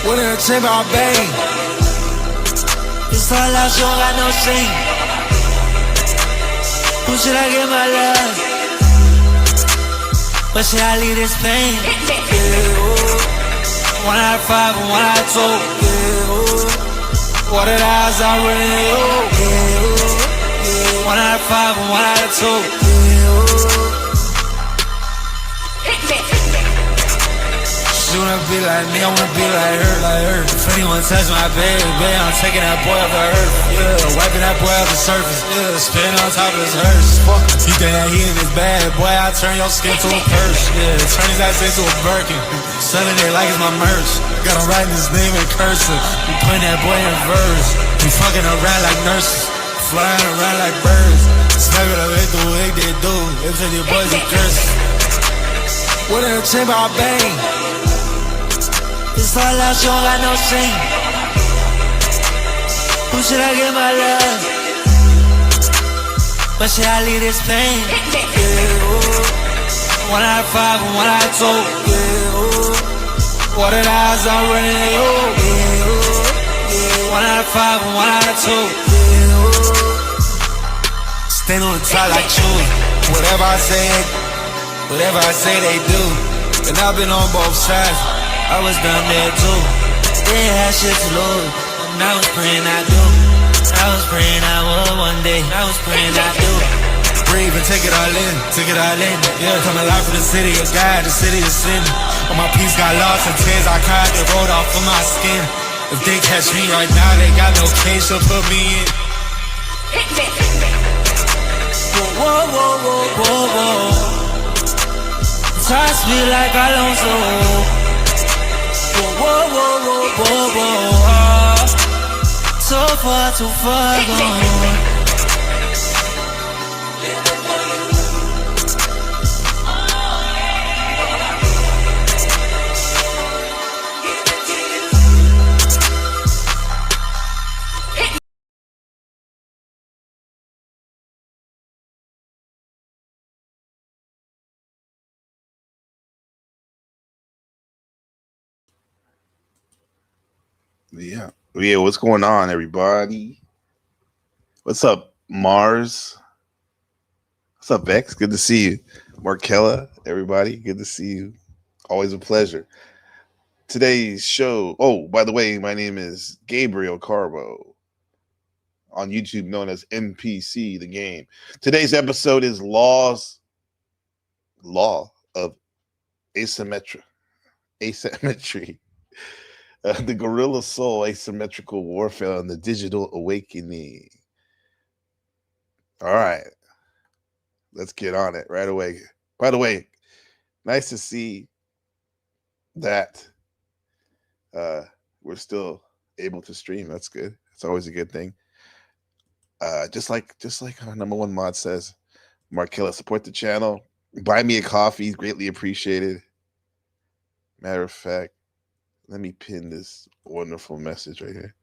What in a chamber I bang. It's all out, she don't got no shame. Who should I give my love? But should I leave this pain? Yeah, 1 out of 5 and 1 out of 2. Yeah, what did eyes I really owe? Yeah, 1 out of 5 and 1 out of 2. She wanna be like me, I wanna be like her, If anyone touch my baby, I'm taking that boy off the earth. Yeah, wiping that boy off the surface. Yeah, spitting on top of his hearse. Fuck him. You think that he in his bag, boy, I turn your skin to a purse. Yeah, turn his ass into a Birkin. Selling it like it's my merch. Got him writing his name in cursive. We putting that boy in verse. We fucking around like nurses. Flying around like birds. Smack it up, they do what they do. If your boys are curses. What in a chamber I bang. It's all out, she don't got no shame. Who should I give my love? But should I leave this pain? Yeah, 1 out of 5 and 1 out of 2. Yeah, what did eyes I really owe? Yeah, 1 out of 5 and 1 out of 2. Yeah, stand on the top like Chewy. Whatever I say they do. And I've been on both sides. I was down there too. They had shit to lose, and I was praying I do. I was praying I would one day. I was praying I do. Breathe and take it all in, Yeah, come alive for the city of God, the city of sin. When my peace got lost in tears, I cried, they rolled off of my skin. If they catch me right now, they got no case to put me in. Whoa, whoa, whoa, whoa, whoa. Touch me like Alonso. Whoa, whoa, whoa, whoa, whoa. So far, too far gone. Yeah. Yeah, what's going on, everybody? What's up, Mars? What's up, Vex? Good to see you. Markella, everybody, good to see you. Always a pleasure. Today's show. Oh, by the way, my name is Gabriel Carbo, on YouTube known as MPC the Game. Today's episode is Law of Asymmetry. Asymmetry. The Guerilla Soul Asymmetrical Warfare and the Digital Awakening. All right, let's get on it right away. By the way, nice to see that uh, we're still able to stream. That's good. It's always a good thing. Just like our number one mod says, Markella, support the channel. Buy me a coffee, greatly appreciated. Matter of fact, let me pin this wonderful message right here.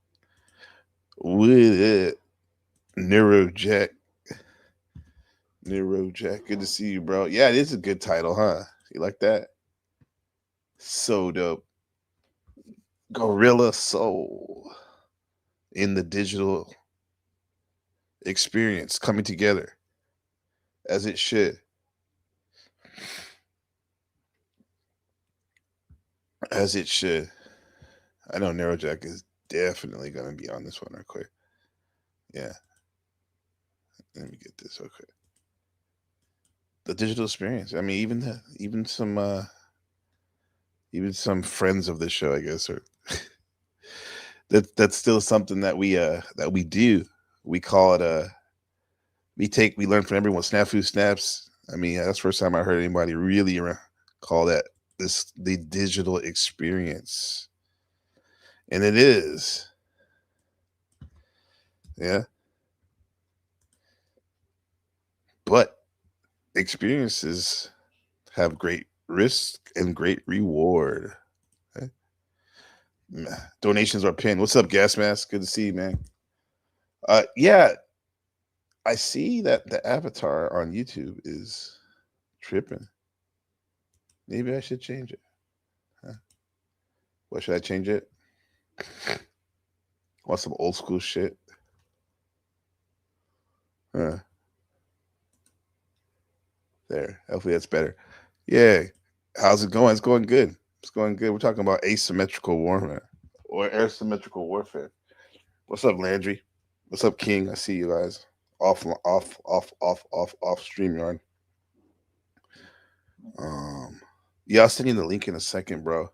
With it, Neurojack. Neurojack, good to see you, bro. Yeah, it is a good title, huh? You like that? So dope. Gorilla Soul in the digital experience coming together as it should. As it should. I know Neurojack is definitely going to be on this one real quick. Yeah. Let me get this real quick. The digital experience. I mean, even some friends of the show, I guess, or that's still something that we do. We call it we learn from everyone. Snafu snaps. I mean, that's the first time I heard anybody really call that the digital experience, and it is, yeah. But experiences have great risk and great reward. Okay? Donations are pinned. What's up, Gas Mask? Good to see you, man. Yeah, I see that the avatar on YouTube is tripping. Maybe I should change it. Huh? What should I change it? Want some old school shit? Huh. There. Hopefully that's better. Yeah. How's it going? It's going good. It's going good. We're talking about asymmetrical warfare or asymmetrical warfare. What's up, Landry? What's up, King? I see you guys. Off StreamYard. Um, yeah, I'll send you the link in a second, bro.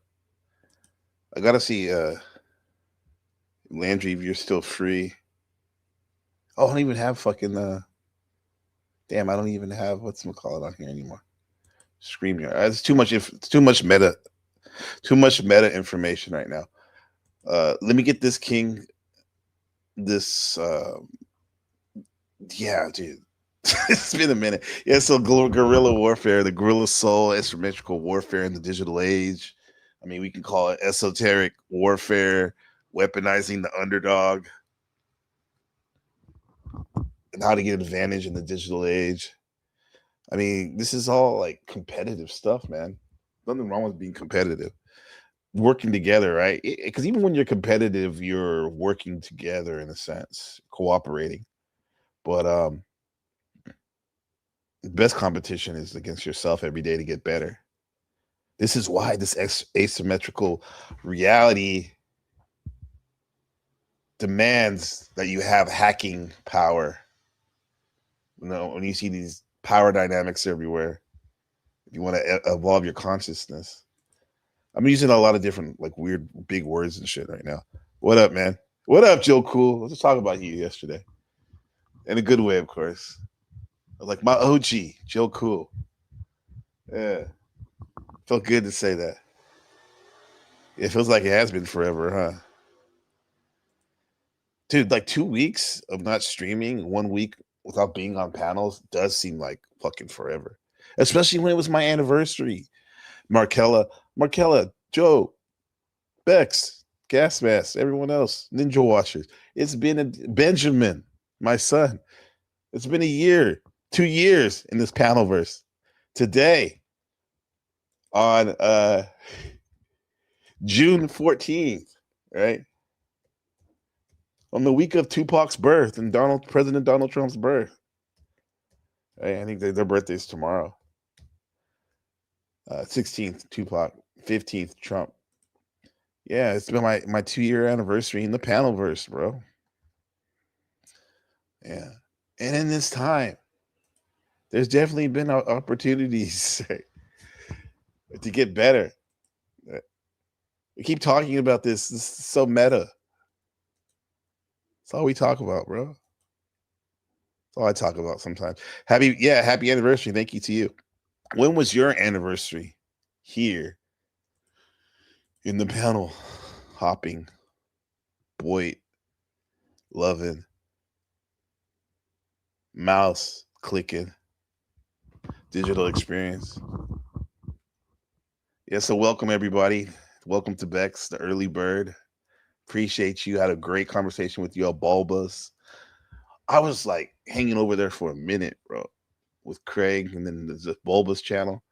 I gotta see Landry if you're still free. Oh, I don't even have fucking damn, I don't even have what's-call-it on here anymore. StreamYard. It's too much too much meta information right now. Let me get this King this yeah, dude. It's been a minute. Yeah, so guerrilla warfare, the guerrilla soul, asymmetrical warfare in the digital age. I mean, we can call it esoteric warfare, weaponizing the underdog, and how to get advantage in the digital age. I mean, this is all like competitive stuff, man. Nothing wrong with being competitive. Working together, right? Because even when you're competitive, you're working together in a sense, cooperating. But the best competition is against yourself every day to get better. This is why this asymmetrical reality demands that you have hacking power. You know, when you see these power dynamics everywhere, if you want to evolve your consciousness. I'm using a lot of different like weird big words and shit right now. What up, man? What up, Joe Cool? Let's talk about you yesterday. In a good way, of course. Like my OG, Joe Cool. Yeah. Felt good to say that. It feels like it has been forever, huh? Dude, like 2 weeks of not streaming, 1 week without being on panels does seem like fucking forever. Especially when it was my anniversary. Markella, Joe, Bex, Gas Mask, everyone else, Ninja Watchers. It's been Benjamin, my son. It's been a year, 2 years in this panelverse. Today, on June 14th, right? on the week of Tupac's birth and President Donald Trump's birth. Hey, I think their birthday's tomorrow. 16th Tupac, 15th Trump. Yeah, it's been my 2-year anniversary in the panel verse, bro. Yeah, and in this time, there's definitely been opportunities to get better. We keep talking about this. This is so meta. That's all we talk about, bro. That's all I talk about sometimes. Happy anniversary. Thank you to you. When was your anniversary here in the panel hopping, Boyd, loving, mouse clicking, digital experience? Yeah, so welcome everybody. Welcome to Bex, the early bird. Appreciate you. Had a great conversation with you, Bulbas. I was like hanging over there for a minute, bro, with Craig, and then the Bulbas channel,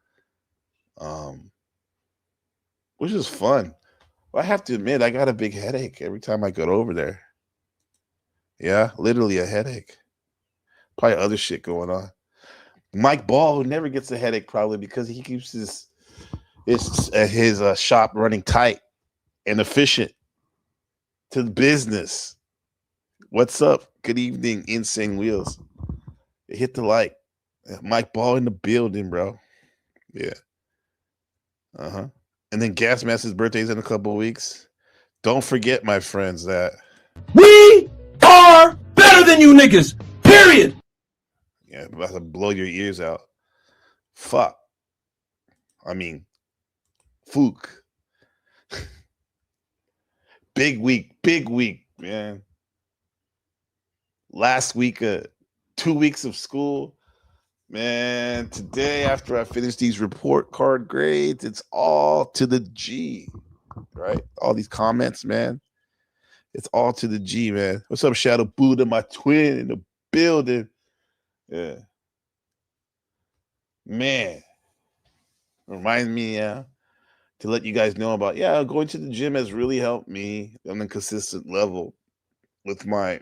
which is fun. Well, I have to admit, I got a big headache every time I go over there. Yeah, literally a headache. Probably other shit going on. Mike Ball never gets a headache, probably because he keeps his shop running tight and efficient to the business. What's up? Good evening, Insane Wheels. Hit the like. Mike Ball in the building, bro. Yeah. And then Gasmaster's birthday's in a couple of weeks. Don't forget, my friends, that we are better than you niggas. Period. Yeah, about to blow your ears out. Fuck. I mean, Fook. Big week, man. Last week, 2 weeks of school. Man, today, after I finish these report card grades, it's all to the G, right? All these comments, man. It's all to the G, man. What's up, Shadow Buddha, my twin in the building? Yeah. Man. Reminds me, to let you guys know about, going to the gym has really helped me on a consistent level with my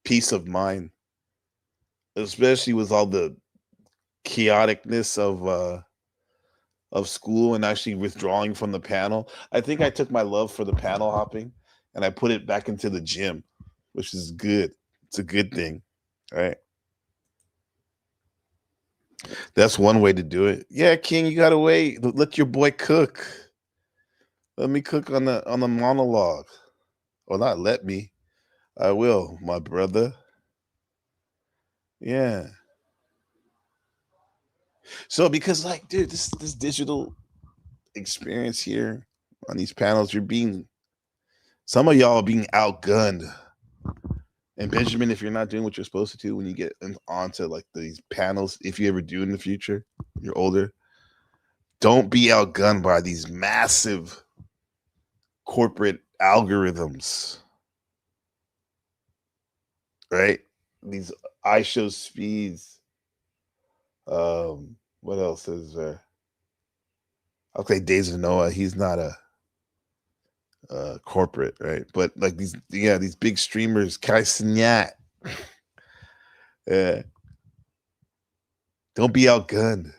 peace of mind, especially with all the chaoticness of school and actually withdrawing from the panel. I think I took my love for the panel hopping and I put it back into the gym, which is good. It's a good thing, right? That's one way to do it. Yeah, King, you gotta wait. Let your boy cook. Let me cook on the monologue. Or not let me. I will, my brother. Yeah. So because like, dude, this digital experience here on these panels, some of y'all are being outgunned. And Benjamin, if you're not doing what you're supposed to do when you get onto like these panels, if you ever do in the future, you're older, don't be outgunned by these massive corporate algorithms, right? These iShow speeds. What else is there? Okay, Days of Noah. He's not a corporate, right? But like these big streamers, Kai Signat. Don't be outgunned.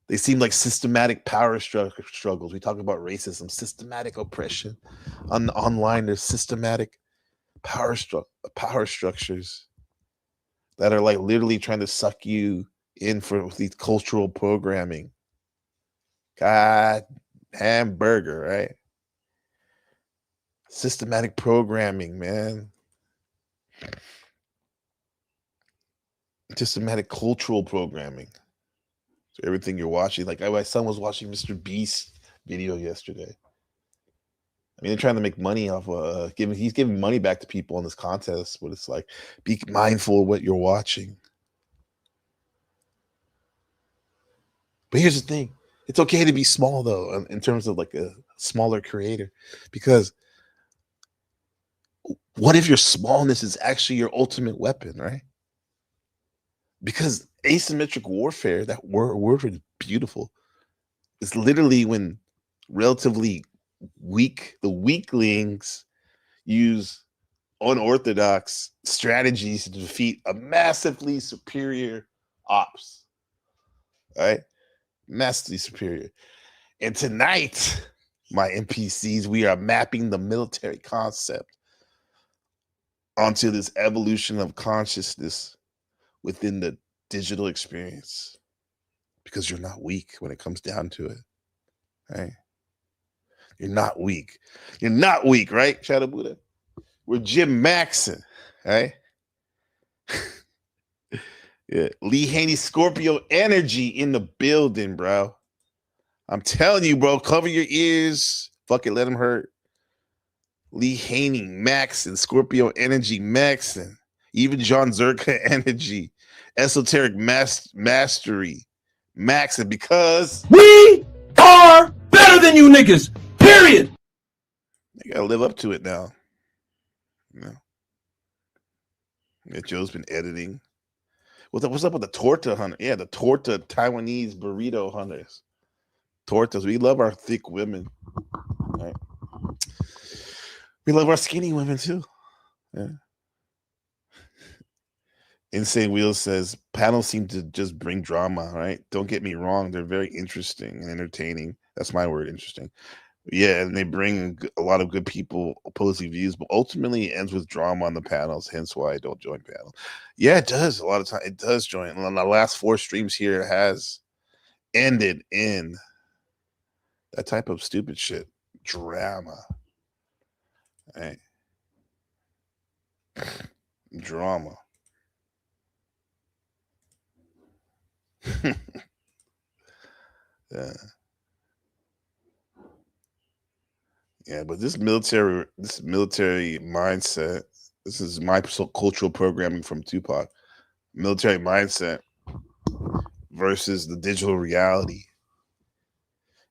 They seem like systematic power struggles. We talk about racism, systematic oppression. Online, there's systematic power structures that are like literally trying to suck you in for these cultural programming. God, hamburger, right? Systematic programming, man. Systematic cultural programming. So everything you're watching, like my son was watching Mr. Beast video yesterday. I mean, they're trying to make money off he's giving money back to people in this contest, but it's like, be mindful of what you're watching. But here's the thing. It's okay to be small, though, in terms of like a smaller creator, because what if your smallness is actually your ultimate weapon, right? Because asymmetric warfare, that word is beautiful. It's literally when relatively the weaklings use unorthodox strategies to defeat a massively superior ops. All right, massively superior. And tonight, my NPCs, we are mapping the military concept onto this evolution of consciousness within the digital experience, because you're not weak when it comes down to it. Right? You're not weak. You're not weak, right, Shadow Buddha? We're Jim Maxon, right? Yeah, Lee Haney Scorpio energy in the building, bro. I'm telling you, bro, cover your ears. Fuck it, let them hurt. Lee Haney, Maxon, Scorpio energy, Maxon. Even John Zerka energy. Esoteric mastery, Maxon, because We are better than you niggas. Period. you gotta live up to it now. You know? Yeah, Joe's been editing. What's up with the torta hunter? Yeah, the torta Taiwanese burrito hunters. Tortas. We love our thick women. Right? We love our skinny women too. Yeah. Insane Wheels says panels seem to just bring drama, right? Don't get me wrong, they're very interesting and entertaining. That's my word, interesting. Yeah, and they bring a lot of good people opposing views, but ultimately it ends with drama on the panels, hence why I don't join panels. Yeah, it does. A lot of time it does join. And on the last 4 streams here has ended in that type of stupid shit. Drama. Right? Drama. Yeah. Yeah, but this military mindset, this is my cultural programming from Tupac. Military mindset versus the digital reality.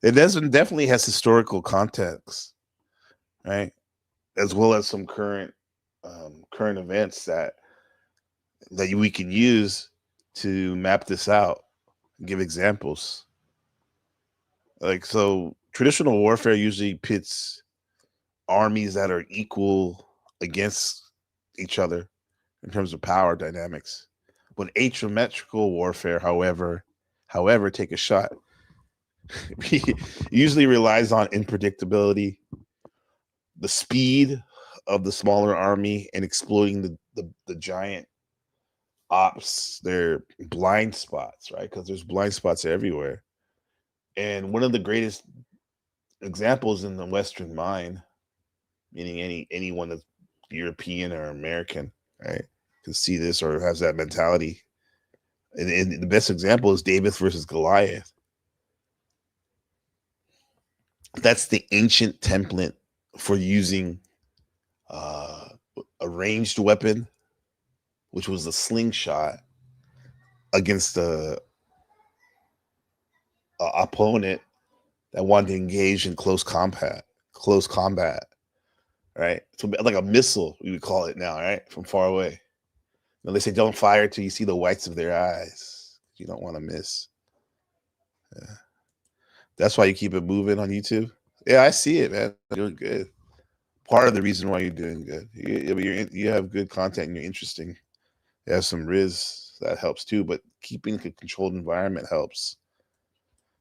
It definitely has historical context, right? As well as some current events that we can use to map this out and give examples. Like, so traditional warfare usually pits armies that are equal against each other in terms of power dynamics. But asymmetrical warfare, however, take a shot, usually relies on unpredictability, the speed of the smaller army, and exploiting the giant ops, their blind spots, right? Because there's blind spots everywhere. And one of the greatest examples in the Western mind, meaning anyone that's European or American, right, can see this or has that mentality. And the best example is David versus Goliath. That's the ancient template for using a ranged weapon, which was a slingshot, against a opponent that wanted to engage in close combat, right? So like a missile, we would call it now, right? From far away. Now they say don't fire till you see the whites of their eyes. You don't want to miss. Yeah. That's why you keep it moving on YouTube. Yeah, I see it, man. You're doing good. Part of the reason why you're doing good. You have good content and you're interesting. You have some riz that helps too, but keeping a controlled environment helps.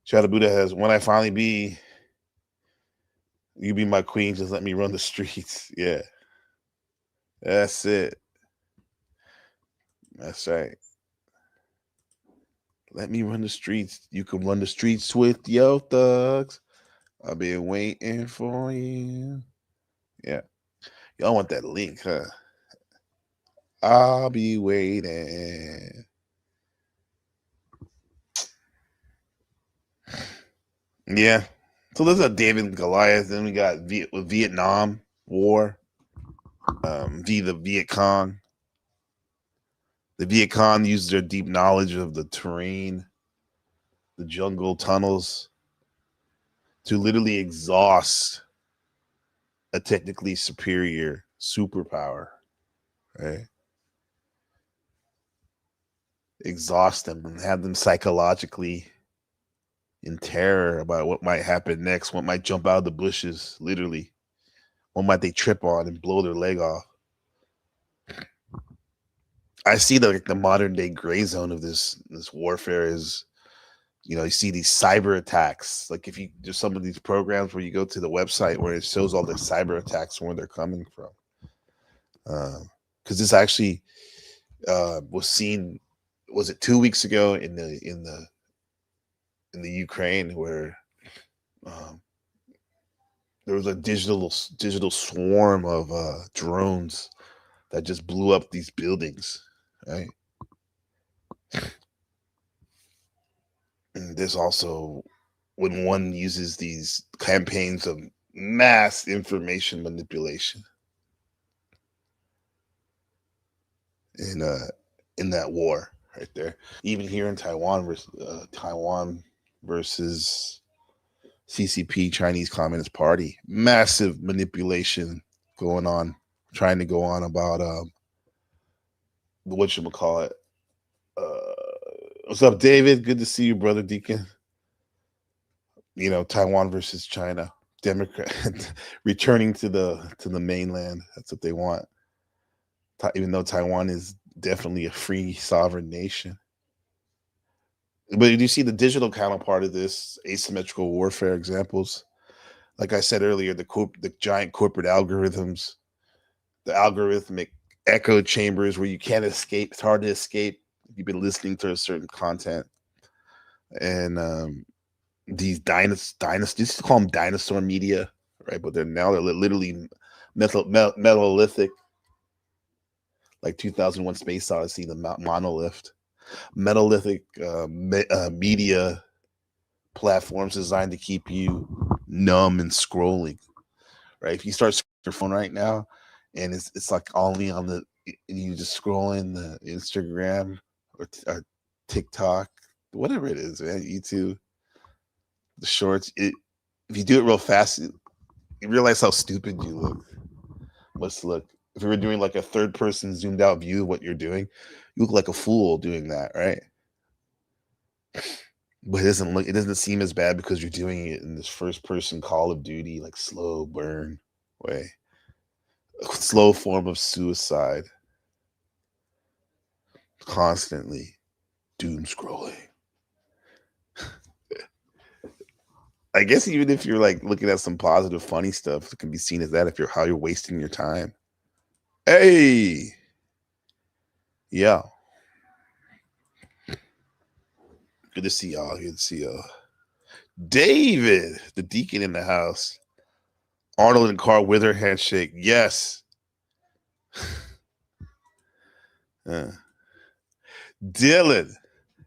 Shadow Buddha has, when I finally be, you be my queen, just let me run the streets. Yeah. That's it. That's right. Let me run the streets. You can run the streets with your thugs. I've been waiting for you. Yeah. Y'all want that link, huh? I'll be waiting. Yeah. So there's a David and Goliath. Then we got Vietnam War. The Viet Cong. The Viet Cong used their deep knowledge of the terrain, the jungle tunnels, to literally exhaust a technically superior superpower, right? Exhaust them and have them psychologically in terror about what might happen next, what might jump out of the bushes, literally. What might they trip on and blow their leg off? I see the modern day gray zone of this warfare is, you see these cyber attacks. Like if you there's some of these programs where you go to the website where it shows all the cyber attacks and where they're coming from. Because this actually was seen, was it 2 weeks ago in the Ukraine, where there was a digital swarm of drones that just blew up these buildings, right? And there's also when one uses these campaigns of mass information manipulation in that war right there. Even here in Taiwan versus CCP, Chinese Communist Party, massive manipulation going on, trying to go on about whatchamacallit. What's up, David? Good to see you, brother Deacon. Taiwan versus China, Democrat returning to the mainland. That's what they want. Even though Taiwan is definitely a free sovereign nation. But you see the digital counterpart of this asymmetrical warfare examples. Like I said earlier, the giant corporate algorithms, the algorithmic echo chambers where you can't escape. It's hard to escape. You've been listening to a certain content. And these dynasties, just call them dinosaur media, right? But they're literally metallithic, like 2001 Space Odyssey, the monolithic media platforms designed to keep you numb and scrolling, right? If you start your phone right now and it's like only on you just scrolling the Instagram or TikTok, whatever it is, man, YouTube, the shorts, if you do it real fast, you realize how stupid you look. Let's look. If we were doing like a third person zoomed out view of what you're doing, you look like a fool doing that, right? But it doesn't seem as bad because you're doing it in this first person Call of Duty, like slow burn way. A slow form of suicide. Constantly doom scrolling. I guess even if you're like looking at some positive, funny stuff, it can be seen as that how you're wasting your time. Hey, yeah. Good to see y'all. Good to see y'all. David, the Deacon in the house. Arnold and Carl with her handshake. Yes. Dylan,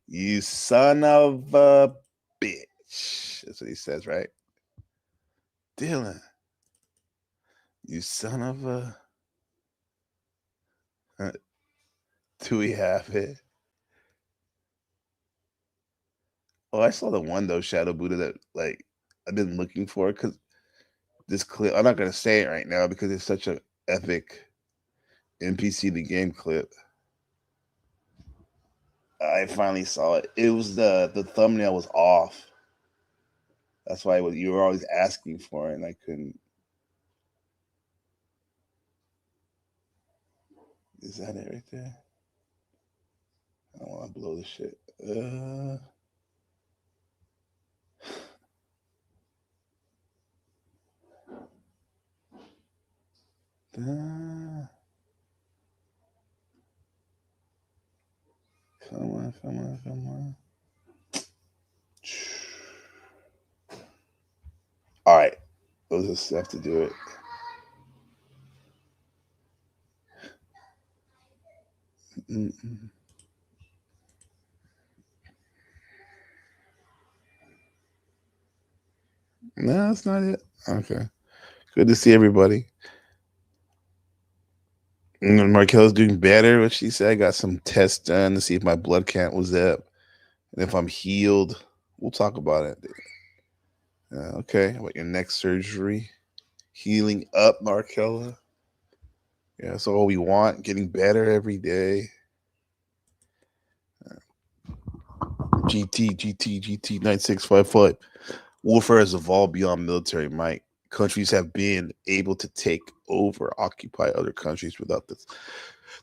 you son of a bitch. That's what he says, right? Dylan, you son of a... Do we have it? Oh, I saw the one though, Shadow Buddha, that like I've been looking for, because this clip, I'm not gonna say it right now because it's such an epic NPC the game clip. I finally saw it. It was the thumbnail was off. That's why you were always asking for it, and I couldn't. Is that it right there? I don't want to blow this shit. Come on. All right. We'll just have to do it. No, that's not it. Okay. Good to see everybody. And Markel's doing better. What she said, I got some tests done to see if my blood count was up. And if I'm healed, we'll talk about it. Okay. About your next surgery. Healing up, Markella. Yeah, that's all we want. Getting better every day. GT 9655. Warfare has evolved beyond military might. Countries have been able to take over, occupy other countries without this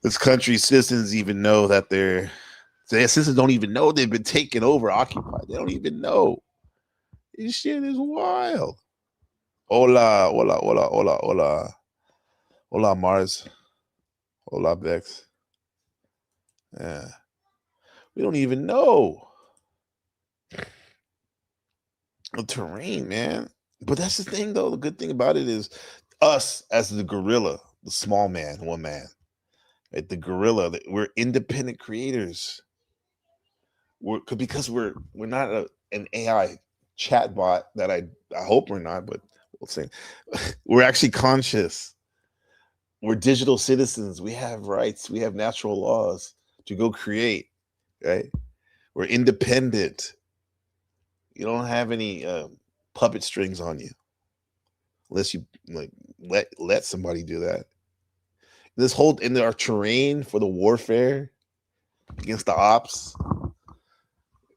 This country's citizens even know that their citizens don't even know they've been taken over, occupied. They don't even know. This shit is wild. Hola, hola, hola, hola, hola. Hola, Mars. Hola, Bex. Yeah. We don't even know the terrain, man. But that's the thing, though. The good thing about it is us as the gorilla, the small man, one man, right? The gorilla. We're independent creators. Because we're not an AI chatbot that I hope we're not, but we'll see. We're actually conscious. We're digital citizens. We have rights. We have natural laws to go create, right? We're independent. You don't have any puppet strings on you, unless you like let somebody do that. This whole in our terrain for the warfare against the ops,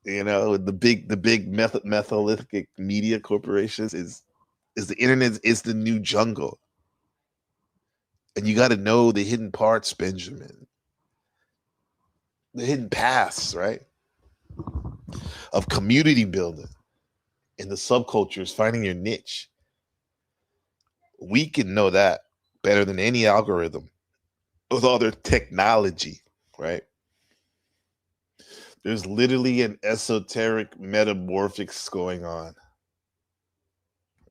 the big metholithic media corporations is the internet is the new jungle, and you got to know the hidden parts, Benjamin, the hidden paths, right, of community building in the subcultures, finding your niche. We can know that better than any algorithm with all their technology, right? There's literally an esoteric metamorphics going on,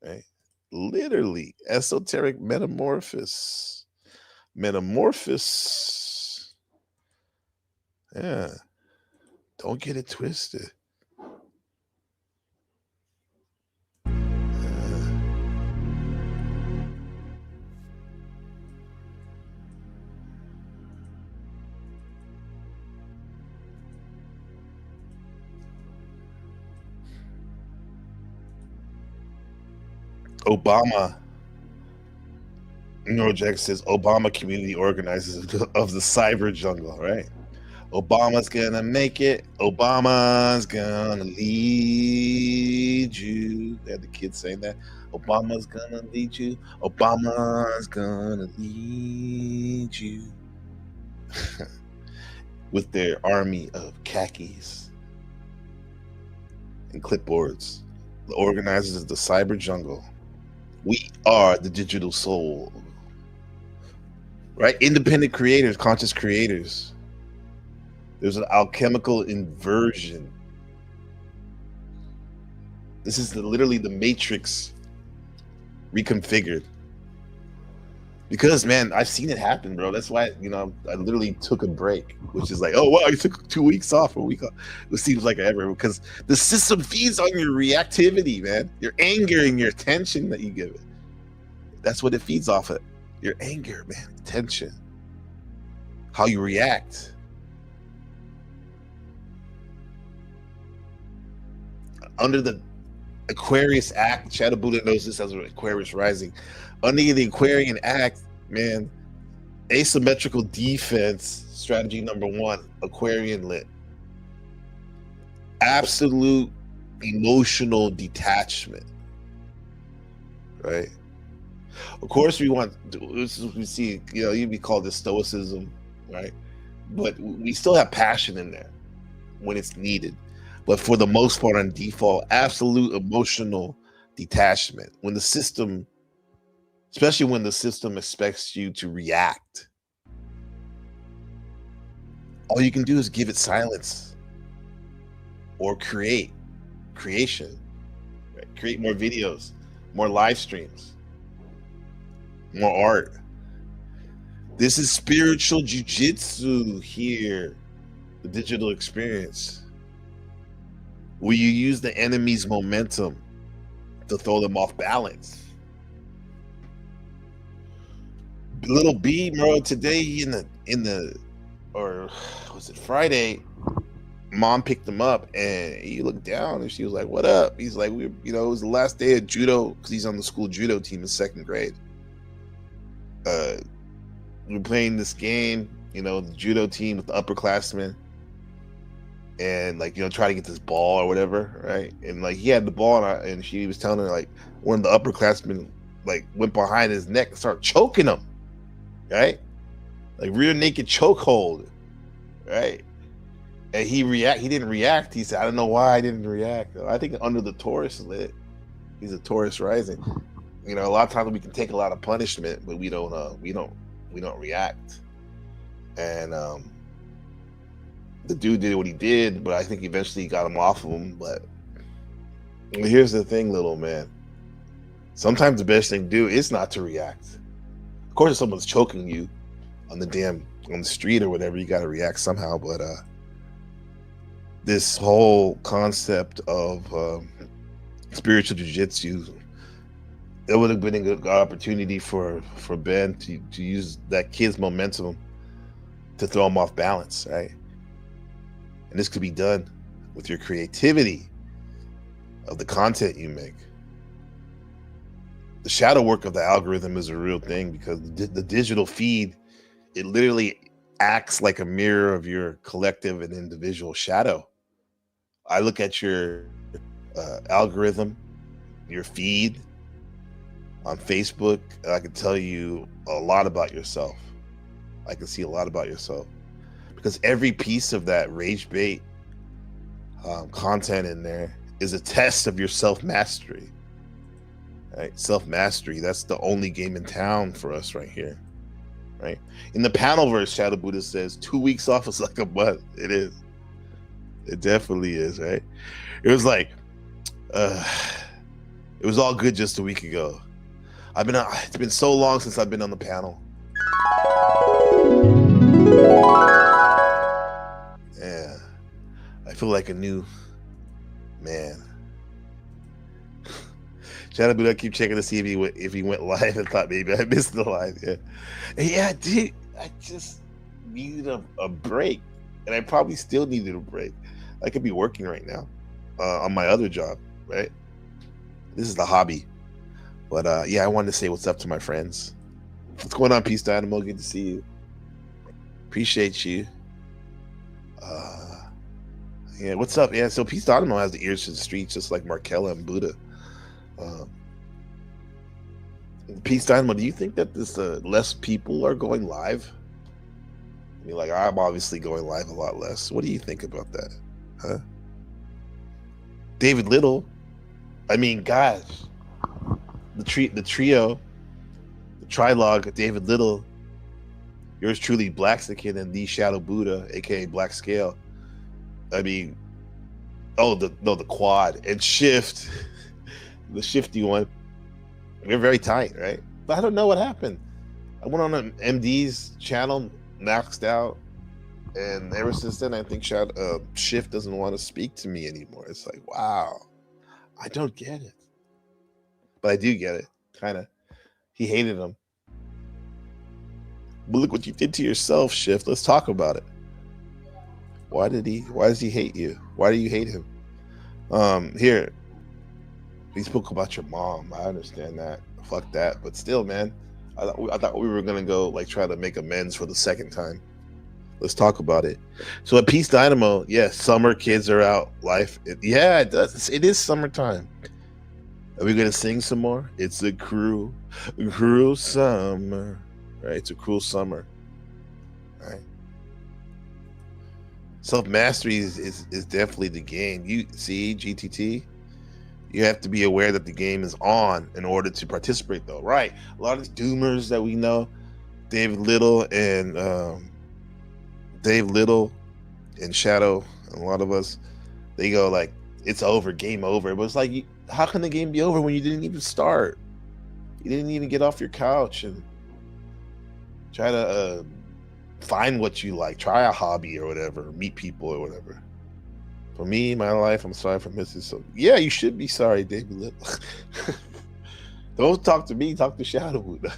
right? Literally esoteric metamorphosis. Yeah. Don't get it twisted. Obama. Neurojack says Obama community organizers of the cyber jungle, right? Obama's gonna make it. Obama's gonna lead you. They had the kids saying that. Obama's gonna lead you. Obama's gonna lead you. With their army of khakis and clipboards. The organizers of the cyber jungle. We are the digital soul. Right? Independent creators, conscious creators. There's an alchemical inversion. This is literally the matrix reconfigured. Because, man, I've seen it happen, bro. That's why, I literally took a break, which is like, oh, wow, you took 2 weeks off, a week off. It seems like ever, because the system feeds on your reactivity, man. Your anger and your attention that you give it. That's what it feeds off of. Your anger, man, attention. How you react. Under the Aquarius Act, Shadow Buddha knows this as Aquarius rising. Under the Aquarian Act, man, asymmetrical defense strategy number 1, Aquarian lit. Absolute emotional detachment, right? Of course, we see, you'd be called this stoicism, right? But we still have passion in there when it's needed. But for the most part, on default, absolute emotional detachment. When the system, especially when the system expects you to react, all you can do is give it silence or creation, right? Create more videos, more live streams, more art. This is spiritual jujitsu here, the digital experience, where you use the enemy's momentum to throw them off balance. Little B, bro, today or was it Friday? Mom picked him up and he looked down and she was like, "What up?" He's like, it was the last day of judo because he's on the school judo team in 2nd grade. We're playing this game, the judo team with the upperclassmen, and try to get this ball or whatever, right? And he had the ball and she was telling her one of the upperclassmen went behind his neck and started choking him, right? like rear naked chokehold, right? And he didn't react. He said, I don't know why I didn't react. I think under the Taurus lit. He's a Taurus rising. You know, a lot of times we can take a lot of punishment, but we don't react. And the dude did what he did, but I think eventually he got him off of him. But here's the thing, little man. Sometimes the best thing to do is not to react. Of course, if someone's choking you on the street or whatever, you got to react somehow. But this whole concept of spiritual jiu-jitsu, it would have been a good opportunity for Ben to use that kid's momentum to throw him off balance, right? And this could be done with your creativity of the content you make. The shadow work of the algorithm is a real thing, because the digital feed, it literally acts like a mirror of your collective and individual shadow. I look at your algorithm, your feed on Facebook, and I can tell you a lot about yourself. I can see a lot about yourself, because every piece of that rage bait content in there is a test of your self-mastery. Right? Self-mastery, that's the only game in town for us right here. Right? In the panel verse, Shadow Buddha says 2 weeks off is like a month. It is. It definitely is, right? It was like it was all good just a week ago. It's been so long since I've been on the panel. Yeah. I feel like a new man. Shadow Buddha, I keep checking to see if he went live. I thought maybe I missed the live. Yeah, and yeah, dude, I just needed a break, and I probably still needed a break. I could be working right now on my other job, right? This is the hobby, but yeah, I wanted to say what's up to my friends. What's going on, Peace Dynamo? Good to see you. Appreciate you. Yeah, what's up? Yeah, so Peace Dynamo has the ears to the streets, just like Markella and Buddha. Peace Dynamo, do you think that this less people are going live? I mean, like, I'm obviously going live a lot less. What do you think about that? Huh? David Little, I mean, gosh, the trio, the trilogue, David Little, yours truly, Blaxican, and the Shadow Buddha, aka Black Scale. I mean, the quad and Shift, the shifty one. We're very tight, right? But I don't know what happened. I went on an MD's channel, maxed out, and ever since then, I think Shift doesn't want to speak to me anymore. It's like, wow, I don't get it, but I do get it, kind of. He hated him. But look what you did to yourself, Shift. Let's talk about it. Why does he hate you? Why do you hate him? Here. He spoke about your mom. I understand that. Fuck that. But still, man, I thought we were gonna go like try to make amends for the second time. Let's talk about it. So at Peace Dynamo, yeah, summer, kids are out, life. Yeah, it does. It is summertime. Are we gonna sing some more? It's a cruel summer. Right? It's a cruel summer. Right? Self-mastery is definitely the game. You see, GTT, you have to be aware that the game is on in order to participate, though, right? A lot of these doomers that we know, David Little and Shadow, and a lot of us, they go like, it's over, game over. But it's like, how can the game be over when you didn't even start? You didn't even get off your couch and try to find what you like, try a hobby or whatever, meet people or whatever. For me, my life, I'm sorry for missing. So yeah, you should be sorry, David Little. Don't talk to me, talk to Shadow Buddha.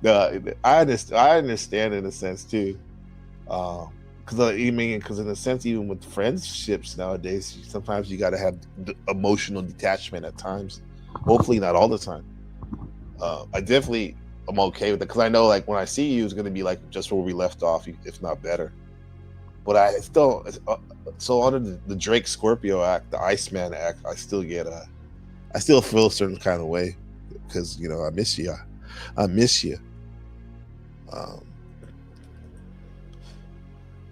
No, I understand in a sense too. Because in a sense, even with friendships nowadays, sometimes you got to have emotional detachment at times. Hopefully not all the time. I'm okay with it, because I know like when I see you, it's going to be like just where we left off, if not better. But I still, so under the Drake Scorpio act, the Iceman act, I still feel a certain kind of way, because I miss you. I miss you.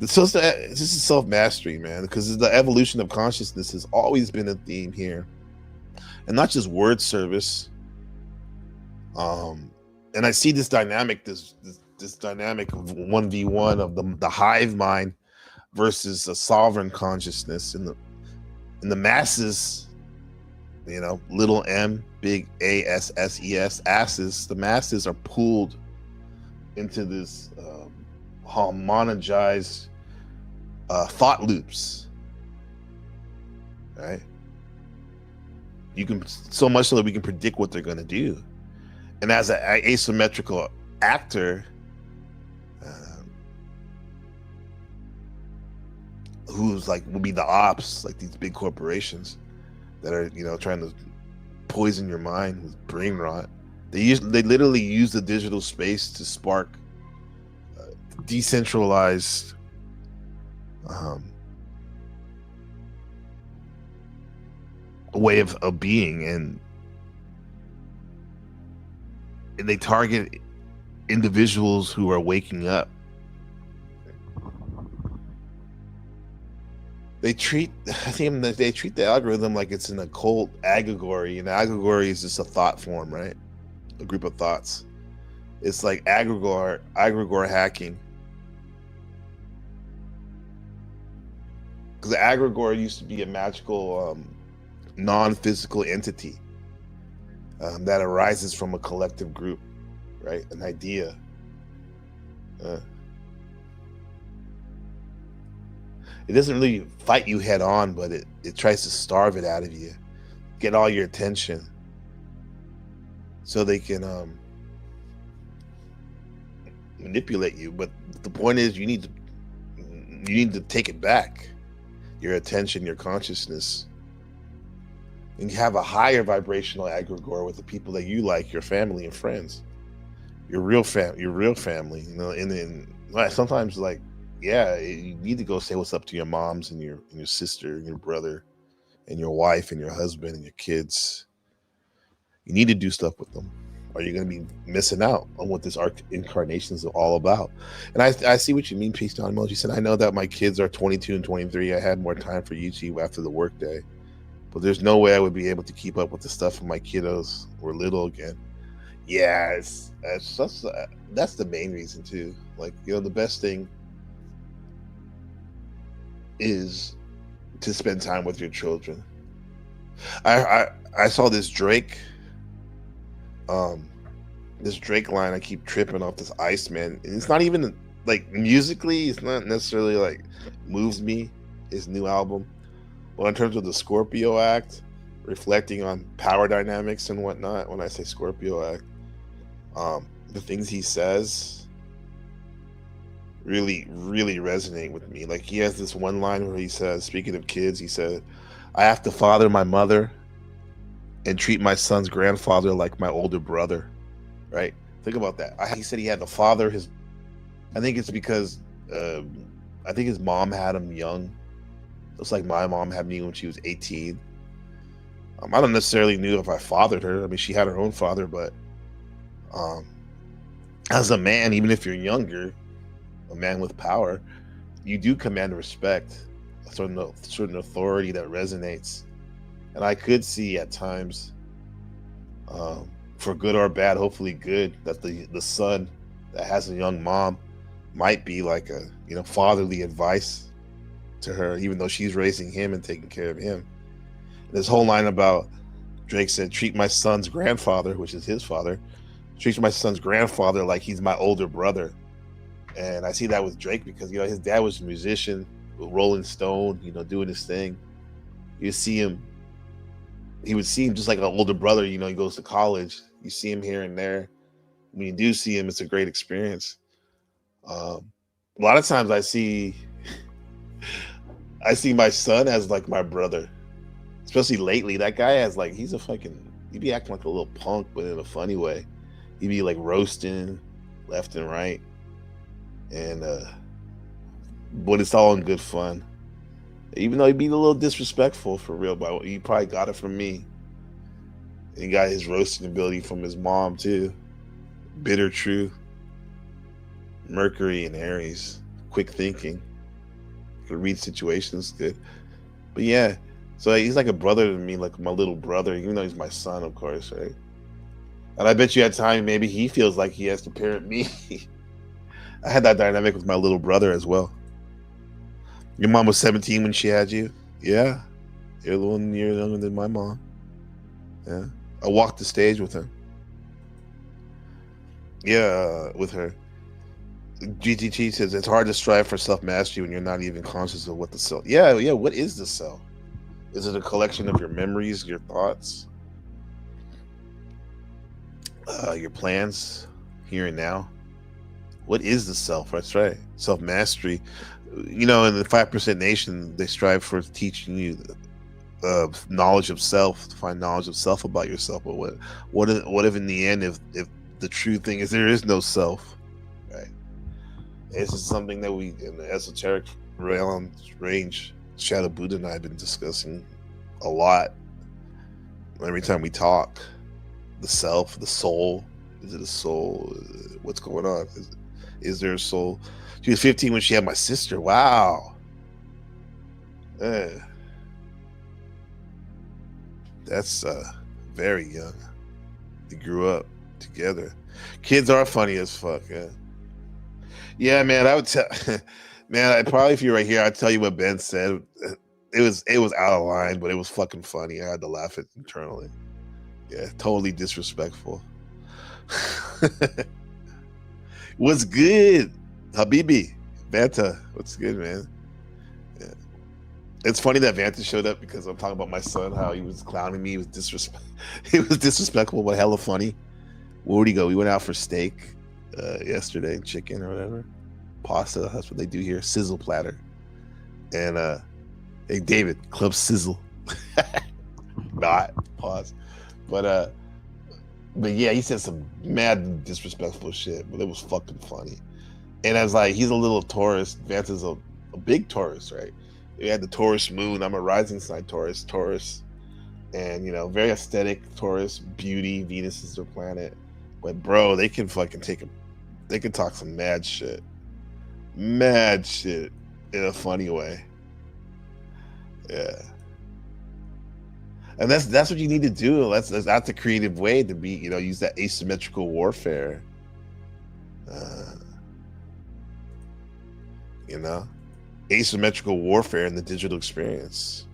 So this is self-mastery, man, because the evolution of consciousness has always been a theme here, and not just word service. And I see this dynamic, this dynamic of 1v1 of the hive mind versus a sovereign consciousness in the masses. You know, little m, big ASSES, asses. The masses are pulled into this homogenized thought loops, right? You can, so much so that we can predict what they're going to do. And as an asymmetrical actor, who's like will be the ops, like these big corporations that are, you know, trying to poison your mind with brain rot. They literally use the digital space to spark decentralized way of being, and they target individuals who are waking up. They treat the algorithm like it's an occult allegory, and allegory is just a thought form, right? A group of thoughts. It's like egregore hacking. Because the egregore used to be a magical, non-physical entity that arises from a collective group, right? An idea. It doesn't really fight you head on, but it tries to starve it out of you, get all your attention, so they can manipulate you. But the point is, you need to take it back, your attention, your consciousness, and have a higher vibrational egregore with the people that you like, your family and friends, your real family. You know, and sometimes, like, yeah, you need to go say what's up to your moms and your sister and your brother and your wife and your husband and your kids. You need to do stuff with them, or you're going to be missing out on what this incarnation is all about. And I see what you mean, Peace Down Emoji. Said, I know that my kids are 22 and 23. I had more time for YouTube after the workday, but there's no way I would be able to keep up with the stuff when my kiddos were little again. Yeah, that's the main reason too. Like, you know, the best thing is to spend time with your children. I saw this Drake line. I keep tripping off this Iceman, and it's not even like musically, it's not necessarily like moves me, his new album, but in terms of the Scorpio act, reflecting on power dynamics and whatnot. When I say Scorpio act, the things he says really resonate with me. Like, he has this one line where he says, speaking of kids, he said, I have to father my mother and treat my son's grandfather like my older brother, right? Think about that. He said he had to father his, I think it's because I think his mom had him young, just like my mom had me when she was 18. I don't necessarily knew if I fathered her. I mean, she had her own father, but as a man, even if you're younger, a man with power, you do command respect, a certain authority that resonates. And I could see at times, for good or bad, hopefully good, that the son that has a young mom might be like a, you know, fatherly advice to her, even though she's raising him and taking care of him. This whole line about, Drake said, treat my son's grandfather, which is his father, treat my son's grandfather like he's my older brother. And I see that with Drake because, you know, his dad was a musician, Rolling Stone, you know, doing his thing. He would see him just like an older brother. You know, he goes to college, you see him here and there. When you do see him, it's a great experience. A lot of times I see my son as like my brother, especially lately. That guy has like, he'd be acting like a little punk, but in a funny way. He'd be like roasting left and right. And but it's all in good fun. Even though he'd be a little disrespectful for real, but he probably got it from me. He got his roasting ability from his mom too. Bitter truth. Mercury and Aries. Quick thinking. Can read situations good. But yeah, so he's like a brother to me, like my little brother, even though he's my son, of course, right? And I bet you at times maybe he feels like he has to parent me. I had that dynamic with my little brother as well. Your mom was 17 when she had you? Yeah. You're the 1 year younger than my mom. Yeah. I walked the stage with her. Yeah, with her. GTT says it's hard to strive for self-mastery when you're not even conscious of what the self. Yeah, yeah. What is the self? Is it a collection of your memories, your thoughts, your plans here and now? What is the self? That's right. Self-mastery. You know, in the 5% Nation, they strive for teaching you knowledge of self, to find knowledge of self about yourself. But what if in the end, if the true thing is there is no self, right? This is something that we in the esoteric realm range, Shadow Buddha and I have been discussing a lot. Every time we talk, the self, the soul. Is it a soul? What's going on? Is there a soul? She was 15 when she had my sister. Wow. That's very young. They grew up together. Kids are funny as fuck. Yeah, man. I would tell, man. Probably if you're right here, I'd tell you what Ben said. It was out of line, but it was fucking funny. I had to laugh it internally. Yeah, totally disrespectful. What's good, Habibi? Vanta, what's good, man? Yeah. It's funny that Vanta showed up because I'm talking about my son, how he was clowning me. He was disrespectful, but hella funny. Where would he go? We went out for steak yesterday, chicken or whatever. Pasta, that's what they do here. Sizzle platter. And hey David, Club Sizzle. Not pause. But yeah, he said some mad disrespectful shit, but it was fucking funny. And I was like, he's a little Taurus. Vanta's a big Taurus, right? We had the Taurus moon. I'm a rising sign Taurus. And, you know, very aesthetic Taurus, beauty. Venus is their planet. But, bro, they can fucking they can talk some mad shit. Mad shit in a funny way. Yeah. And that's what you need to do. That's the creative way to be, you know, use that asymmetrical warfare. You know, asymmetrical warfare in the digital experience.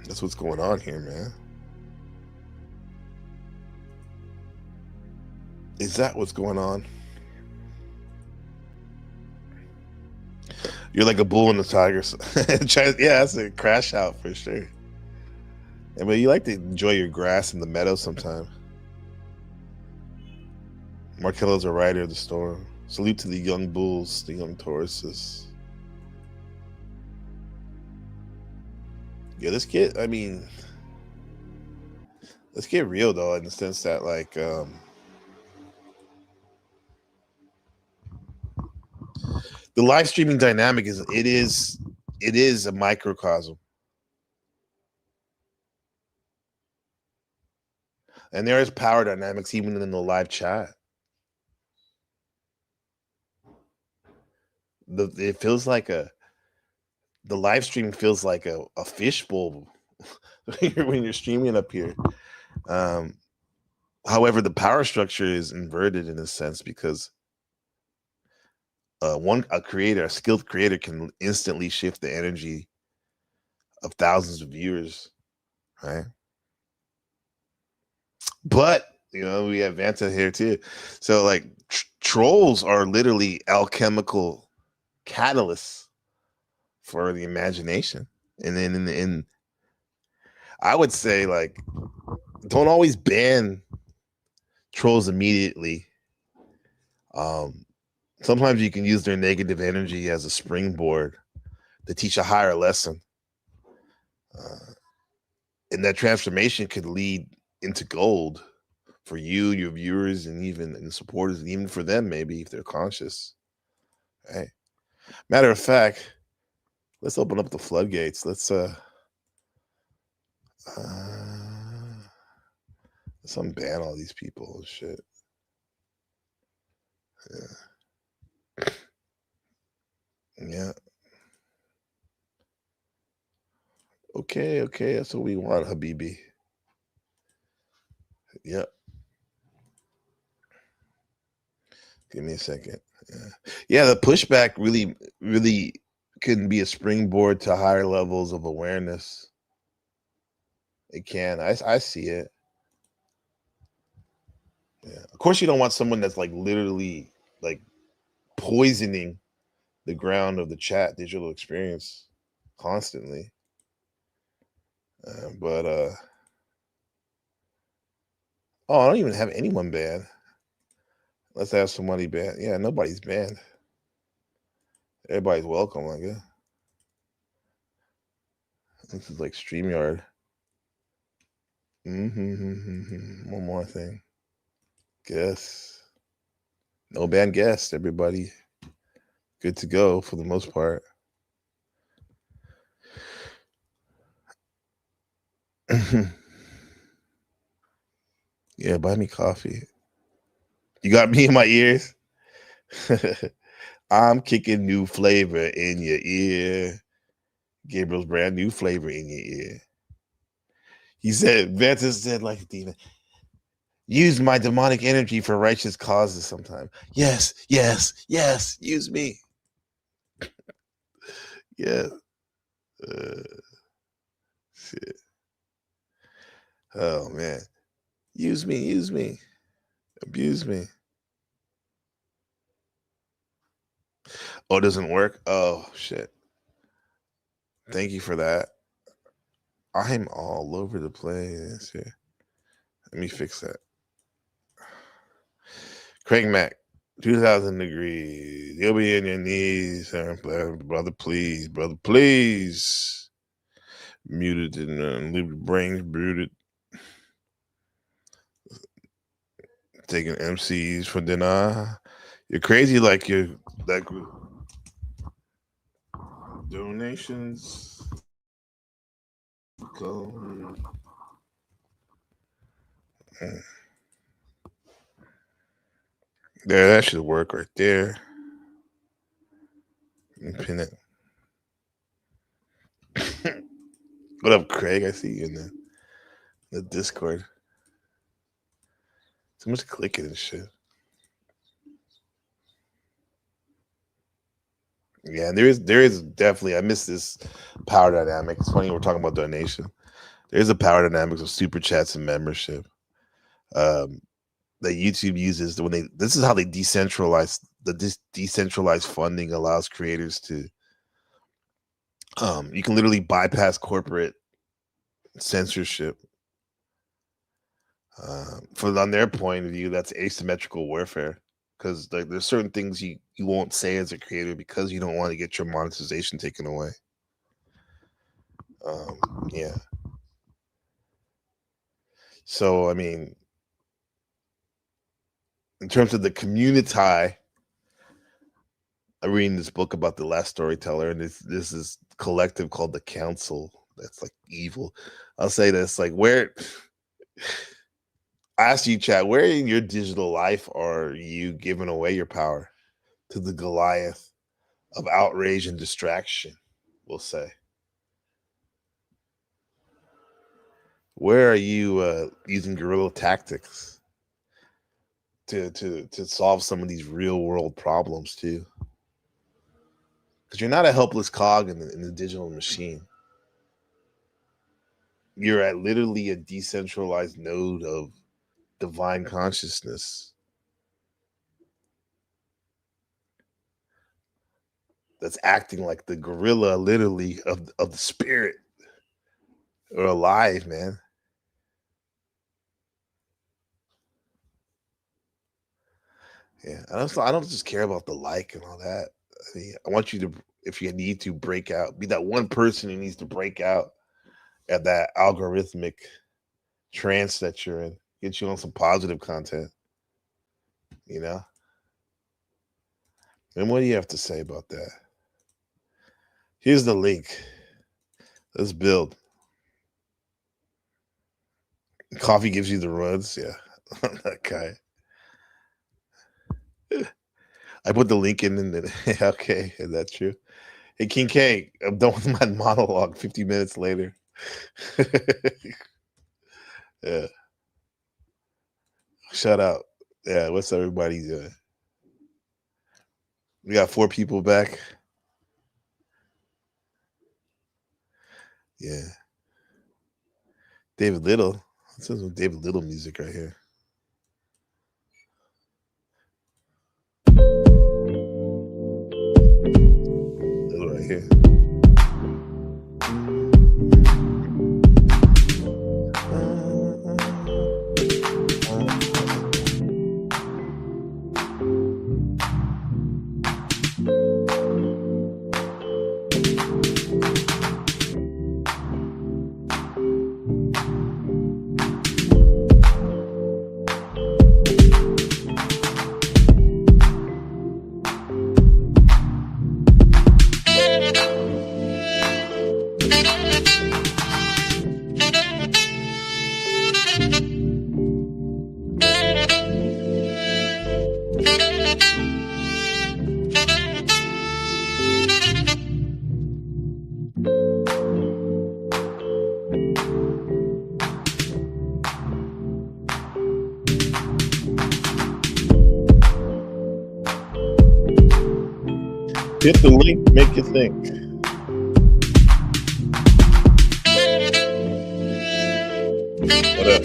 That's what's going on here, man. Is that what's going on? You're like a bull in the tiger. Yeah, that's a crash out for sure. Yeah, but you like to enjoy your grass in the meadow sometime. Markello's a rider of the storm. Salute to the young bulls, the young Tauruses. Yeah, let's get real though, in the sense that like the live streaming dynamic is a microcosm. And there is power dynamics even in the live chat. It feels like the live stream feels like a fishbowl when you're streaming up here. However, the power structure is inverted in a sense because a skilled creator can instantly shift the energy of thousands of viewers, right? But you know, we have Vanta here too. So like trolls are literally alchemical catalysts for the imagination. And then in I would say like don't always ban trolls immediately. Sometimes you can use their negative energy as a springboard to teach a higher lesson. And that transformation could lead into gold for you, your viewers, and even and supporters, and even for them, maybe if they're conscious. Right. Matter of fact, let's open up the floodgates. Let's unban all these people and shit. Yeah. Yeah. Okay, that's what we want, Habibi. Yep. Give me a second. Yeah, the pushback really can be a springboard to higher levels of awareness. It can. I see it. Yeah. Of course, you don't want someone that's like literally like poisoning the ground of the chat digital experience constantly. But oh, I don't even have anyone banned. Let's have somebody banned. Yeah, nobody's banned. Everybody's welcome, I guess. This is like StreamYard. One more thing. Guess. No banned guests, everybody. Good to go for the most part. Yeah, buy me coffee. You got me in my ears? I'm kicking new flavor in your ear. Gabriel's brand new flavor in your ear. He said, Ventus said like a demon, use my demonic energy for righteous causes sometime. Yes, use me. Yeah. Shit. Oh, man. Use me. Abuse me. Oh, it doesn't work? Oh, shit. Thank you for that. I'm all over the place here. Let me fix that. Craig Mack, 2,000 degrees. You'll be in your knees, brother. Please. Muted and leave your brains brooded. Taking MCs for dinner. You're crazy like that group. Donations. There, that should work right there. Pin it. What up, Craig? I see you in the Discord. So much clicking and shit. Yeah, and there is definitely, I miss this power dynamic. It's funny we're talking about donation. There's a power dynamics of super chats and membership. That YouTube uses when this is how they decentralize decentralized funding allows creators to you can literally bypass corporate censorship. For on their point of view, that's asymmetrical warfare because like there's certain things you won't say as a creator because you don't want to get your monetization taken away. Yeah. So I mean, in terms of the community, I'm reading this book about the last storyteller, and this is collective called the Council. That's like evil. I'll say this: like, where I ask you, chat, where in your digital life are you giving away your power to the Goliath of outrage and distraction? We'll say. Where are you using guerrilla tactics to solve some of these real world problems too? Because you're not a helpless cog in the digital machine. You're at literally a decentralized node of divine consciousness that's acting like the gorilla literally of the spirit or alive, man. Yeah, I don't just care about the like and all that. I mean, I want you to, if you need to, break out. Be that one person who needs to break out at that algorithmic trance that you're in. Get you on some positive content, you know? And what do you have to say about that? Here's the link. Let's build. Coffee gives you the runs. Yeah. That guy. I put the link in, and then okay, is that true? Hey, King K, I'm done with my monologue. 50 minutes later. Yeah. Shout out. Yeah, what's everybody doing? We got 4 people back. Yeah. David Little. This is some David Little music right here. Little right here. Hit the link, make you think. What up?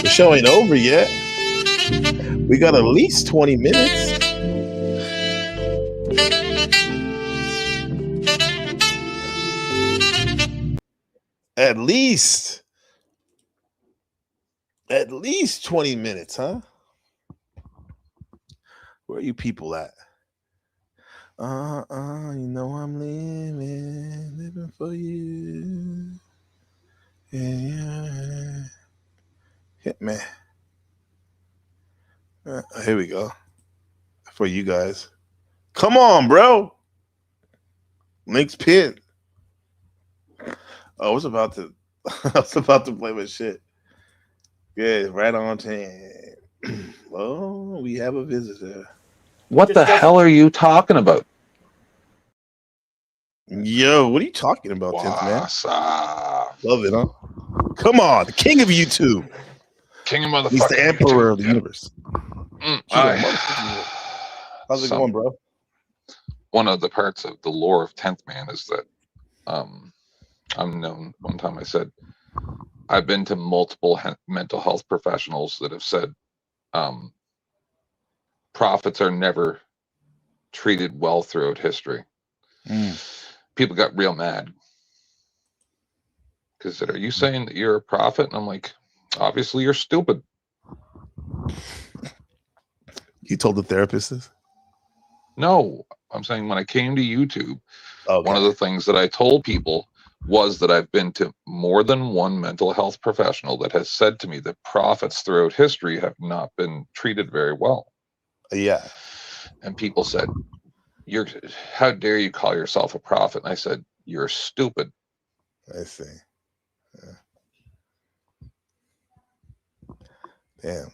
The show ain't over yet. We got at least 20 minutes. At least 20 minutes, huh? Where are you people at? You know I'm living for you. Yeah. Hit me. Here we go. For you guys. Come on, bro. Link's pinned. I was about to play with shit. Good, right on time. Well, we have a visitor. What the hell are you talking about? Yo, what are you talking about, 10th man? What's up? Love it, huh? Come on, the king of YouTube. King of motherfucking He's the emperor of the universe. How's it going, bro? One of the parts of the lore of 10th man is that I'm known. One time I said I've been to multiple mental health professionals that have said prophets are never treated well throughout history. People got real mad because said, "Are you saying that you're a prophet?" And I'm like, "Obviously, you're stupid." You told the therapist this? No, I'm saying when I came to YouTube, Okay. one of the things that I told people was that I've been to more than one mental health professional that has said to me that prophets throughout history have not been treated very well. Yeah. And people said, how dare you call yourself a prophet? And I said, you're stupid. I see. Yeah. Damn.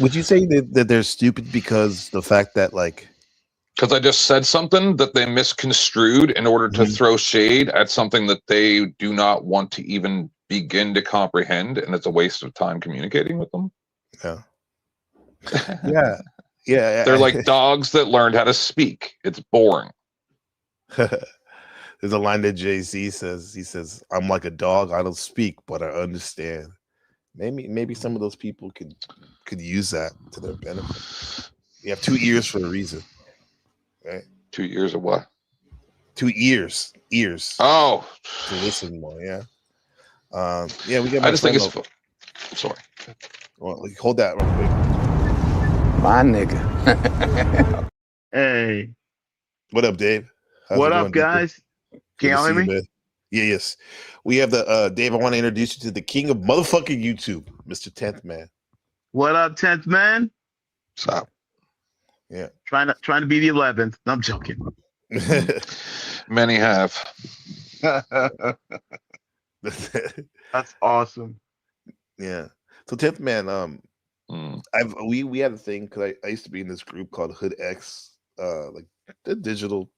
Would you say that they're stupid because the fact that because I just said something that they misconstrued in order to throw shade at something that they do not want to even begin to comprehend, and it's a waste of time communicating with them. Yeah. Yeah. They're like dogs that learned how to speak. It's boring. There's a line that Jay-Z says. He says, "I'm like a dog. I don't speak, but I understand." Maybe some of those people could use that to their benefit. You have 2 ears for a reason, right? 2 years of what? 2 ears. Oh, to listen more. Yeah. Yeah. We got. I just think it's. Sorry. Well, hold that real quick. My nigga. Hey. What up, Dave? What up, guys? Can y'all hear me? Yeah, yes. We have the Dave. I want to introduce you to the king of motherfucking YouTube, Mr. 10th man. What up, 10th man? Stop. Yeah. Trying to be the 11th. No, I'm joking. Many have. That's awesome. Yeah. So 10th man, We had a thing because I used to be in this group called Hood X, like the digital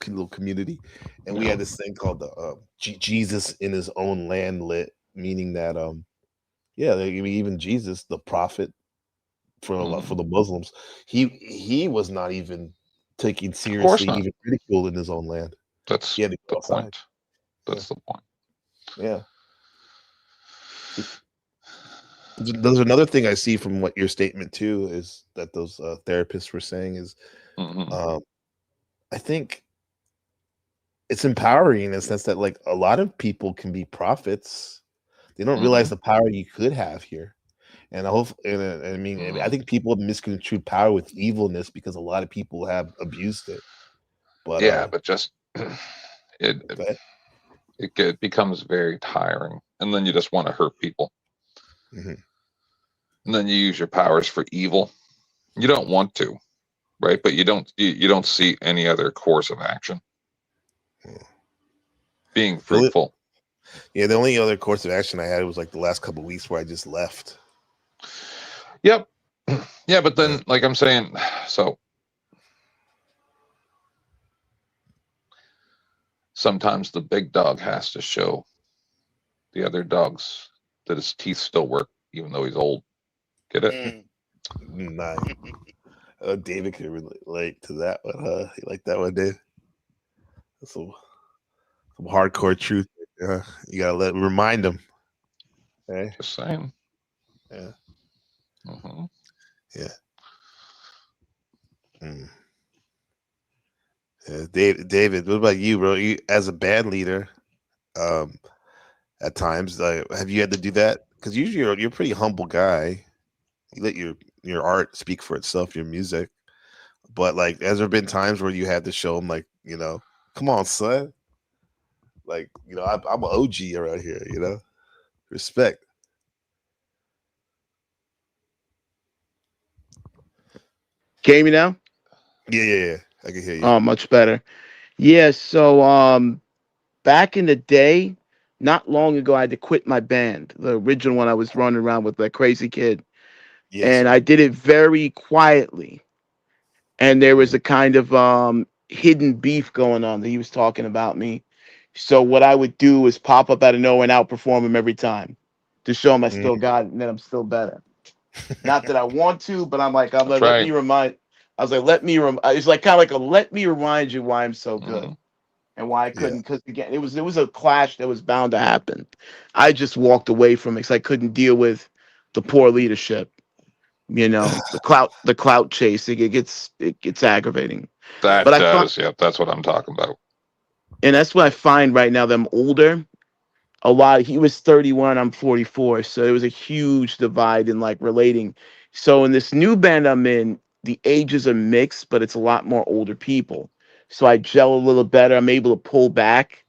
little community, and we had this thing called the Jesus in his own land lit, meaning that yeah, like, I mean, even Jesus, the prophet for the Muslims, he was not even taken Of course seriously, not. even ridiculed in his own land. That's He had to the go outside. point. That's the point. Yeah. There's another thing I see from what your statement too is that those therapists were saying is, I think it's empowering in the sense that like a lot of people can be prophets. They don't realize the power you could have here. And I hope, and I mean, I think people have misconstrued power with evilness because a lot of people have abused it. But Yeah, but just it go ahead. it becomes very tiring, and then you just want to hurt people, and then you use your powers for evil. You don't want to, right? But you don't see any other course of action being fruitful. Yeah, the only other course of action I had was like the last couple of weeks where I just left. Yep. Yeah, but then, like I'm saying, so sometimes the big dog has to show the other dogs that his teeth still work, even though he's old. Get it? Nice. David could relate to that one, huh? You like that one, Dave? That's some hardcore truth. Yeah, you gotta remind him. Okay. Just saying. Yeah. Yeah. Yeah. David, what about you, bro? You as a band leader, at times, have you had to do that? Because usually you're a pretty humble guy. You let your art speak for itself, your music. But like, has there been times where you had to show them, like, come on, son, like, I'm an OG around here, respect. Can you hear me now? Yeah. I can hear you. Oh, much better. Yeah, so back in the day, not long ago, I had to quit my band, the original one I was running around with, that crazy kid. Yes, And sir. I did it very quietly. And there was a kind of hidden beef going on that he was talking about me. So what I would do is pop up out of nowhere and outperform him every time to show him I still got it and that I'm still better. Not that I want to, but I'm like, That's let right. me remind. I was like, it's like kind of like a let me remind you why I'm so good and why I couldn't. Because again, it was a clash that was bound to happen. I just walked away from it because I couldn't deal with the poor leadership. The clout chase. It gets aggravating. That But I find, does. Yep, that's what I'm talking about. and that's what I find right now. That I'm older. A lot. He was 31. I'm 44. So there was a huge divide in like relating. So in this new band I'm in, the ages are mixed, but it's a lot more older people. So I gel a little better. I'm able to pull back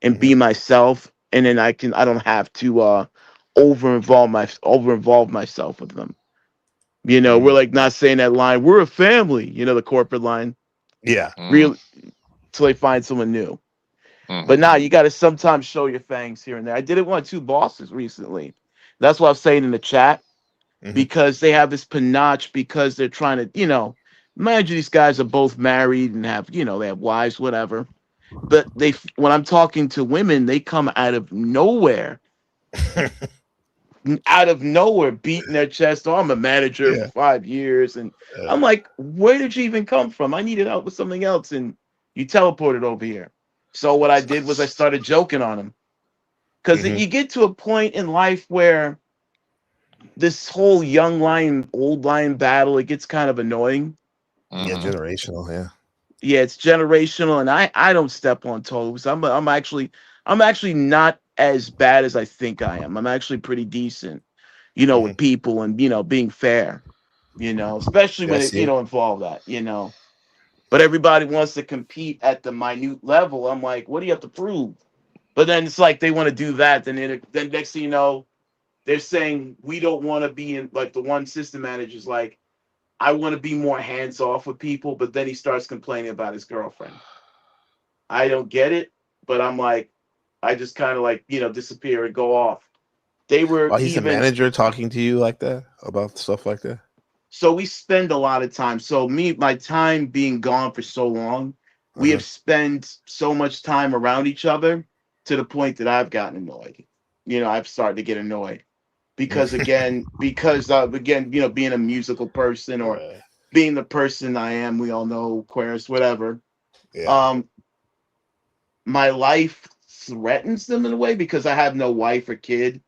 and be myself, and then I don't have to over involve myself with them. We're like not saying that line. We're a family. The corporate line. Yeah. Real till they find someone new. But now you got to sometimes show your fangs here and there. I did it one or two bosses recently. That's what I was saying in the chat because they have this panache because they're trying to, imagine these guys are both married and have, they have wives, whatever. But when I'm talking to women, they come out of nowhere, beating their chest. Oh, I'm a manager for 5 years. And I'm like, where did you even come from? I needed help with something else. And you teleported over here. So what I did was I started joking on them. Because you get to a point in life where this whole young lion, old lion battle, it gets kind of annoying. Yeah, generational. Yeah. Yeah, it's generational, and I don't step on toes. I'm actually not as bad as I think I am. I'm actually pretty decent, with people and being fair, especially when it involve that. But everybody wants to compete at the minute level. I'm like, what do you have to prove? But then it's like they want to do that. Then next thing you know, they're saying we don't want to be in like the one system manager's like, I want to be more hands off with people, but then he starts complaining about his girlfriend. I don't get it, but I'm like, I just kind of like, disappear and go off. They were Oh, he's a even manager talking to you like that about stuff like that. so we spend a lot of time. So my time being gone for so long, we have spent so much time around each other to the point that I've gotten annoyed. I've started to get annoyed because again, being a musical person or being the person I am, we all know, Aquarius, whatever. Yeah. My life threatens them in a way because I have no wife or kid,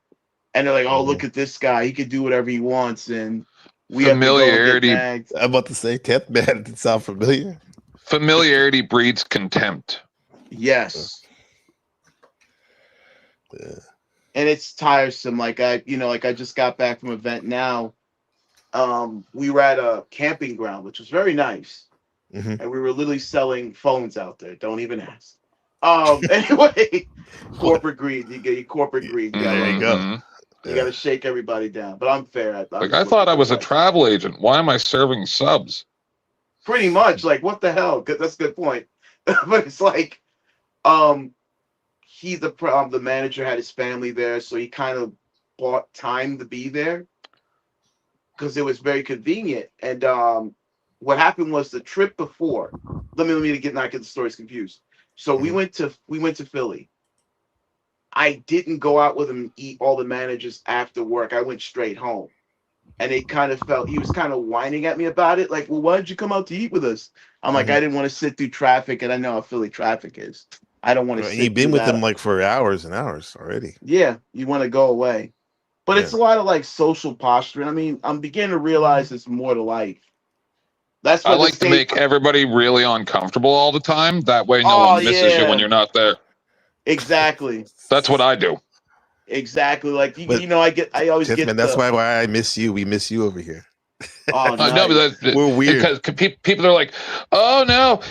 and they're like, "Oh, look at this guy; he can do whatever he wants," and we have to go and get Familiarity, nagged. I'm about to say 10th man. It sound familiar. familiarity breeds contempt. Yes, Yeah. and it's tiresome. Like I just got back from an event now. We were at a camping ground, which was very nice, Mhm. and we were literally selling phones out there. Don't even ask. Anyway, corporate greed. You get your corporate greed. There you go. Mhm. You got to shake everybody down. But I'm fair. I'm Like, just I thought looking I for was a prices. travel agent. Why am I serving subs? Pretty much. Like, what the hell? That's a good point. But it's like, um, the manager had his family there, so he kind of bought time to be there because it was very convenient. And what happened was the trip before. Let me not get the stories confused. So we went to Philly. I didn't go out with him and eat all the managers after work. I went straight home. And it kind of felt he was kind of whining at me about it. Like, well, why did you come out to eat with us? I'm like, I didn't want to sit through traffic, and I know how Philly traffic is. I don't want to You've sit been through with that. him like for hours and hours already. Yeah, you want to go away. But it's a lot of like social posturing. I mean, I'm beginning to realize there's more to life. That's I what the like to state. make everybody really uncomfortable all the time. That way, no Oh one misses you when yeah, you're not there. exactly, That's what I do. exactly. Like But I always 10th get man, that's the why I miss you. We miss you over here. oh No, nice. but We're weird. because people are like, "Oh no,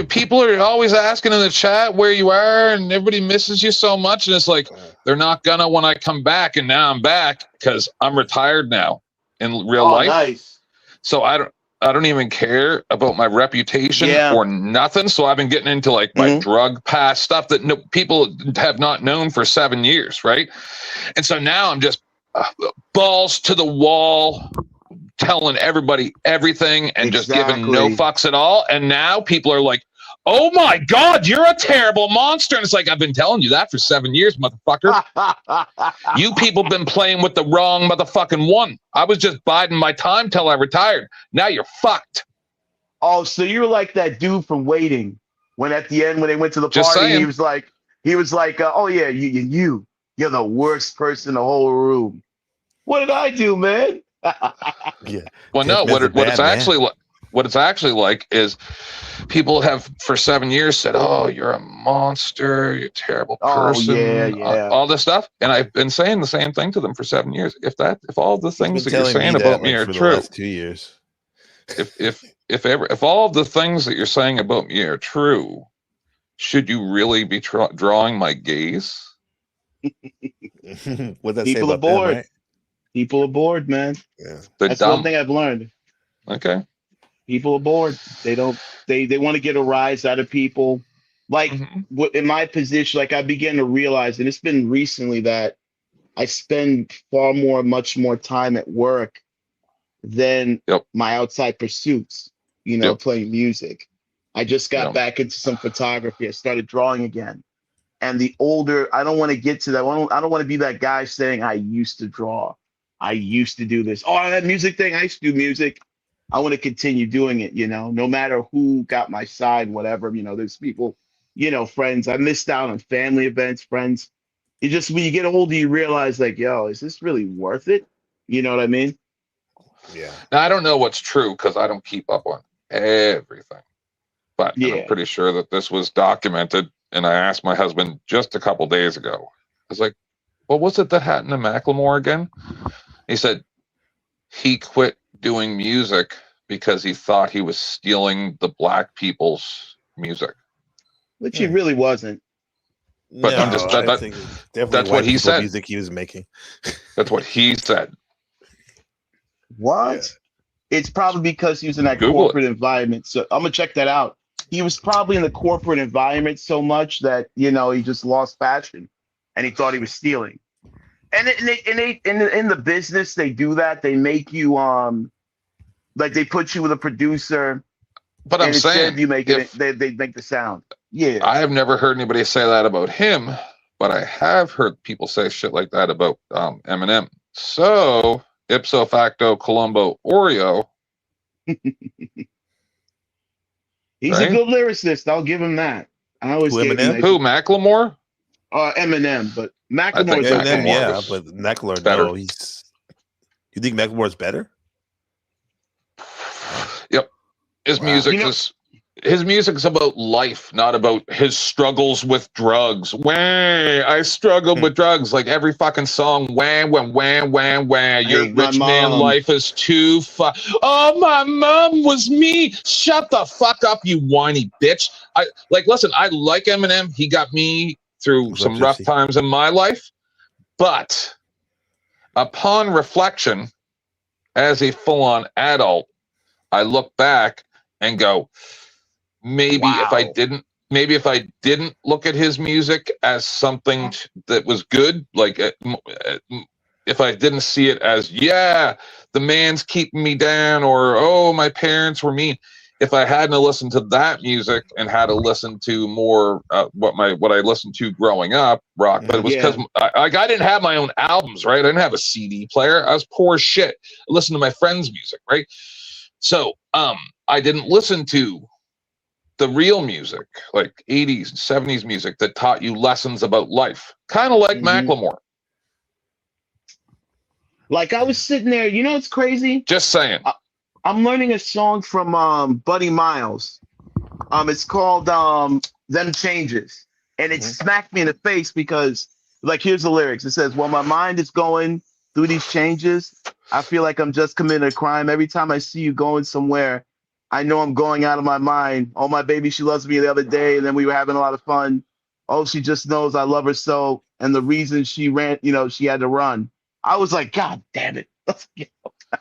people are always asking in the chat where you are, and everybody misses you so much." And it's like they're not gonna when I come back, and now I'm back because I'm retired now in real Oh life. nice. So I don't even care about my reputation Yeah. or nothing. So I've been getting into like my drug past stuff that people have not known for 7 years, right? And so now I'm just balls to the wall, telling everybody everything and just giving no Exactly. fucks at all. And now people are like, "Oh my God, you're a terrible monster." And it's like, I've been telling you that for 7 years, motherfucker. You people been playing with the wrong motherfucking one. I was just biding my time till I retired. Now you're fucked. Oh, so you're like that dude from Waiting when at the end when they went to the Just party, saying. he was like, oh yeah, you're the worst person in the whole room. What did I do, man? Yeah. Well, no, 10th man's a what bad man. it's actually like is people have for 7 years said, "Oh, you're a monster, you're a terrible Oh yeah, person," yeah. all this stuff, and I've been saying the same thing to them for 7 years. If all the He's things been that you're telling me saying that about me like are for the true, last 2 years. if all of the things that you're saying about me are true, should you really be drawing my gaze? What's that say People are about them, bored. right? People are bored, man. Yeah. They're That's one dumb. thing I've learned. Okay. People are bored. They want to get a rise out of people. Like in my position, like I began to realize, and it's been recently that I spend much more time at work than Yep. my outside pursuits, Yep. playing music. I just got Yep. back into some photography. I started drawing again. And the older, I don't want to get to that. I don't want to be that guy saying, I used to draw. I used to do this. Oh, that music thing. I used to do music. I want to continue doing it, no matter who got my side, whatever. There's people, friends. I missed out on family events, friends. You just, when you get older, you realize, like, yo, is this really worth it? You know what I mean? Yeah. Now, I don't know what's true because I don't keep up on everything, but and I'm Yeah. pretty sure that this was documented. And I asked my husband just a couple days ago. I was like, "What was it that happened to Macklemore again?" He said he quit doing music because he thought he was stealing the black people's music. Which he really wasn't. But I'm just I think definitely that's white what he people said. music he was making. That's what he said. What? Yeah. It's probably because he was in that Google corporate environment. So I'm gonna check that out. He was probably in the corporate environment so much that he just lost passion and he thought he was stealing. in the business they do that. They make you like they put you with a producer, But and I'm instead saying, of you making if it, they make the sound. Yeah. I have never heard anybody say that about him, but I have heard people say shit like that about Eminem. So ipso facto, Columbo Oreo, He's a right? good lyricist. I'll give him that. I always Who, gave him Eminem? that. Who, Macklemore? Eminem, but I think Macklemore's Eminem, okay. Macklemore yeah, was but Macklemore, better. no, he's. You think Macklemore's better? Yep. His Wow. music You know, is his music is about life, not about his struggles with drugs. Wah, I struggled with drugs. Like every fucking song, wah, wah, wah, wah, wah. I Your hate my rich man mom. life is too far. Oh, my mom was me. Shut the fuck up, you whiny bitch. I like listen, I like Eminem. He got me through What's up, some rough Gypsy? times in my life. But upon reflection, as a full-on adult, I look back and go, maybe if I Wow. didn't look at his music as something that was good, like if I didn't see it as, yeah, the man's keeping me down, or oh, my parents were mean. If I hadn't listened to that music and had to listen to more what I listened to growing up, rock, but it was because Yeah. I didn't have my own albums, right? I didn't have a CD player. I was poor as shit. I listened to my friends' music, right? So I didn't listen to the real music, like 80s and 70s music that taught you lessons about life, kind of like hmm Macklemore. Like I was sitting there. You know, it's crazy. Just saying. I'm learning a song from Buddy Miles. It's called "Them Changes," and it smacked me in the face because, like, here's the lyrics. It says, "While my mind is going through these changes, I feel like I'm just committing a crime. Every time I see you going somewhere, I know I'm going out of my mind. Oh, my baby, she loves me the other day, and then we were having a lot of fun. Oh, she just knows I love her so, and the reason she ran, she had to run." I was like, God damn it.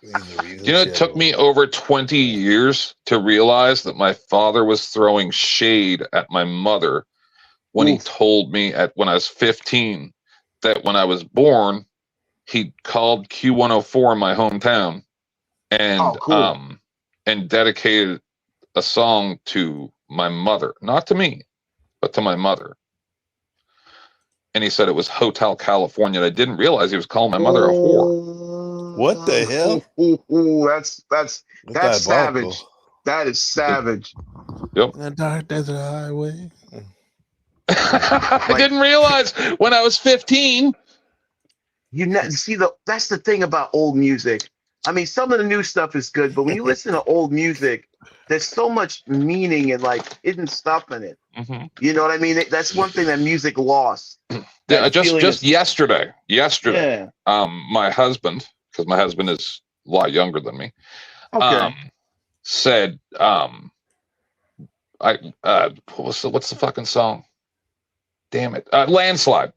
You know, it took me over 20 years to realize that my father was throwing shade at my mother when he Oof. told me when I was 15 that when I was born, he called Q104 in my hometown Oh, and cool. and dedicated a song to my mother, not to me, but to my mother. And he said it was Hotel California. And I didn't realize he was calling my mother a whore. What the hell? That's That's diabolical. savage. That is savage. Yep. The dark desert highway. I didn't realize when I was 15. See that's the thing about old music. I mean, some of the new stuff is good, but when you listen to old music, there's so much meaning and like hidden stuff in it. Mm-hmm. You know what I mean? That's one thing that music lost. Yeah, That feeling just is- yesterday, Yeah. my husband, because my husband is a lot younger than me, Okay. said, what's the fucking song? Damn it, Landslide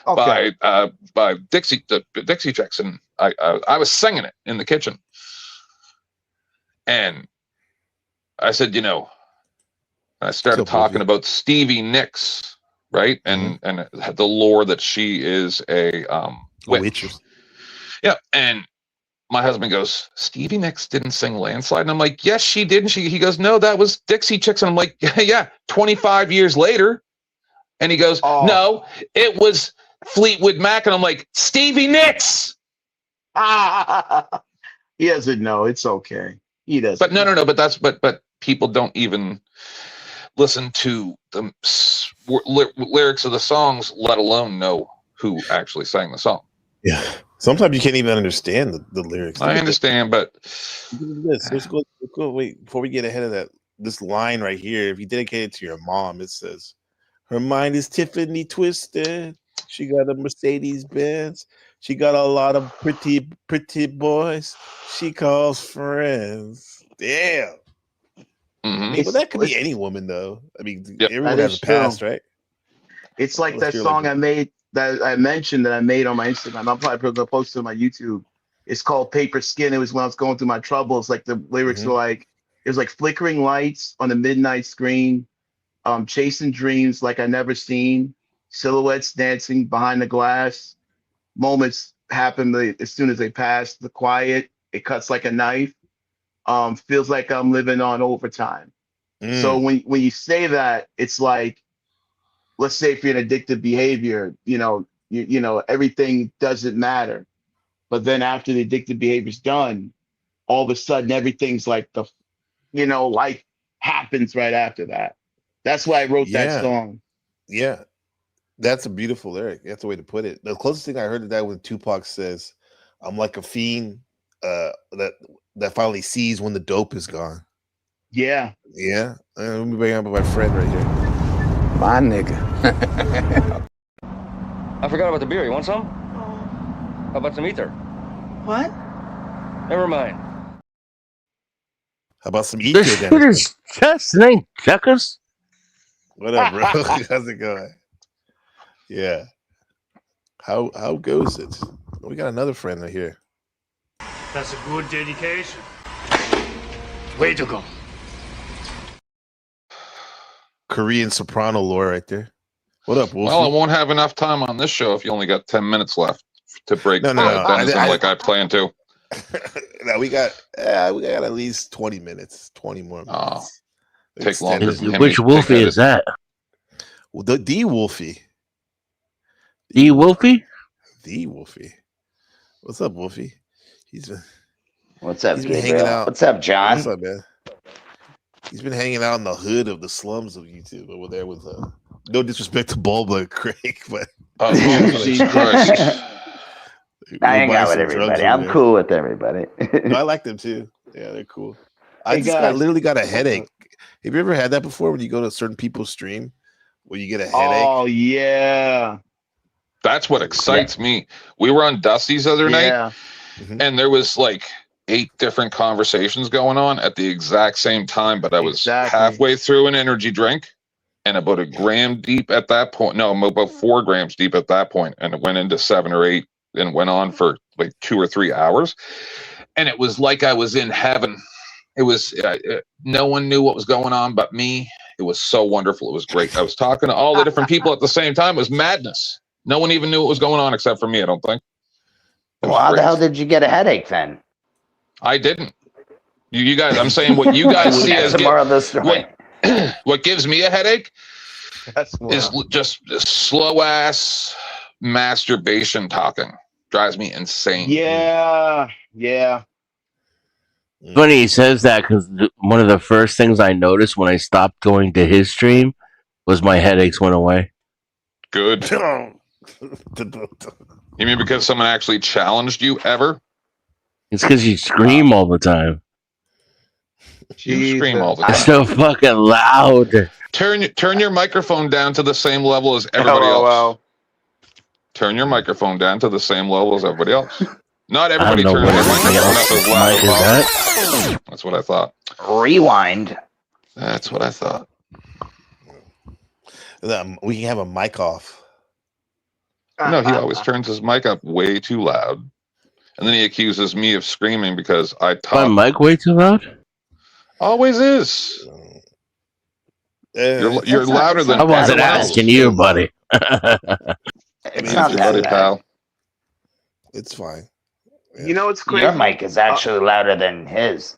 Okay. by Dixie Chicks, and I was singing it in the kitchen, and I said, I started talking about Stevie Nicks, right, and the lore that she is a witch. Yeah, and my husband goes, Stevie Nicks didn't sing Landslide, and I'm like, yes, she did. And he goes, no, that was Dixie Chicks, and I'm like, yeah, 25 years later, and he goes, no, it was Fleetwood Mac, and I'm like, Stevie Nicks. He doesn't know. It's okay. He doesn't. But no. But people don't even listen to the lyrics of the songs, let alone know who actually sang the song. Yeah. Sometimes you can't even understand the lyrics. I understand, but let's go. Wait, before we get ahead of that, this line right here, if you dedicate it to your mom, it says, her mind is Tiffany twisted. She got a Mercedes Benz. She got a lot of pretty boys. She calls friends. Damn. Mm-hmm. But that could be any woman, though. I mean, Yep. everyone has a past, right? It's like that song I made that I mentioned that I made on my Instagram. I'm probably going to post it on my YouTube. It's called Paper Skin. It was when I was going through my troubles. Like the lyrics were like, it was like flickering lights on a midnight screen, chasing dreams like I never seen, silhouettes dancing behind the glass. moments happen as soon as they pass. The quiet, it cuts like a knife. Feels like I'm living on overtime. So when you say that, it's like, let's say if you're an addictive behavior, you know everything doesn't matter. But then after the addictive behavior's done, all of a sudden everything's like life happens right after that. That's why I wrote that song. Yeah, that's a beautiful lyric. That's the way to put it. The closest thing I heard to that when Tupac says, "I'm like a fiend that finally sees when the dope is gone." Yeah. Let me bring up my friend right here. My nigga. I forgot about the beer. You want some? Oh. How about some ether? What? Never mind. How about some ether? This shit is just ain't checkers. What up, bro? How's it going? Yeah. How goes it? We got another friend right here. That's a good dedication. Way to go. Korean soprano lore right there. What up, Wolfie? Well, I won't have enough time on this show if you only got 10 minutes left to break No. Denizen like I plan to. No, we got at least 20 minutes. 20 more minutes. Take longer. Which Wolfie is that? Well, the Wolfie. The Wolfie? The Wolfie. What's up, Wolfie? What's up, he's been hanging out. What's up, John? What's up, man? He's been hanging out in the hood of the slums of YouTube over there with no disrespect to Bulba Craig, but Jesus Christ. I hang out with everybody. I'm cool with everybody. No, I like them too. Yeah, they're cool. I literally got a headache. Have you ever had that before when you go to certain people's stream where you get a headache? Oh yeah. That's what excites me. We were on Dusty's the other night, and there was like 8 different conversations going on at the exact same time, but I was halfway through an energy drink and about a gram deep at that point. No, about 4 grams deep at that point, and it went into 7 or 8 and went on for like 2 or 3 hours. And it was like I was in heaven. It was no one knew what was going on but me. It was so wonderful. It was great. I was talking to all the different people at the same time. It was madness. No one even knew what was going on except for me, I don't think. Well, how the hell did you get a headache then? I didn't. You guys, I'm saying what you guys see as what gives me a headache is just slow ass masturbation talking. Drives me insane. Yeah. Funny he says that because one of the first things I noticed when I stopped going to his stream was my headaches went away. Good. You mean because someone actually challenged you ever? It's because you scream all the time. You scream all the time. It's so fucking loud. Turn your microphone down to the same level as everybody else. Turn your microphone down to the same level as everybody else. Not everybody turns their microphone up as loud. That's what I thought. Rewind. That's what I thought. We can have a mic off. No, he always turns his mic up way too loud. And then he accuses me of screaming because I talk. My mic way too loud? Always is. You're louder than I wasn't asking you, buddy. It's not that pal. It's fine. Yeah. You know what's crazy? Your mic is actually louder than his.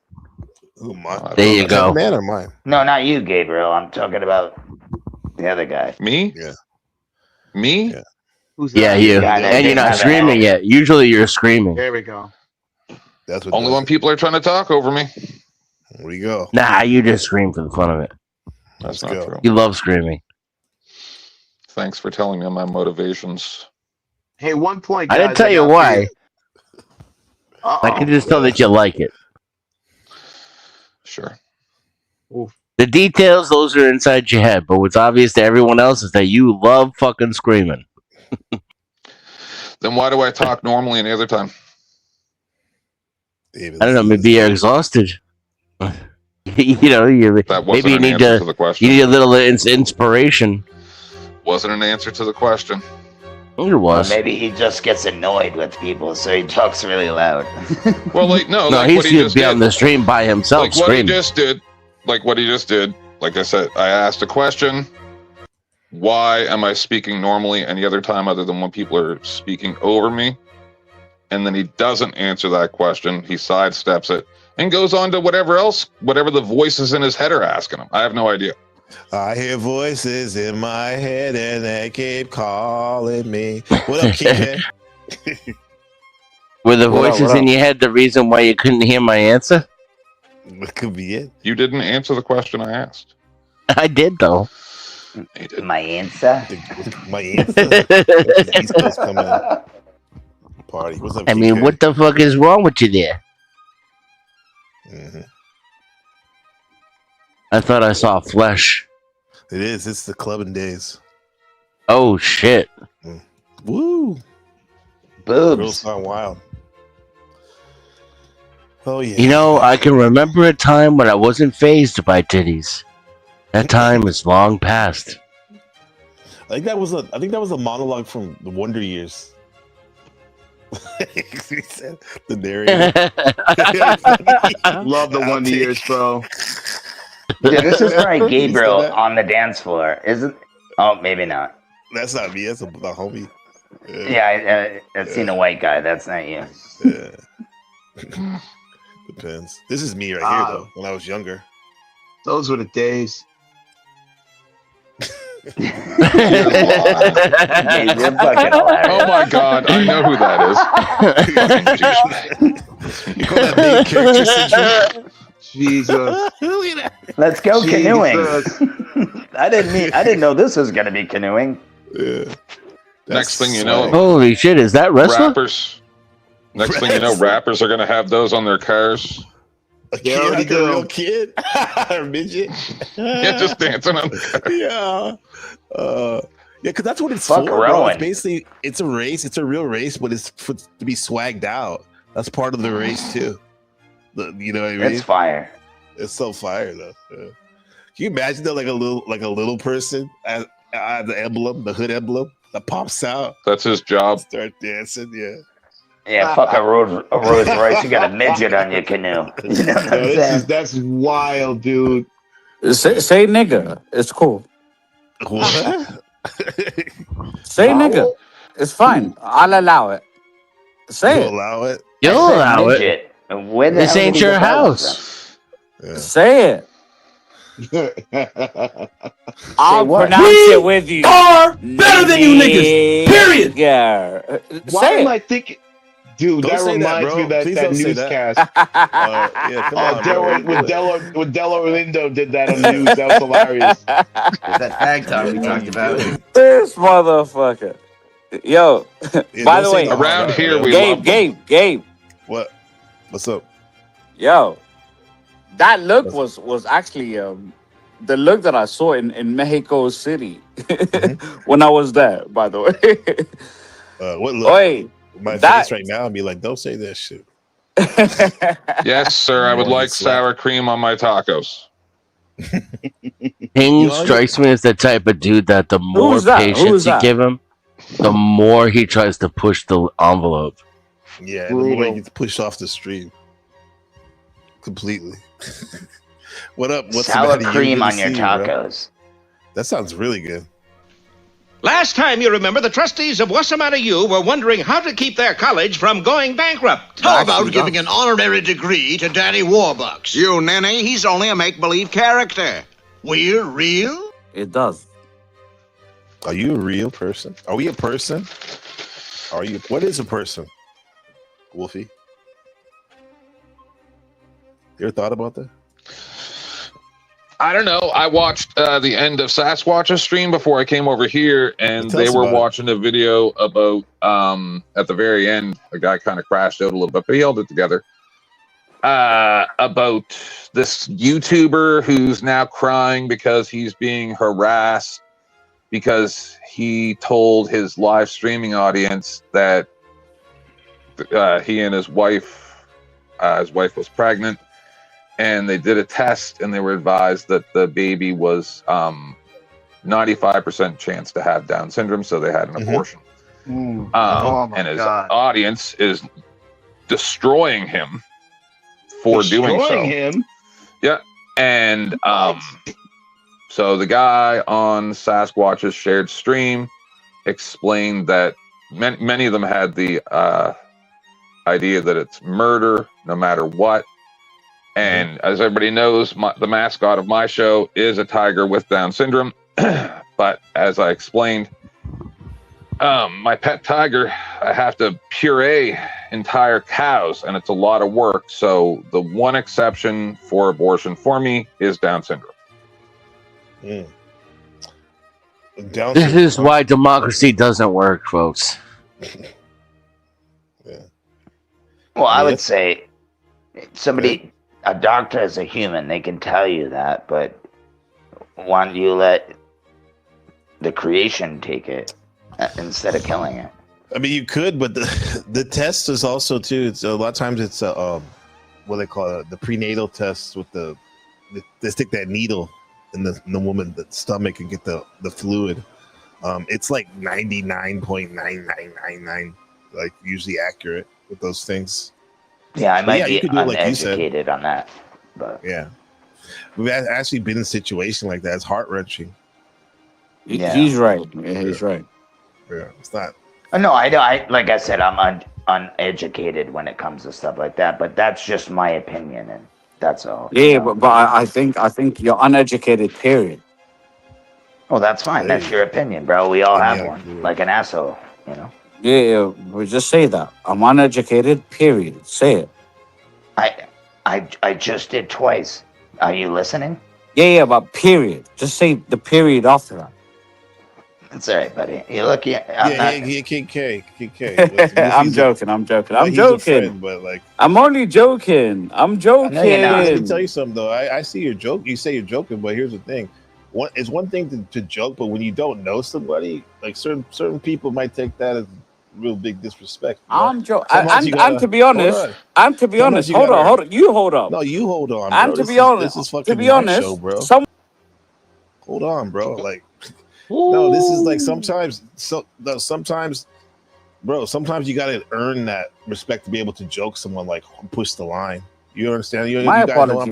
Who, mine? There you go. Man or mine? No, not you, Gabriel. I'm talking about the other guy. Me? Yeah. Me? Yeah. Yeah, you. And you're not screaming yet. Usually you're screaming. There we go. That's what only when people are trying to talk over me. There we go. Nah, you just scream for the fun of it. That's not true. You love screaming. Thanks for telling me my motivations. Hey, one point. I didn't tell you why. I can just tell that you like it. Sure. Oof. The details, those are inside your head. But what's obvious to everyone else is that you love fucking screaming. Then why do I talk normally any other time? I don't know. Maybe you're exhausted. You know, maybe you need to you need a little inspiration. Wasn't an answer to the question. It was. Or maybe he just gets annoyed with people, so he talks really loud. Well, like no, no, like he's what he gonna just be did. on the stream by himself. Like what he just did. Like what he just did. Like I said, I asked a question. why am I speaking normally any other time other than when people are speaking over me? And then he doesn't answer that question. He sidesteps it and goes on to whatever else, whatever the voices in his head are asking him. I have no idea. I hear voices in my head and they keep calling me. What up, KK? Were the voices in your head the reason why you couldn't hear my answer? What could be it? You didn't answer the question I asked. I did, though. My answer? My answer? East Coast coming in. Party. What's up, I mean, what the fuck is wrong with you there? Mm-hmm. I thought I saw flesh. It is. It's the clubbing days. Oh, shit. Woo. Boobs. Girls gone wild. Oh, yeah. You know, I can remember a time when I wasn't phased by titties. That time is long past. I think that was a monologue from the Wonder Years. He said, the narrator. Love the Wonder Years, bro. Dude, this is probably Gabriel on the dance floor, isn't? Oh, maybe not. That's not me. That's the homie. Yeah, I've seen a white guy. That's not you. Yeah. Depends. This is me right here, though. When I was younger. Those were the days. You're fucking hilarious. Oh my god, I know who that is. You call that main character syndrome? Jesus. Let's go canoeing. I didn't know this was gonna be canoeing. Yeah. Next thing you know, holy shit, is that wrestler? Rappers. Next thing you know, rappers are gonna have those on their cars. A kid, like a real kid? Or midget? Yeah, just dancing on the car. Yeah. Yeah, because that's what it's Fuck for, bro. Rowan. It's basically, it's a race. It's a real race, but it's to be swagged out. That's part of the race, too. You know what I mean? It's fire. It's so fire, though. Yeah. Can you imagine that, like a little person as the emblem, the hood emblem that pops out? That's his job. Start dancing, yeah. Yeah, fuck a Rolls Royce. You got a midget on your canoe. You know what I'm saying? That's wild, dude. Say nigga. It's cool. What? Say nigga. It's fine. I'll allow it. Say You'll it. allow it? You'll allow it. Midget. Where the This hell ain't did he your get that house. Yeah. Say it. I'll what? pronounce it with you. Are better than you niggas. Period. Yeah. Why Say am it. I thinking? Dude, Don't that say that, reminds bro. me of that Please don't say that. newscast. Yeah, come on, bro. When Dello Lindo did that on the news, that was hilarious. That tag time we talked about. This motherfucker. Yo, Yeah, by don't the say way, no. Around here, we love them. Gabe. What? What's up? Yo, that look was actually the look that I saw in Mexico City when I was there. By the way, What look? Oi, My that- face right now and be like, don't say that shit. Yes, sir. I would like sour cream on my tacos. Ping strikes me as the type of dude that the more Who's that? patience Who's you that? give him, the more he tries to push the envelope. Yeah, and the more you get pushed off the stream. Completely. What up? What's Sour the matter? cream Good to on your see you, bro. tacos. That sounds really good. Last time you remember, the trustees of Wasamatta U were wondering how to keep their college from going bankrupt. How about giving an honorary degree to Danny Warbucks? You ninny, he's only a make-believe character. We're real? It does. Are you a real person? Are we a person? Are you? What is a person? Wolfie? You ever thought about that? I don't know. I watched the end of Sasquatch's stream before I came over here, and Tell they us were about it. watching a video about at the very end, a guy kind of crashed out a little bit, but he held it together. About this YouTuber who's now crying because he's being harassed because he told his live streaming audience that he and his wife was pregnant. And they did a test, and they were advised that the baby was 95% chance to have Down syndrome, so they had an abortion. And his audience is destroying him for doing so. Him? Yeah, and So the guy on Sasquatch's shared stream explained that many of them had the idea that it's murder no matter what. And as everybody knows, the mascot of my show is a tiger with Down syndrome. But as I explained, my pet tiger, I have to puree entire cows, and it's a lot of work. So the one exception for abortion for me is Down syndrome. This is why democracy doesn't work, folks. Well, I would say a doctor is a human. They can tell you that, but why don't you let the creation take it instead of killing it? I mean, you could, but the test is also too. It's a lot of times it's what they call it, the prenatal test with they stick that needle in the woman's stomach and get the fluid. It's like 99.9999, like usually accurate with those things. Yeah, I might be you could do it like uneducated on that, but yeah, we've actually been in a situation like that. It's heart wrenching. Yeah. He's right. Yeah, he's right. Yeah, it's not. No, I like I said, I'm uneducated when it comes to stuff like that, but that's just my opinion, and that's all. Yeah, but I think you're uneducated. Period. Well, that's fine. That's your opinion, bro. We all have one, like an asshole, you know. Yeah, we just say that. I'm uneducated. Period. Say it. I just did twice. Are you listening? Yeah, but period. Just say the period after that. That's all right, buddy. You look, KK. I'm joking. I'm Well, he's a friend, but like, I'm only joking. I'm joking. Let me tell you something though. I see your joke. You say you're joking, but here's the thing. It's one thing to joke, but when you don't know somebody, like certain people might take that as real big disrespect. I'm joking. And to be honest, hold on. You hold up. No, you hold on. And bro. to be honest, this is fucking my show, bro. Hold on, bro. Like, no, this is like sometimes, bro. Sometimes you gotta earn that respect to be able to joke someone, like push the line. You understand? My apology.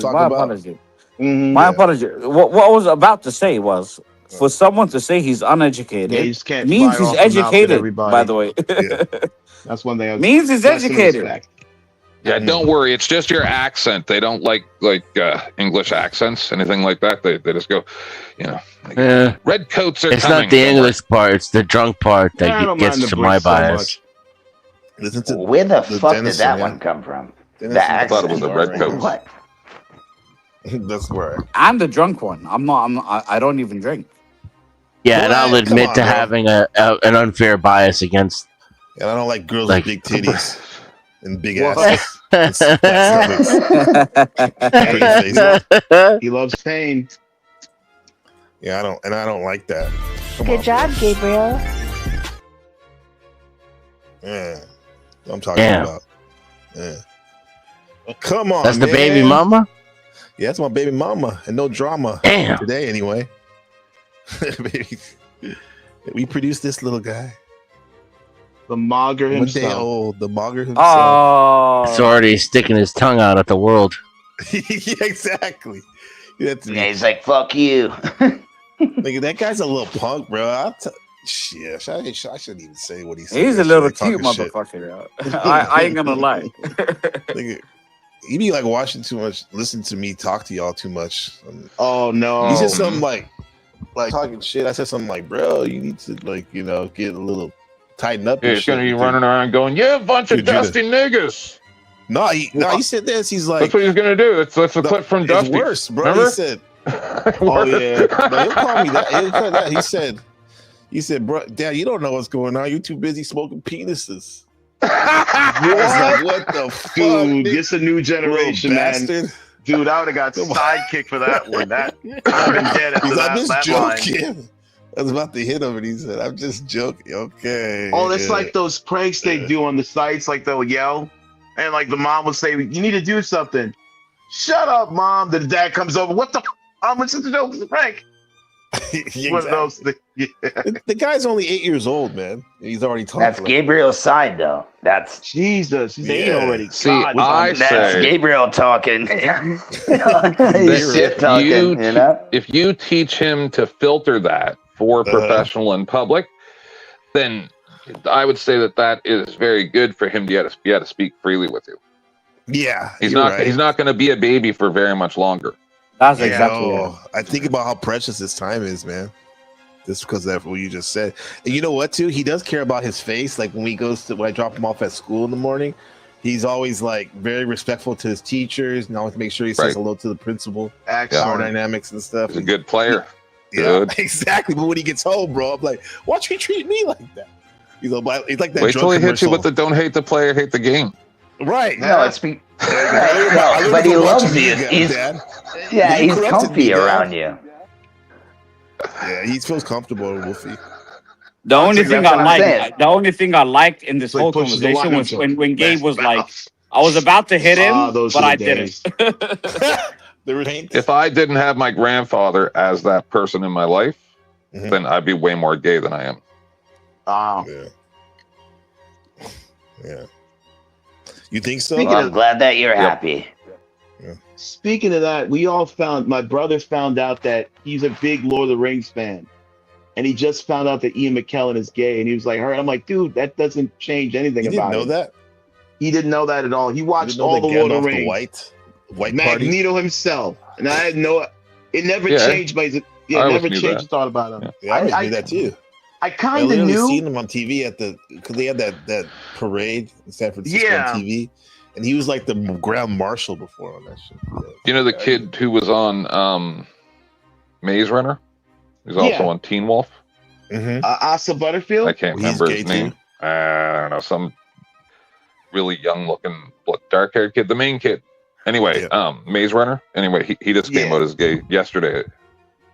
My apology. What I was about to say was, for someone to say he's uneducated means he's educated, by the way. That's one thing. Means he's educated. Yeah, don't worry. It's just your accent. They don't like English accents, anything like that. They just go, red coats are It's coming. not the English part. It's the drunk part that gets to my bias. Where the fuck did that one come from? I thought it was the red coats. What? That's right. I'm the drunk one. I don't even drink. Yeah, and I'll admit to having an unfair bias against. And I don't like girls with big titties and big asses. He loves pain. Yeah, I don't like that. Good job, Gabriel. Yeah, I'm talking about. Yeah. Well, come on, that's the baby mama. Yeah, that's my baby mama, and no drama. Damn. Today, anyway. We produced this little guy. The Mogger himself. 1 day old, the Mogger himself. Oh, it's already sticking his tongue out at the world. Yeah, exactly. Yeah, he's like, "Fuck you." Nigga, that guy's a little punk, bro. Shit, I shouldn't even say what he said. He's a little cute motherfucker. I ain't gonna lie. Nigga, he be like watching too much, listen to me talk to y'all too much. Oh no, he said something like talking shit. I said something like, bro, you need to get a little tighten up. Yeah, he's gonna be running around going, "Yeah, a bunch of dusty niggas." No, he said this. He's like, that's what he's gonna do. It's a clip from Dusty. It's worse, bro. Remember? He said, "Oh yeah." No, he'll call me that. He said, "Bro, Dad, you don't know what's going on. You're too busy smoking penises." What the fuck, dude? It's a new generation, man. Dude, I would have got sidekick for that one. That I've been dead after that. I'm just joking. Line. I was about to hit him, and he said, "I'm just joking." Okay. Oh, it's like those pranks they do on the sites. Like they'll yell, and like the mom will say, "You need to do something." Shut up, mom. The dad comes over. What the? I'm listening to the prank. One of those things. Yeah. The guy's only 8 years old, man. He's already talking. That's Gabriel's side, though. That's Jesus. He's 8 already. See, God, I that's say Gabriel talking. He's shit if talking, you you know? if you teach him to filter that for professional and public, then I would say that is very good for him to be able to speak freely with you. Yeah, he's not going to be a baby for very much longer. That's exactly it. I think about how precious his time is, man. Just because of what you just said. And you know what, too? He does care about his face. Like when I drop him off at school in the morning, he's always like very respectful to his teachers and always make sure he says hello to the principal. Power dynamics and stuff. He's a good player. Yeah, exactly. But when he gets home, bro, I'm like, why'd you treat me like that? He's like that. Wait till he hits you with the "Don't hate the player, hate the game." Right. No, it's but he loves you. He's comfy around you. Yeah, he feels comfortable with Wolfie. The only thing I liked in this whole conversation was when Gabe was like, I was about to hit him, but I didn't. If I didn't have my grandfather as that person in my life, then I'd be way more gay than I am. Oh. Yeah. You think so? Well, I'm glad that you're happy. Yeah. Speaking of that, my brothers found out that he's a big Lord of the Rings fan. And he just found out that Ian McKellen is gay. And he was like, I'm like, dude, that doesn't change anything about it. He didn't know that? He didn't know that at all. He watched all the Lord of the Rings. White Magneto party? himself. And I had it never changed my thought about him. Yeah, I always knew that too. I kind of knew. Seen him on TV because they had that parade in San Francisco on TV. And he was like the ground marshal before on that shit. You know the kid who was on Maze Runner? He's also on Teen Wolf. Asa Butterfield? I can't remember his name. I don't know, some really young looking, dark haired kid, the main kid. Anyway, Maze Runner. Anyway, he just came out as gay yesterday.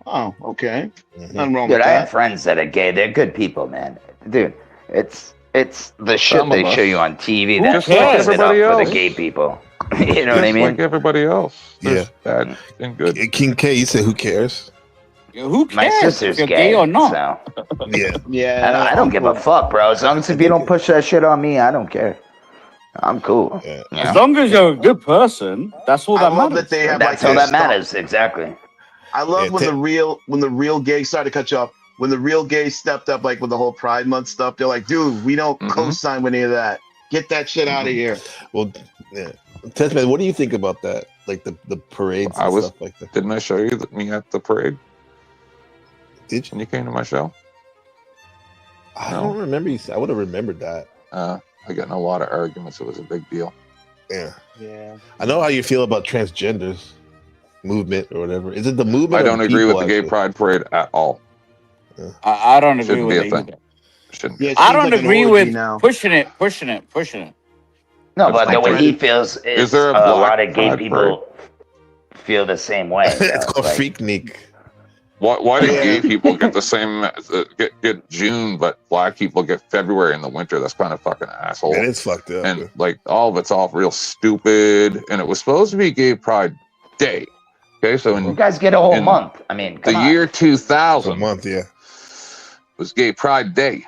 Oh, okay. Nothing wrong Dude, with I that. have friends that are gay. They're good people, man. Dude, it's the shit they show you on TV that fucks it up for the gay people. You know what I mean? Like everybody else. There's bad and good. King K, you said who cares? Who cares? My sister's if you're gay or not. So. Yeah. I don't give a fuck, bro. As long as if you don't push that shit on me, I don't care. I'm cool. Yeah. As long as you're a good person, that's all that matters. That they have That's all that matters. Exactly. I love when the real gays started to cut you off. When the real gays stepped up, like with the whole Pride Month stuff, they're like, "Dude, we don't co-sign with any of that. Get that shit out of here." Well, Testman, what do you think about that? Like the parades and stuff like that. Didn't I show you me at the parade? Did you? When you came to my show? I don't remember. I would have remembered that. I got in a lot of arguments. It was a big deal. Yeah. I know how you feel about transgenders movement or whatever. Is it the movement? I don't agree with the gay pride parade at all. I don't agree with it. Shouldn't. Yeah, I don't agree with pushing it. No, but the way he feels is there a lot of gay people feel the same way. It's called Freaknik. Why do gay people get the same get June, but black people get February in the winter? That's kind of fucking asshole. It is fucked up. And like all of it's all real stupid. And it was supposed to be Gay Pride Day. Okay, so you guys get a whole month. I mean, the year 2000 month, was Gay Pride Day.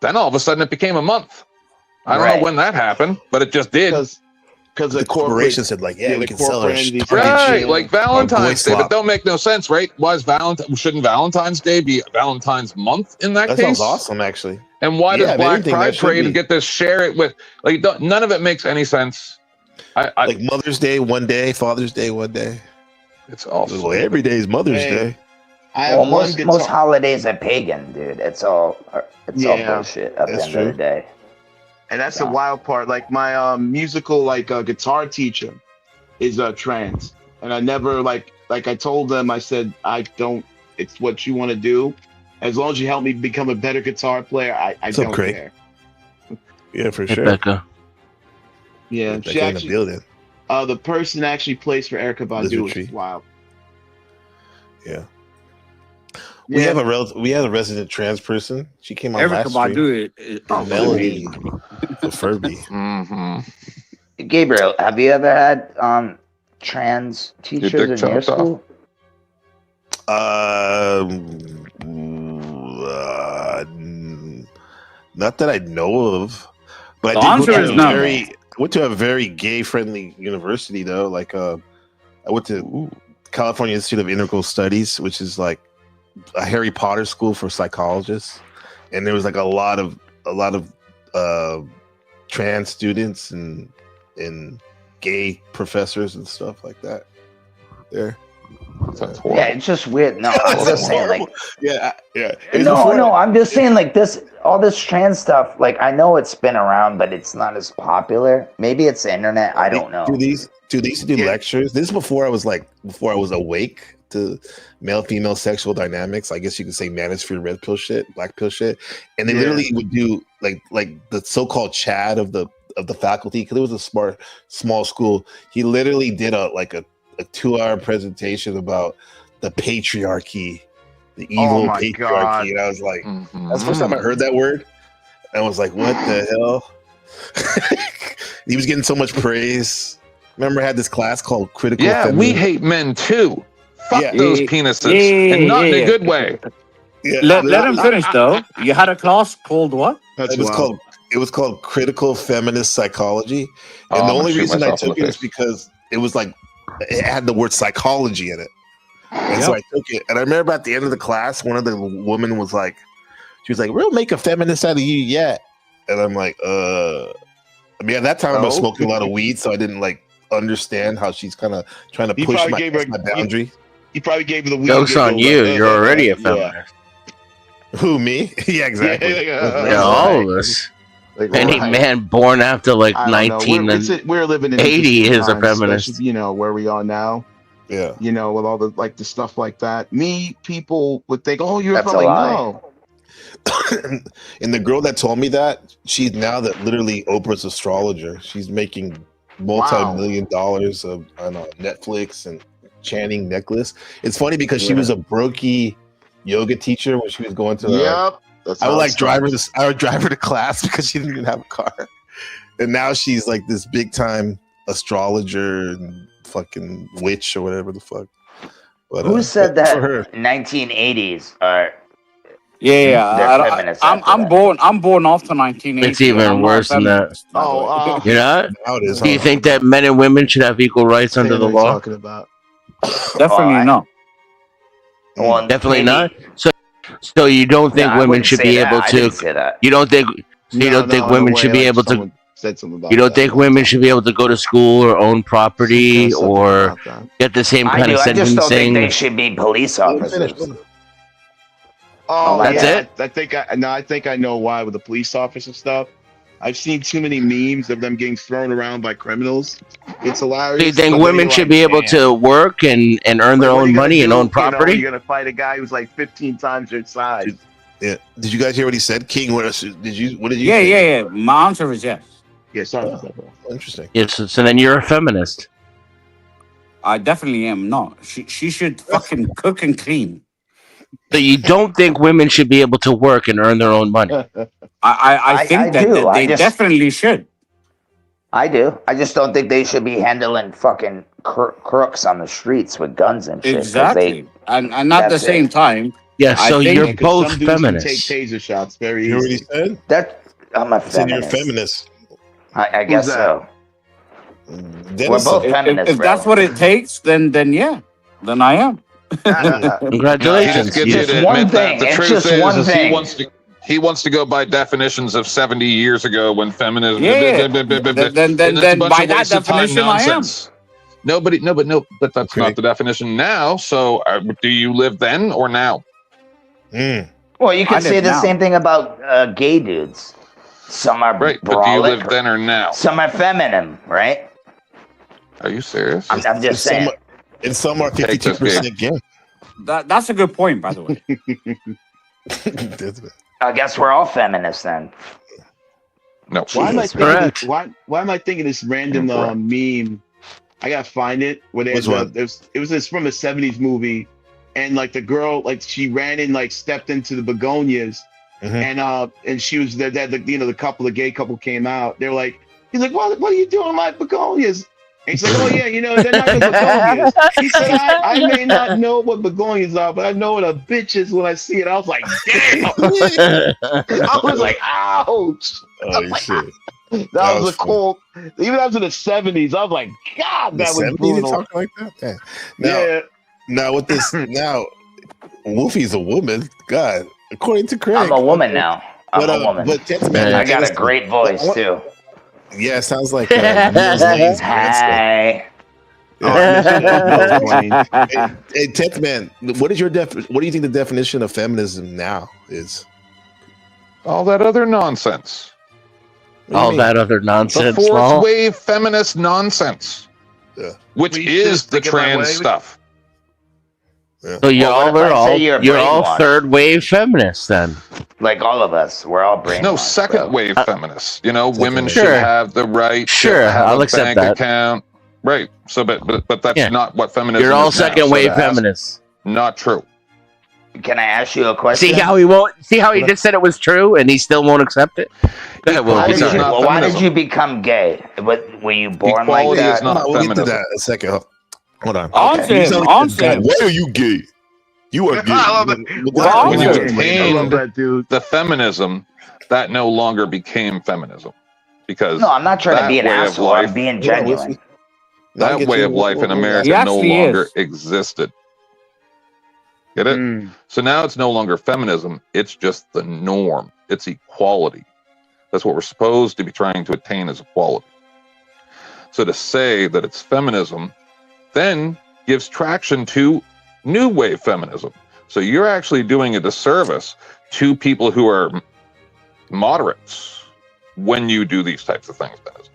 Then all of a sudden it became a month. I don't know when that happened, but it just did. Because the corporation said, like, we can sell our right, like Valentine's Day, but don't make no sense, right? Shouldn't Valentine's Day be Valentine's month in that case? That sounds awesome, actually. And why does Black Pride Parade get this share it with? Like, none of it makes any sense. Like Mother's Day one day, Father's Day one day. It's awesome. Well, every day is Mother's Day. Most holidays are pagan, dude. It's all bullshit at the end of the day. And that's the wild part. Like my musical guitar teacher is trans, and I never like I told them, I said, I don't. It's what you want to do. As long as you help me become a better guitar player, I don't care. Yeah, for sure. Rebecca. Yeah, Rebecca she in actually. the building. The person actually plays for Erykah Badu, which is wild. Yeah. We have a resident trans person. She came on last stream. Melanie Furby. Gabriel, have you ever had trans teachers in your school? Not that I know of, but The I did go answer to is no. I went to a very gay-friendly university though. Like, I went to California Institute of Integral Studies, which is like a Harry Potter school for psychologists, and there was like a lot of trans students and gay professors and stuff like that. There. Yeah, it's just weird. No, I'm just saying, like, yeah. No, I'm just saying, like, all this trans stuff. Like, I know it's been around, but it's not as popular. Maybe it's the internet. I don't know. They used to do lectures. This is before I was awake to male-female sexual dynamics. I guess you could say manosphere, red pill shit, black pill shit, and they literally would do like the so-called Chad of the faculty, because it was a small school. He literally did a 2-hour presentation about the patriarchy, the evil patriarchy. God. And I was like, that's the first time I heard that word. I was like, what the hell? He was getting so much praise. Remember, I had this class called Critical Feminism. We hate men too. Fuck those penises, and not in a good way. Let him finish though. You had a class called what? It was called Critical Feminist Psychology, and the only reason I took it is because it was like it had the word psychology in it, and so I took it. And I remember at the end of the class, one of the women was like, she was like, "We'll make a feminist out of you yet," and I'm like, I mean, at that time I was smoking a lot of weed, so I didn't like understand how she's kind of trying to push my boundary. You probably gave her the weed. Joke's on you. You're already a feminist. Who, me? Yeah, exactly. All of us. Like, any man born after like 1980 we're living in is a times, feminist. especially, where we are now. Yeah. With all the the stuff like that. People would think, "Oh, you're That's from a like lie. no." And the girl that told me that, she's now literally Oprah's astrologer. She's making multi-million dollars of on Netflix and Channing necklace. It's funny because she was a brokey yoga teacher when she was going to I would drive her to class because she didn't even have a car. And now she's like this big time astrologer and fucking witch or whatever the fuck. But, who said that 1980s are I'm born after 1980. It's even worse than that. You know? Do you think that men and women should have equal rights under the law? Talking about. Definitely not. Well, definitely not. So you don't think women should be able to? You don't think? You don't think women should be able to? You don't think women should be able to go to school or own property or get the same kind of I just don't think sentencing? they should be police officers. Oh, that's it. I think I know why with the police officer stuff. I've seen too many memes of them getting thrown around by criminals. It's hilarious. Do you think women should be able to work and earn their own money and own property? You're gonna fight a guy who's like 15 times your size. Yeah. Did you guys hear what he said, King? What did you say? Yeah. My answer is yes. Yeah, sorry. Interesting. Yes. So then you're a feminist. I definitely am not. She should fucking cook and clean. So you don't think women should be able to work and earn their own money? I think that they definitely should. I do. I just don't think they should be handling fucking crooks on the streets with guns and shit. Exactly. And at the same time. Yeah, so you're both feminists. Take taser shots very You easy. already said? That I'm a Said you're a feminist. feminist. I guess so. Dennis, We're both feminists. If that's what it takes, then yeah. Then I am. Congratulations. He just gets you to one admit thing. that. The It's truth just one is thing. he wants to go by definitions of 70 years ago when feminism. Yeah. Then by that definition, I am. But that's not the definition now. So, do you live then or now? Well, you can say the same thing about gay dudes. Some are right, but do you live then or now? Some are feminine, right? Are you serious? I'm just saying. And some are 52% gay. That's a good point, by the way. I guess we're all feminists then. No. Why am I thinking this random meme? I gotta find it. Where they it was this from a 70s movie, and like the girl, like she ran and like stepped into the begonias, and she was there. The gay couple came out. They're like, he's like, what are you doing, my begonias? And he's like, oh yeah, they're not the begonias. He said, I may not know what begonias are, but I know what a bitch is when I see it. I was like, damn. I was like, ouch. Oh shit. That was a cold. Even after the 70s, I was like, God, that was brutal. Talking like that? Yeah. Now with this, Wolfie's a woman. God, according to Craig, I'm a woman now. I'm a woman. But Tetsman, I got a great voice too. Yeah, it sounds like Neil's Lane's Hi. Hey, Tetsman, what do you think the definition of feminism now is? All that other nonsense. All that other nonsense. The fourth wave feminist nonsense. Yeah. Which is the trans stuff. Yeah. So you're all third wave feminists then. Like all of us, we're all brainwashed. No, second wave feminists. Women Sure. should have the right Sure, to have I'll a accept bank that. account. Right. So, but that's not what feminism. You're all is now. second So wave that has- feminists. Not true. Can I ask you a question? See how he won't. See how he just said it was true, and he still won't accept it. Go ahead, Will. Why did you become gay? Were you born like Equality that? is not We'll get to feminism. that in a second. Hold on. Answer You him, sound like answer this guy. him. Why are you gay? You are gay. I love it. When you I love attained that, dude. the feminism, that no longer became feminism. Because No, I'm not trying to that be an way of asshole. life- I'm being genuine. That way of life in America He no actually longer is. existed. Get it? So now it's no longer feminism. It's just the norm. It's equality. That's what we're supposed to be trying to attain, is equality. So to say that it's feminism then gives traction to new wave feminism. So you're actually doing a disservice to people who are moderates when you do these types of things, Dennis.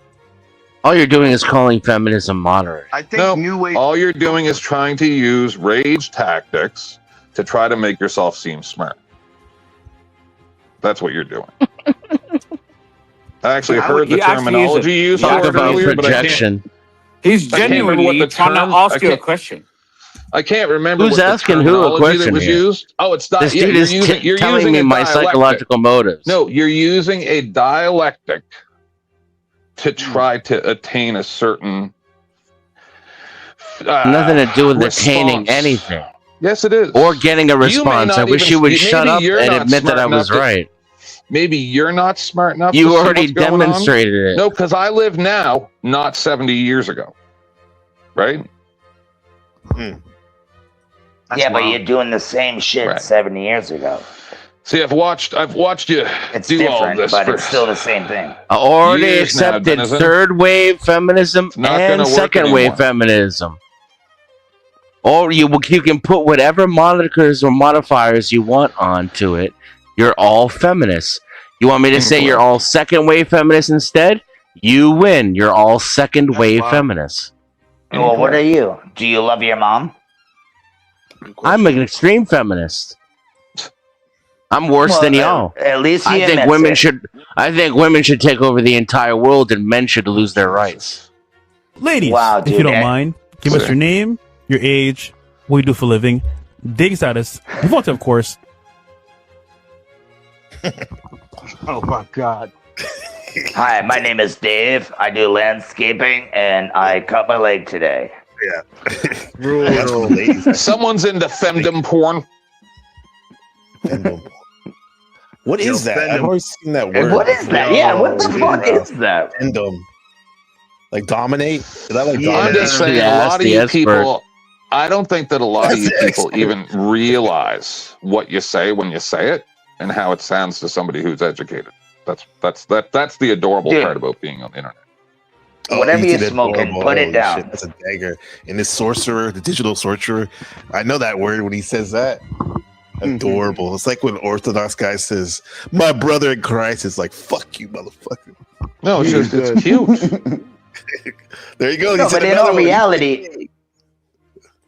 All you're doing is calling feminism moderate. I think No, new wave. all you're doing is trying to use rage tactics to try to make yourself seem smart. That's what you're doing. I actually heard the He actually terminology used Talk for it about earlier, but I can't, projection. He's I can't remember what genuinely the trying term- to ask I you a can't- question. I can't remember Who's what the asking who a terminology question that was here? used. Oh, it's This yeah, dude you're is using, you're telling using me a my dialectic. psychological motives. No, you're using a dialectic to try to attain a certain Nothing to do with attaining response. anything Yes, it is. or getting a You may response. not I wish even- you would maybe shut up you're and not admit that smart I was enough to- right. Maybe you're not smart enough. You to see already what's going on. demonstrated it. No, because I live now, not 70 years ago. Right? Yeah, but you're doing the same shit Right. 70 years ago. See, I've watched you It's do all different, this but for it's still the same thing. I already years now, accepted Denizen. third wave feminism not and gonna work second wave anymore. feminism. Or you can put whatever monikers or modifiers you want onto it. You're all feminists. You want me to say you're all second wave feminists instead? You win. You're all second wave feminists. Well, what are you? Do you love your mom? I'm an extreme feminist. I'm worse Well, than y'all. At least I he think admits women it. should. I think women should take over the entire world, and men should lose their rights. Ladies, Wow, if you dude, don't eh? mind, give us your name, your age, what you do for a living, dating status, you want to, of course. Oh my God. Hi, my name is Dave. I do landscaping, and I cut my leg today. Yeah. Brutal. Someone's into femdom porn. What is that? I've always seen that word. What is that? Yeah, what the fuck is that? Fandom. Like dominate? Is that like I'm dominate? just saying, a lot of you people. I don't think that a lot of you people even realize what you say when you say it, and how it sounds to somebody who's educated. That's the adorable Dude. part about being on the internet. Whatever you you're did smoking, adorable. put it Holy down. shit, that's a dagger. And this sorcerer, the digital sorcerer, I know that word when he says that. Adorable. It's like when Orthodox guy says, "My brother in Christ," is like, "Fuck you, motherfucker." No, it's just it's cute. There you go. No, He said but in another all one. reality.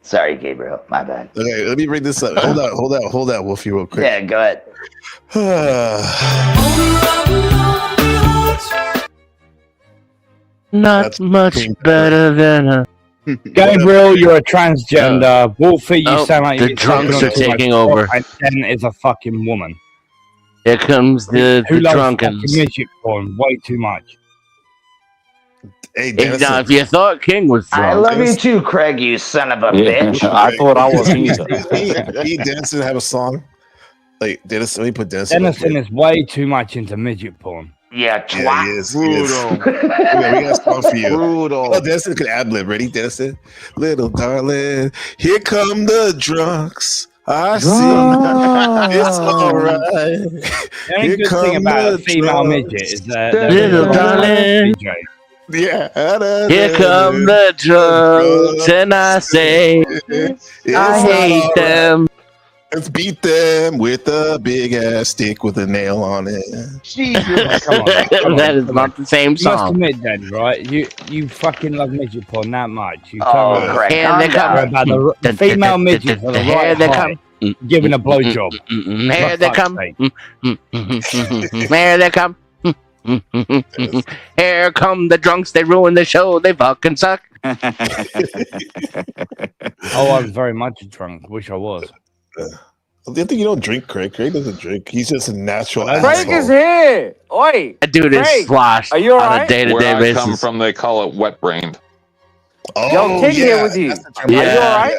Sorry, Gabriel. My bad. Okay, let me bring this up. Hold out, Wolfie, real quick. Yeah, go ahead. Not much better than a. Gabriel, you're a transgender. Wolfie, you Oh, sound like the you're drunks talking are to my taking fuck, over. And Jen is a fucking woman. Here comes Who the loves drunkens. fucking midget porn way too much. Hey, if you thought King was drunk, I love you too, Craig. You son of a bitch. I thought I was either. Me and Dennison have a song. Like Dennison, we put Dennison. Dennison is way too much into midget porn. Yeah, twat. Yeah, he is. Brutal. Yeah, we got a song for you. Brutal. Oh, Dennison could ad-lib. Ready, Dennison? Little darling, here come the drunks. I see. It's all right. The only good thing about a female midget is that little darling. Yeah. Here come the drunks, and I say, I hate them. Let's beat them with a big ass stick with a nail on it. Jesus, come on. That is not the same You must song. admit then, right? You fucking love midget porn that much. You Oh, Craig, Here they come. about the female midget for the Here right they height, come. giving a blowjob. Here they come. Here they come. Here come the drunks. They ruin the show. They fucking suck. Oh, I was very much drunk. Wish I was. I think you don't drink, Craig. Craig doesn't drink. He's just a natural Craig asshole. is here. Oi. That dude is Craig, sloshed are you on alright? a day-to-day Where I basis. come from, they call it wet-brained. Oh, Yo, King here with you. That's the term. Are you Yeah. alright?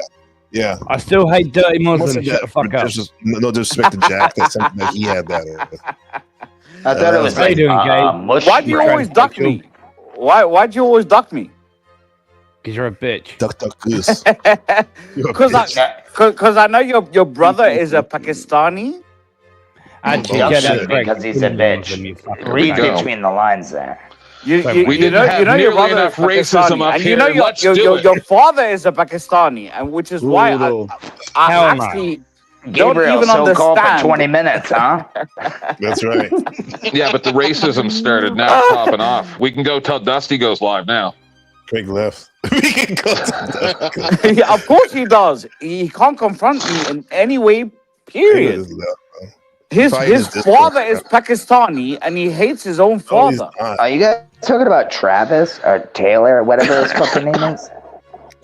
Yeah. I still hate dirty Most Muslims. of Shut the fuck up. No disrespect to Jack. That's something that he had that. I thought it was How you like doing, Gabe? mush. Why do you always duck me? Why'd you always duck me? Because you're a bitch. Duck, duck, goose. Because I know your brother is a Pakistani. Actually, Dumb get shit, that Craig. because he's a bitch. Read go. between the lines there. You We didn't know, have you know your nearly brother enough is racism Pakistani, up and here. you know Let's do it. your father is a Pakistani, and which is why Brutal. I Hell no. actually don't Gabriel, even so call for understand. 20 minutes, huh? That's right. Yeah, but the racism started. Now it's popping off. We can go till Dusty goes live now. Craig left. We can go to Yeah, of course he does. He can't confront me in any way. Period. His father is Pakistani, and he hates his own father. Are you guys talking about Travis or Taylor or whatever his fucking name is?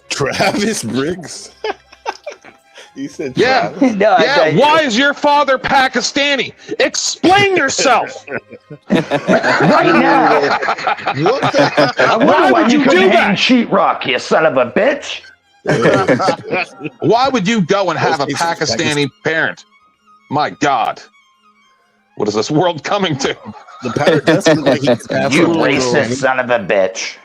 Travis Briggs. You said Yeah. Travis. No, Yeah. Why is your father Pakistani? Explain yourself. Right now. I wonder why you couldn't hang sheetrock, you son of a bitch. Why would you go and have a Pakistani parent? My God. What is this world coming to? The power doesn't like You racist son of a bitch.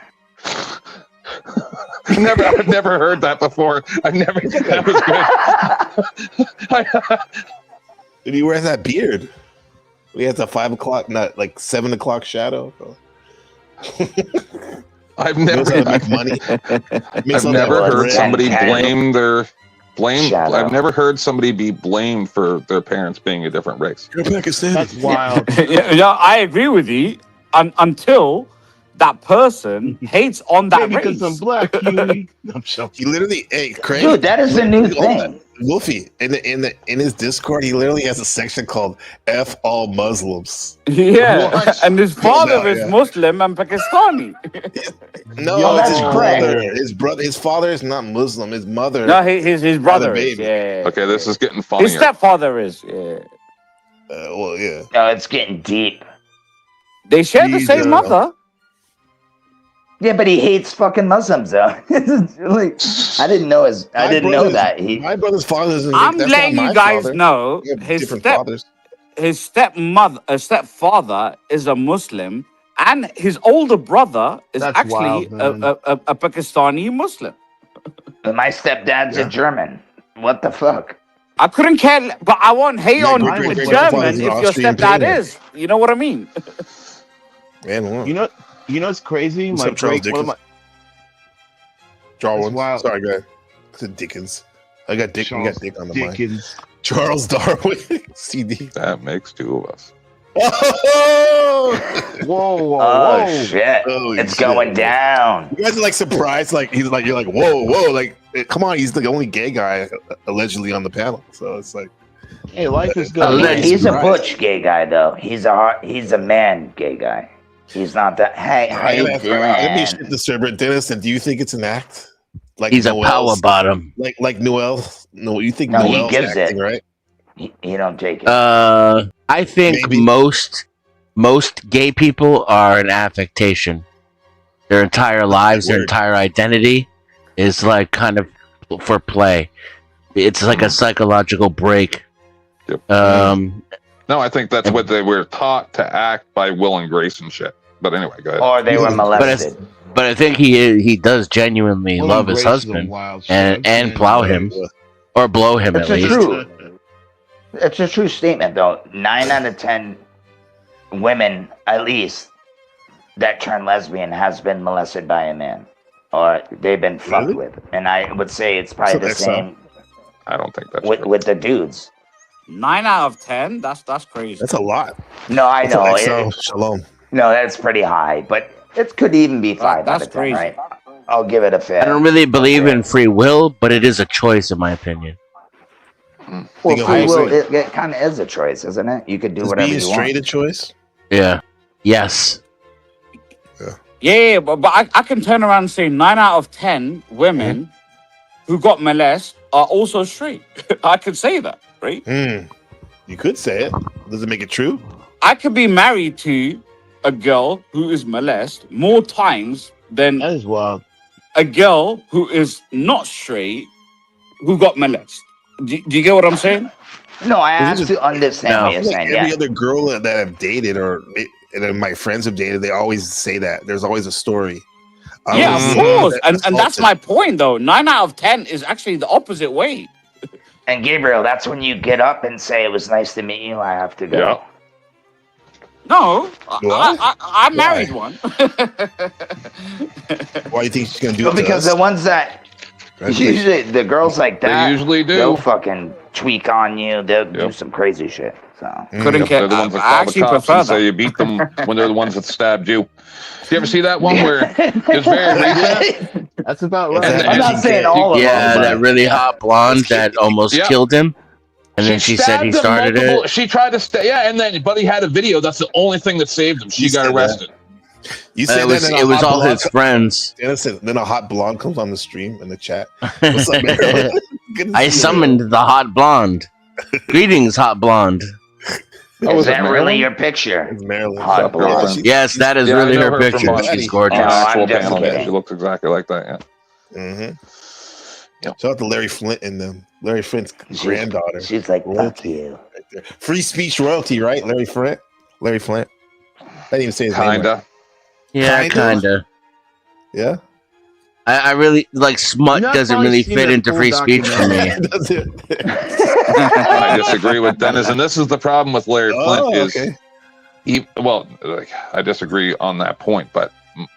I've never heard that before. That was good. Did he wear that beard? He has a 5 o'clock, not like 7 o'clock shadow. I've never make money. I've never heard somebody I've never heard somebody be blamed for their parents being a different race. You're Pakistani. That's wild. Yeah, I agree with you until that person hates on that race. Because I'm black, Huey. He literally, hey, Craig. Dude, that is the new thing. Wolfie, in his Discord, he literally has a section called "F all Muslims." Yeah, What? and his father No, is yeah. Muslim and Pakistani. No, Yo, it's his that's brother. Craig. His father is not Muslim. His mother. No, his brother is. baby. Yeah. Okay, this is getting funnier. His stepfather is. Yeah. Well, yeah. No, it's getting deep. They share the same mother. Yeah, but he hates fucking Muslims, though. Like, I didn't know that. My brother's father is. I'm that's letting not you my guys father. know We have his different fathers. stepfather is a Muslim, and his older brother is That's actually wild, man. a Pakistani Muslim. My stepdad's a German. What the fuck? I couldn't care, but I won't hate My on great- the great- German grandfather's if an your Austrian stepdad painter. is. You know what I mean? Man, You know what's crazy? What's My up, Charles great one of my Draw That's one. wild. Sorry, go ahead. I said Dickens. I got Dick. We got Charles Dick on the mind. Dickens. Charles Darwin. CD. That makes two of us. Oh! Whoa, whoa, Oh, whoa. shit. Holy It's shit. going down. You guys are like surprised. Like he's like, you're like, whoa, whoa. Like, come on. He's the only gay guy allegedly on the panel. So it's like, Hey, life is good. Allegedly. He's a Right. butch gay guy, though. He's a man gay guy. He's not that. Hey, how you let me doing? shit the server, Dennis. And do you think it's an act? Like He's a Noel's- power bottom. Like Noel. No, you think No, he Noel's gives acting, it. right? He don't take it. I think Maybe. most gay people are an affectation. their entire lives, their entire identity is like kind of for play. It's like a psychological break. Yep. No, I think that's what they were taught to act by will and grace and shit. But anyway, go ahead. Or they were molested. But I think he does genuinely love his husband and plow him or blow him at least. It's a true statement, though. 9 out of 10 women, at least, that turn lesbian has been molested by a man, or they've been fucked with. And I would say it's probably the same. I don't think that's with the dudes. 9 out of 10? That's crazy. That's a lot. No, I know. Shalom. No, that's pretty high, but it could even be 5 out of 10, crazy. right? I'll give it a fair. I don't really believe in free will, but it is a choice, in my opinion. Well, free will, it kind of is a choice, isn't it? You could do whatever you want. Being straight a choice? Yeah. Yes. Yeah, but I can turn around and say 9 out of 10 women who got molested are also straight. I could say that, right? You could say it. Does it make it true? I could be married to a girl who is molested more times than a girl who is not straight who got molested. Do you get what I'm saying? No, I have to understand what you're saying. Every other girl that I've dated and my friends have dated, they always say that. There's always a story. Yeah, of course. And that's my point, though. 9 out of 10 is actually the opposite way. And Gabriel, that's when you get up and say, it was nice to meet you, I have to go. Yeah. No, I married one. Why do you think she's going to do it? Because the ones that... Usually, the girls like that, they usually do. They'll fucking tweak on you. They'll do some crazy shit. So couldn't care. They're the ones that call the cops and say you beat them when they're the ones that stabbed you. You ever see that one where it's very recent? That's about right. I'm not saying all of them. Yeah, that really hot blonde that almost killed him. And then she said he started it. She tried to stay. Yeah, and then Buddy had a video. That's the only thing that saved him. She got arrested. You said it was all his friends. Then a hot blonde comes on the stream in the chat. What's up, Marilyn? I summoned the hot blonde. Greetings, hot blonde. Is that really your picture? It's Marilyn. Hot blonde. Yes, that is really her picture. She's gorgeous. I'm just kidding. She looks exactly like that. Yeah. Shout out to Larry Flint and them. Larry Flint's granddaughter. She's like, fuck you. Right there. Free speech royalty, right? Larry Flint. I didn't even say his name. Kinda. Yeah, kinda. Yeah. I really like smut doesn't really fit into free speech for me. I disagree with Dennis, and this is the problem with Larry Flint I disagree on that point, but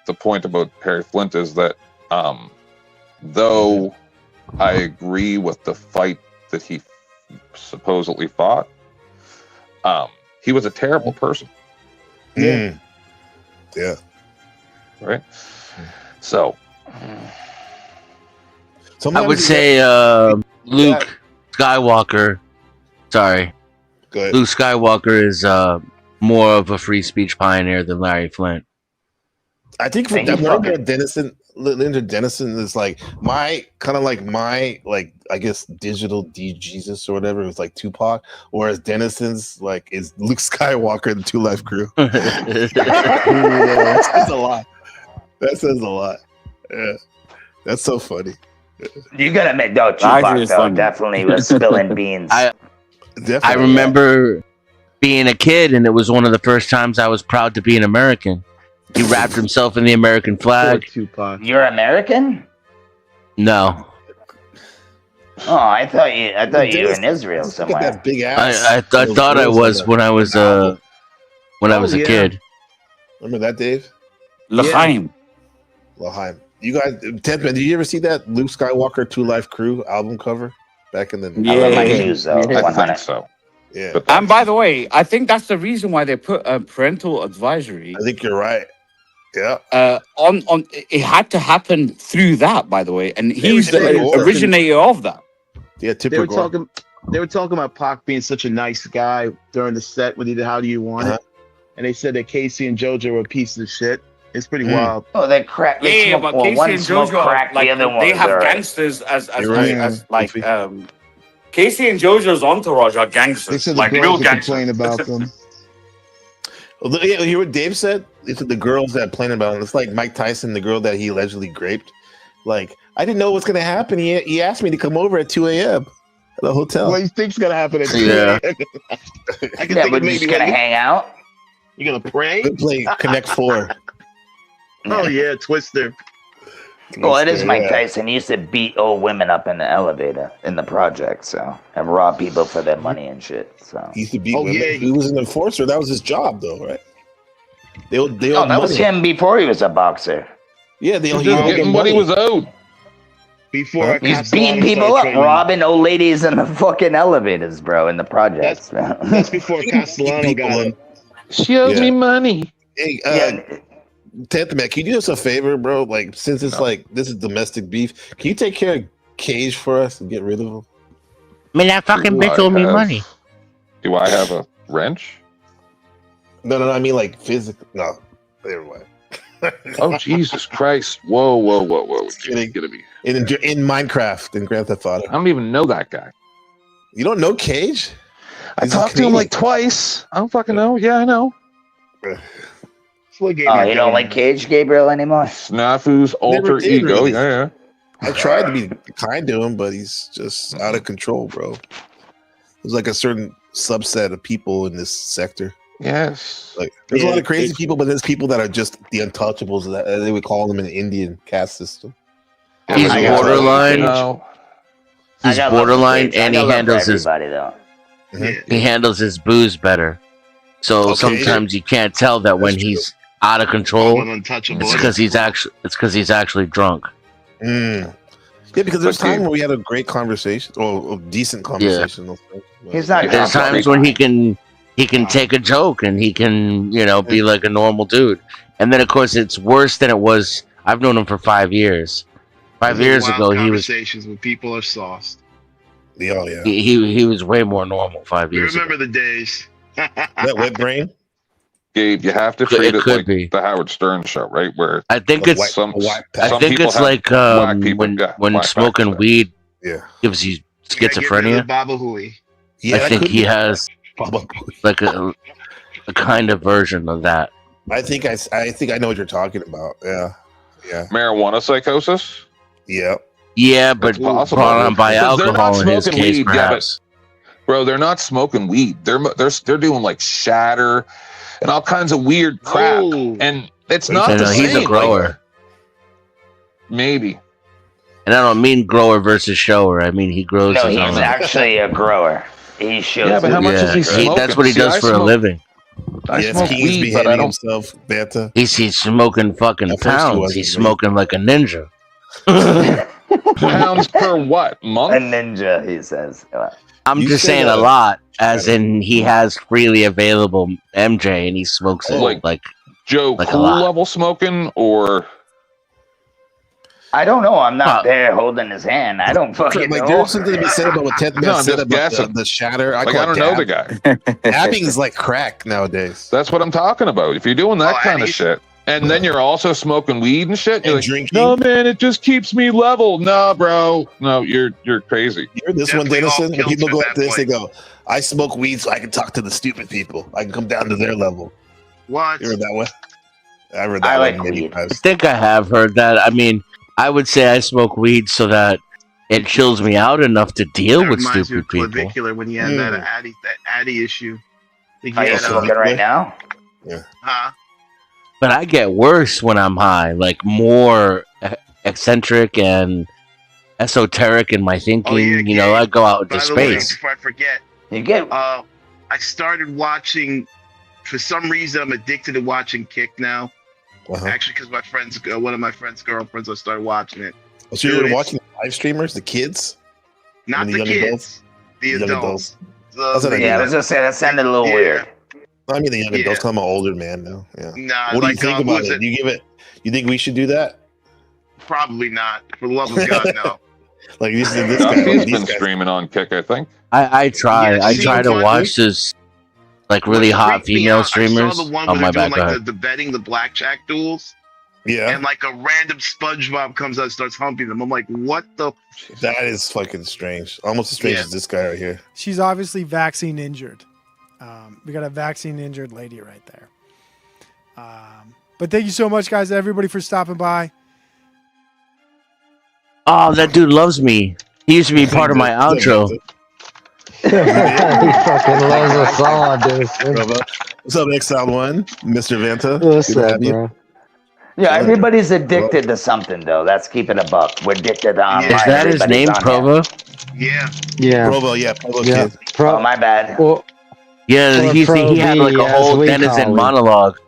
the point about Larry Flint is that though I agree with the fight that he supposedly fought, he was a terrible person. Yeah. Right. So I would say Luke Skywalker. Sorry, Luke Skywalker is more of a free speech pioneer than Larry Flint. I think Lyndon Dennison is like my I guess digital Jesus or whatever. It was like Tupac, whereas Dennison's like is Luke Skywalker and the Two Life Crew. That says a lot. That says a lot. Yeah, that's so funny. You gotta admit, though, Tupac definitely was spilling beans. I remember being a kid, and it was one of the first times I was proud to be an American. He wrapped himself in the American flag. You're American? No. Oh, I thought you were in Israel somewhere. That big ass. I thought I was when I was a kid. Remember that, Dave? L'chaim. L'chaim. You guys, Tedman, did you ever see that Luke Skywalker Two Life Crew album cover back in the? I love my shoes though. I think so. Yeah. And by the way, I think that's the reason why they put a parental advisory. I think you're right. Yeah. On it had to happen through that, by the way, and he's the originator of that. Yeah, they were talking about Pac being such a nice guy during the set when he did "How Do You Want It," and they said that Casey and JoJo were pieces of shit. It's pretty wild. Oh, they crack. Yeah, but Casey and JoJo crack, like the other one they have gangsters as Casey and JoJo's entourage are gangsters, They said like the real girls would gangsters. complain about them. Yeah, hear what Dave said? It's the girls that playing about it. It's like Mike Tyson, the girl that he allegedly raped. Like, I didn't know what's gonna happen. He asked me to come over at 2 a.m. at the hotel. What do you think's gonna happen at 2 Yeah. a.m.? I can Yeah, think we're of just maybe gonna like, hang out. you gonna pray? We play Connect 4. Oh yeah, Twister. Well, it is Twister, Mike yeah. Tyson. He used to beat old women up in the elevator in the project, so and rob people for their money and shit. So He used to beat Oh, women. yeah, He was an enforcer. That was his job, though, right? They owed no, that was money. him before he was a boxer. Yeah, they He's owed just him getting what he money. was owed. Before He's beating people up, robbing old ladies in the fucking elevators, bro, in the projects. That's before Castellano got him. She owes me money. Hey, Yeah. Tenth Man, can you do us a favor, bro? Like, since it's like this is domestic beef, can you take care of Cage for us and get rid of him? I mean, that fucking Do bitch I owed me have- money. Do I have a wrench? No, I mean like physical. No, never mind. Oh Jesus Christ! Whoa! Kidding. Get me. In Minecraft in Grand Theft Auto. I don't even know that guy. You don't know Cage? I talked to him like twice. I don't fucking know. Yeah, I know. Oh, you don't like Cage, Gabriel, anymore? Snafu's alter did, ego. really. Yeah. I tried to be kind to him, but he's just out of control, bro. There's like a certain subset of people in this sector. Yes. Like there's a lot of crazy people, but there's people that are just the untouchables. That they would call them in the Indian caste system. He's borderline. No. He's I got love for borderline, Cage. I and got he love for handles his everybody, though. he handles his booze better. So Okay. sometimes you can't tell that when he's out of control. Untouchable. It's because he's actually drunk. Yeah, because there's time where we had a great conversation, or a decent conversation. He's not. There's times when he can take a joke and he can be like a normal dude, and then of course it's worse than it was. I've known him for 5 years. 5 years ago he was. Conversations when people are sauced. Yeah. He was way more normal 5 years ago. Remember the days. That wet brain. Gabe, you have to treat it could like be. the Howard Stern show, right? Where I think it's some I think people it's have like whack people, when yeah, when whack smoking facts. weed Yeah. gives you Get rid of schizophrenia. Baba Hooey. Yeah, I that think could he be. has like a kind of version of that. I think I know what you're talking about. Yeah. Marijuana psychosis. Yeah. Yeah, but possible. brought on by Because they're not alcohol in his smoking case, weed, perhaps. Bro, they're not smoking weed. They're doing like shatter and all kinds of weird crap, and it's not the same. He's a grower. Maybe. And I don't mean grower versus shower. I mean he grows. No, his he's own. actually a grower. He shows. Yeah, but how much is he smoking? That's what he See, does I for a smoke- living. I Yes, smoke he's weed, but I behaving don't. himself, Banta. He's smoking fucking At first he pounds. wasn't, He's but he- smoking like a ninja. Pounds per what A month? ninja, he says. I'm You just said, saying a lot, as in he has freely available MJ and he smokes it Like- like Joe Like a Cool lot. level smoking, or I don't know. I'm not there holding his hand. I don't fucking Like know. there's something to be said about what Tenth Man No, I'm said just about guessing. the shatter. like call I it don't know the dab. guy. Dabbing is like crack nowadays. That's what I'm talking about. If you're doing that kind of shit, and then you're also smoking weed and shit, you're And like, drinking. no man, it just keeps me level. No, bro, no, you're crazy. You heard this one, Definitely Dennison? off When people kilter go at like that this, they point. go, I smoke weed so I can talk to the stupid people. I can come down to their level. What? You heard that one? I heard that I one like many weed. I times. think I have heard that. I mean, I would say I smoke weed so that it chills me out enough to deal That with reminds me stupid of people. Clavicular when he had that Addy issue. I think he Are you had, smoking right now? huh? But I get worse when I'm high, like more eccentric and esoteric in my thinking. Oh, yeah, you know, I go out into By the way, space. before I forget, You get. I started watching. For some reason, I'm addicted to watching Kick now. Uh-huh. Actually, because my friends, one of my friends' girlfriends, I started watching it. So Dude, you're watching live streamers, the kids? Not And the young kids, adults? the Young adults. That's what I Yeah, I was gonna say that sounded a little weird. I mean, the young Yeah. adults. I'm an older man now. Yeah. Nah, What do you like, think who about is it? You give it? You think we should do that? Probably not. For the love of God, no. Like this guy. Duffy's These been guys. streaming on Kick, I think. I try. Yeah, I see, try to what- watch this, like really What hot freaked me female out, streamers. I saw the one Oh where my they're bad. doing Go like ahead. the betting, the blackjack duels, Yeah, and like a random SpongeBob comes out and starts humping them. I'm like, what the? that is fucking strange. Almost as strange Yeah. as this guy right here. She's obviously vaccine injured. We got a vaccine injured lady right there. But thank you so much, guys, everybody, for stopping by. Oh, that dude loves me. He used to be part of my outro. He fucking loves us all, dude. What's up, Exile One, Mr. Vanta? What's Good to up, have you. bro? Yeah, everybody's addicted to something, though. That's keeping a buck. We're addicted to online. Is that his Everybody's name, on Provo? Yeah. Yeah. Provo, yeah, Provo Yeah. Kid. Oh, my bad. Well, Yeah, or he Pro had like B, a as whole we Denizen call him. monologue.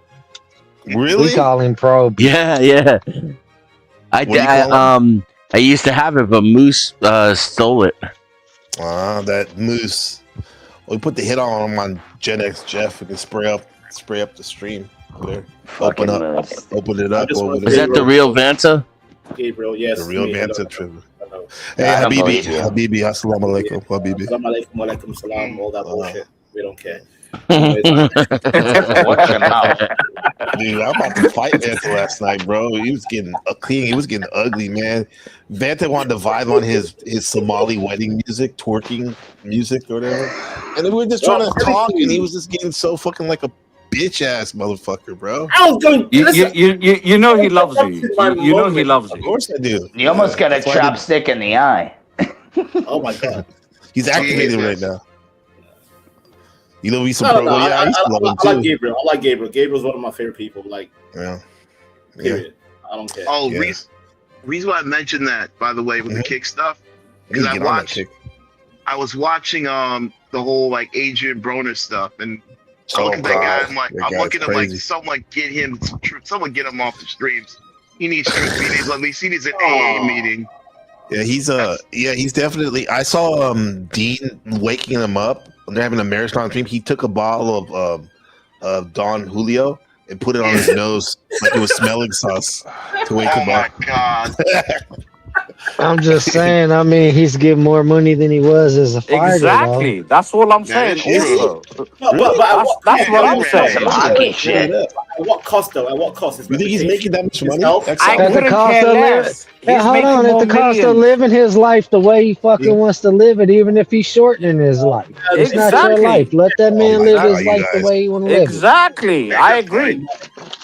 Really? We call him Pro B. Yeah. What do you call him? I used to have it, but Moose stole it. That Moose. We put the hit on him on Gen X Jeff. We can spray up the stream there. Open it up. Is that the real Vanta? Gabriel, yes. The real Vanta Trivia. Hey, I don't Habibi, assalamu alaikum, Habibi. Assalamu alaikum, wa alaikum salam, all that bullshit. We don't care. Watch your mouth. Dude, I'm about to fight Vanta last night, bro. He was getting clean. He was getting ugly, man. Vanta wanted to vibe on his Somali wedding music, twerking music or whatever. And then we were just trying to talk, and he was just getting so fucking like a bitch ass motherfucker, bro. I was going. You know he loves you. You know he loves Of you. course I do. You almost got a That's why I did- chopstick in the eye. Oh my god. He's activated right now. You know, he's some No, pro. Yeah, I used to love him I like too. Gabriel. I like Gabriel. Gabriel's one of my favorite people. Like, Yeah. period. I don't care. Oh, Yeah. reason why I mentioned that, by the way, with the kick stuff, because Get on that kick. I was watching the whole like Adrian Broner stuff, and I Oh, look at that guy. God. I'm like, That I'm guy's looking at him like, crazy. someone get him off the streams. He needs truth. At least he needs an AA meeting. Yeah, he's definitely. I saw Dean waking him up. They're having a marathon stream. He took a bottle of Don Julio and put it on his nose like it was smelling sauce to wake him up. Oh my god! I'm just saying. I mean, he's getting more money than he was as a fighter. Exactly. That's all I'm saying. Also, that's what I'm saying. Some hockey shit. At what cost, though? At what cost? You think he's making that much money? At the cost of living, hey, hold on. At the cost of living his life the way he fucking wants to live it, even if he's shortening his life. It's not your Exactly. life. Let that man live his life the guys. way he want to live it. Exactly. I agree.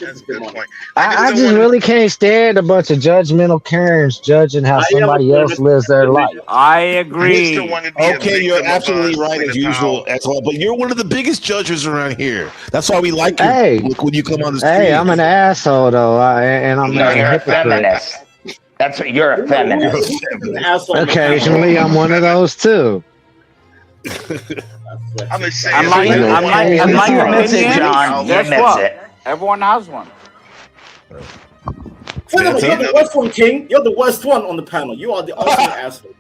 That's a good point. I just really can't stand a bunch of judgmental Karens judging how somebody else lives their life. I agree. Okay, you're absolutely right as usual, Excellent. But you're one of the biggest judges around here. That's why we like you. Hey. When you come on the stream. Hey, I'm an asshole though, and I'm No, a you're a hypocrite. feminist. That's what you're a feminist. Occasionally, I'm one of those too. I'm gonna say, And my You admit it, opinion, John. You guess admit what? it. Everyone has one. You're the worst one, King. You're the worst one on the panel. You are the ultimate asshole.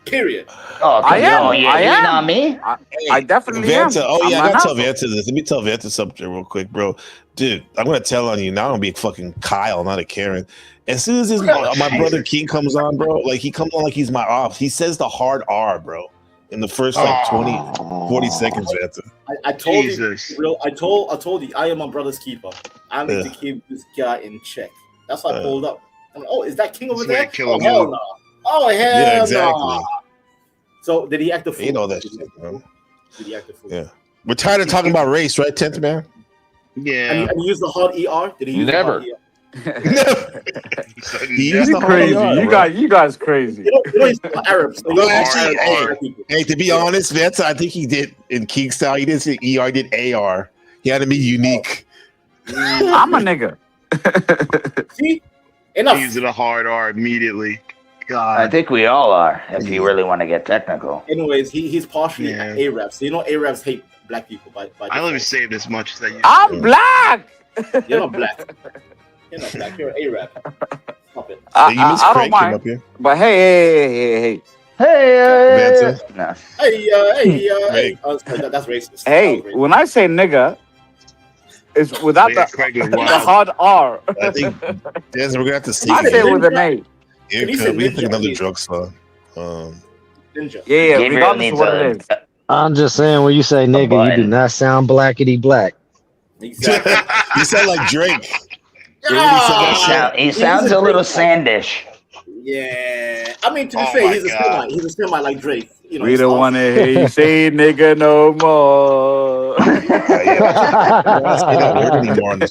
Period. Oh, I am. no, I am. Not me. I definitely Vanta, am. oh yeah, I'm I an gotta tell asshole. Vanta this. Let me tell Vanta something real quick, bro. Dude, I'm gonna tell on you. Now I'm gonna be fucking Kyle, not a Karen. As soon as my brother King comes on, bro, like he comes on like he's my off. He says the hard R, bro, in the first like 40 seconds, Vanta. I told you, real. I told you, I am my brother's keeper. I need to keep this guy in check. That's why I pulled up. I'm like, oh, is that King over there? Oh hell no! Oh hell Yeah, exactly. no! So did he act a fool? Ain't all that shit, bro. Did he act a fool? Yeah, we're tired of talking about race, right, 10th man? Yeah. And he used the hard ER. Did he use Never. The hard ER? He used the Crazy. hard R, You guys crazy. You know he's Arab. So No, he's actually, Arab. hey, to be honest, Vanta, I think he did in King style. He didn't say ER, he did AR. He had to be unique. I'm a nigga. See? Enough. Using a hard R immediately. God. I think we all are, if you really want to get technical. Anyways, he's partially Arab. So you know Arabs hate black people by I don't even save this much as I used I'm to. black. You're not black. You're not black. You're Arab. Stop it. You miss I Craig don't came mind. up here. But hey. Vanta. No. Hey, that's racist. Hey, That was racist. when I say nigga, it's without the hard R. I think yes, we're gonna have to see. I say it with an A. Yeah, we think another drug song. Ninja. Yeah, Gabriel regardless of needs what it is. I'm just saying, when you say nigga, you do not sound blackety black. Exactly. You sound like Drake. He sounds a little Sandish. Yeah. I mean, to be fair, he's a semi like Drake. You know, We don't want to hear you say nigga no more. I don't say that word anymore on this.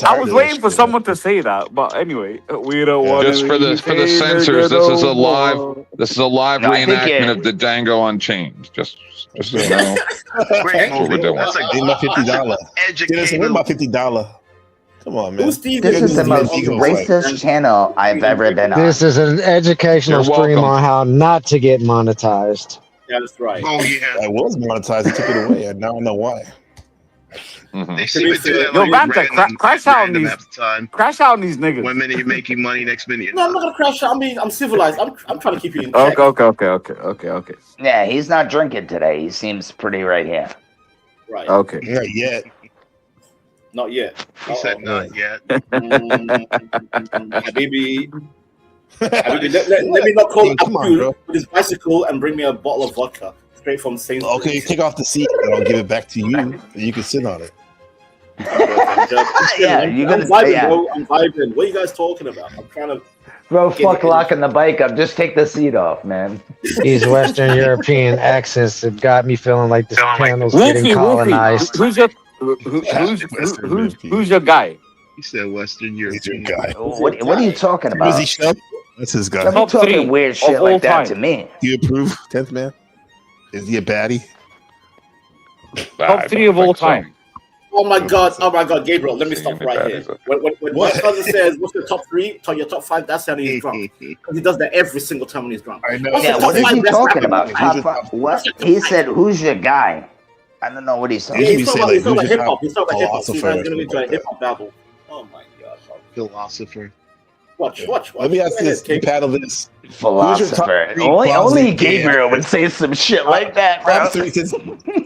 I was waiting for someone to say that, but anyway, we don't want Just for the censors, this is a live reenactment of the Django Unchained. Just so you know. Great what we're doing. That's like my $50. Where's my $50? Come on, man. This is the most racist channel I've ever been on. This is an educational stream on how not to get monetized. Yeah, that's right. Oh yeah, I was monetized. They took it away, and now I know why. They seem to do that. Yo, like Banta, crash out on these. Crash out on these niggas. 1 minute you're making money, next minute. No, I'm not gonna crash out. I'm civilized. I'm trying to keep you in check. Okay. Yeah, he's not drinking today. He seems pretty right here. Right. Okay. Not yet. Not yet. He said not yet. Habibi, let me not call Abdul with his bicycle and bring me a bottle of vodka straight from Sainsbury's. Okay, take off the seat, and I'll give it back to you. And you can sit on it. Yeah, I'm vibing, bro. I'm vibing. What are you guys talking about? I'm trying to. Bro, fuck locking the bike up. Just take the seat off, man. These Western European accents have got me feeling like this panel's getting colonized. Who's your guy? He said Western European guy. What are you talking about? Was he Shep? That's his guy. Don't be talking weird shit like that to me. Do you approve, 10th man? Is he a baddie? Top 3 of all time. Oh my god, Gabriel, let me stop right here. When my cousin says, what's your top 3, your top 5, that's how he's drunk. Because he does that every single time when he's drunk. I know. Yeah, what is he talking about? What? He said, who's your guy? I don't know what he's talking about. He's talking about hip-hop. He's talking about hip-hop. So he's going to into a hip-hop battle. Oh my god. Philosopher. Watch. Let me ask this. Paddle this. Philosopher. Only Gabriel would say some shit like that, bro.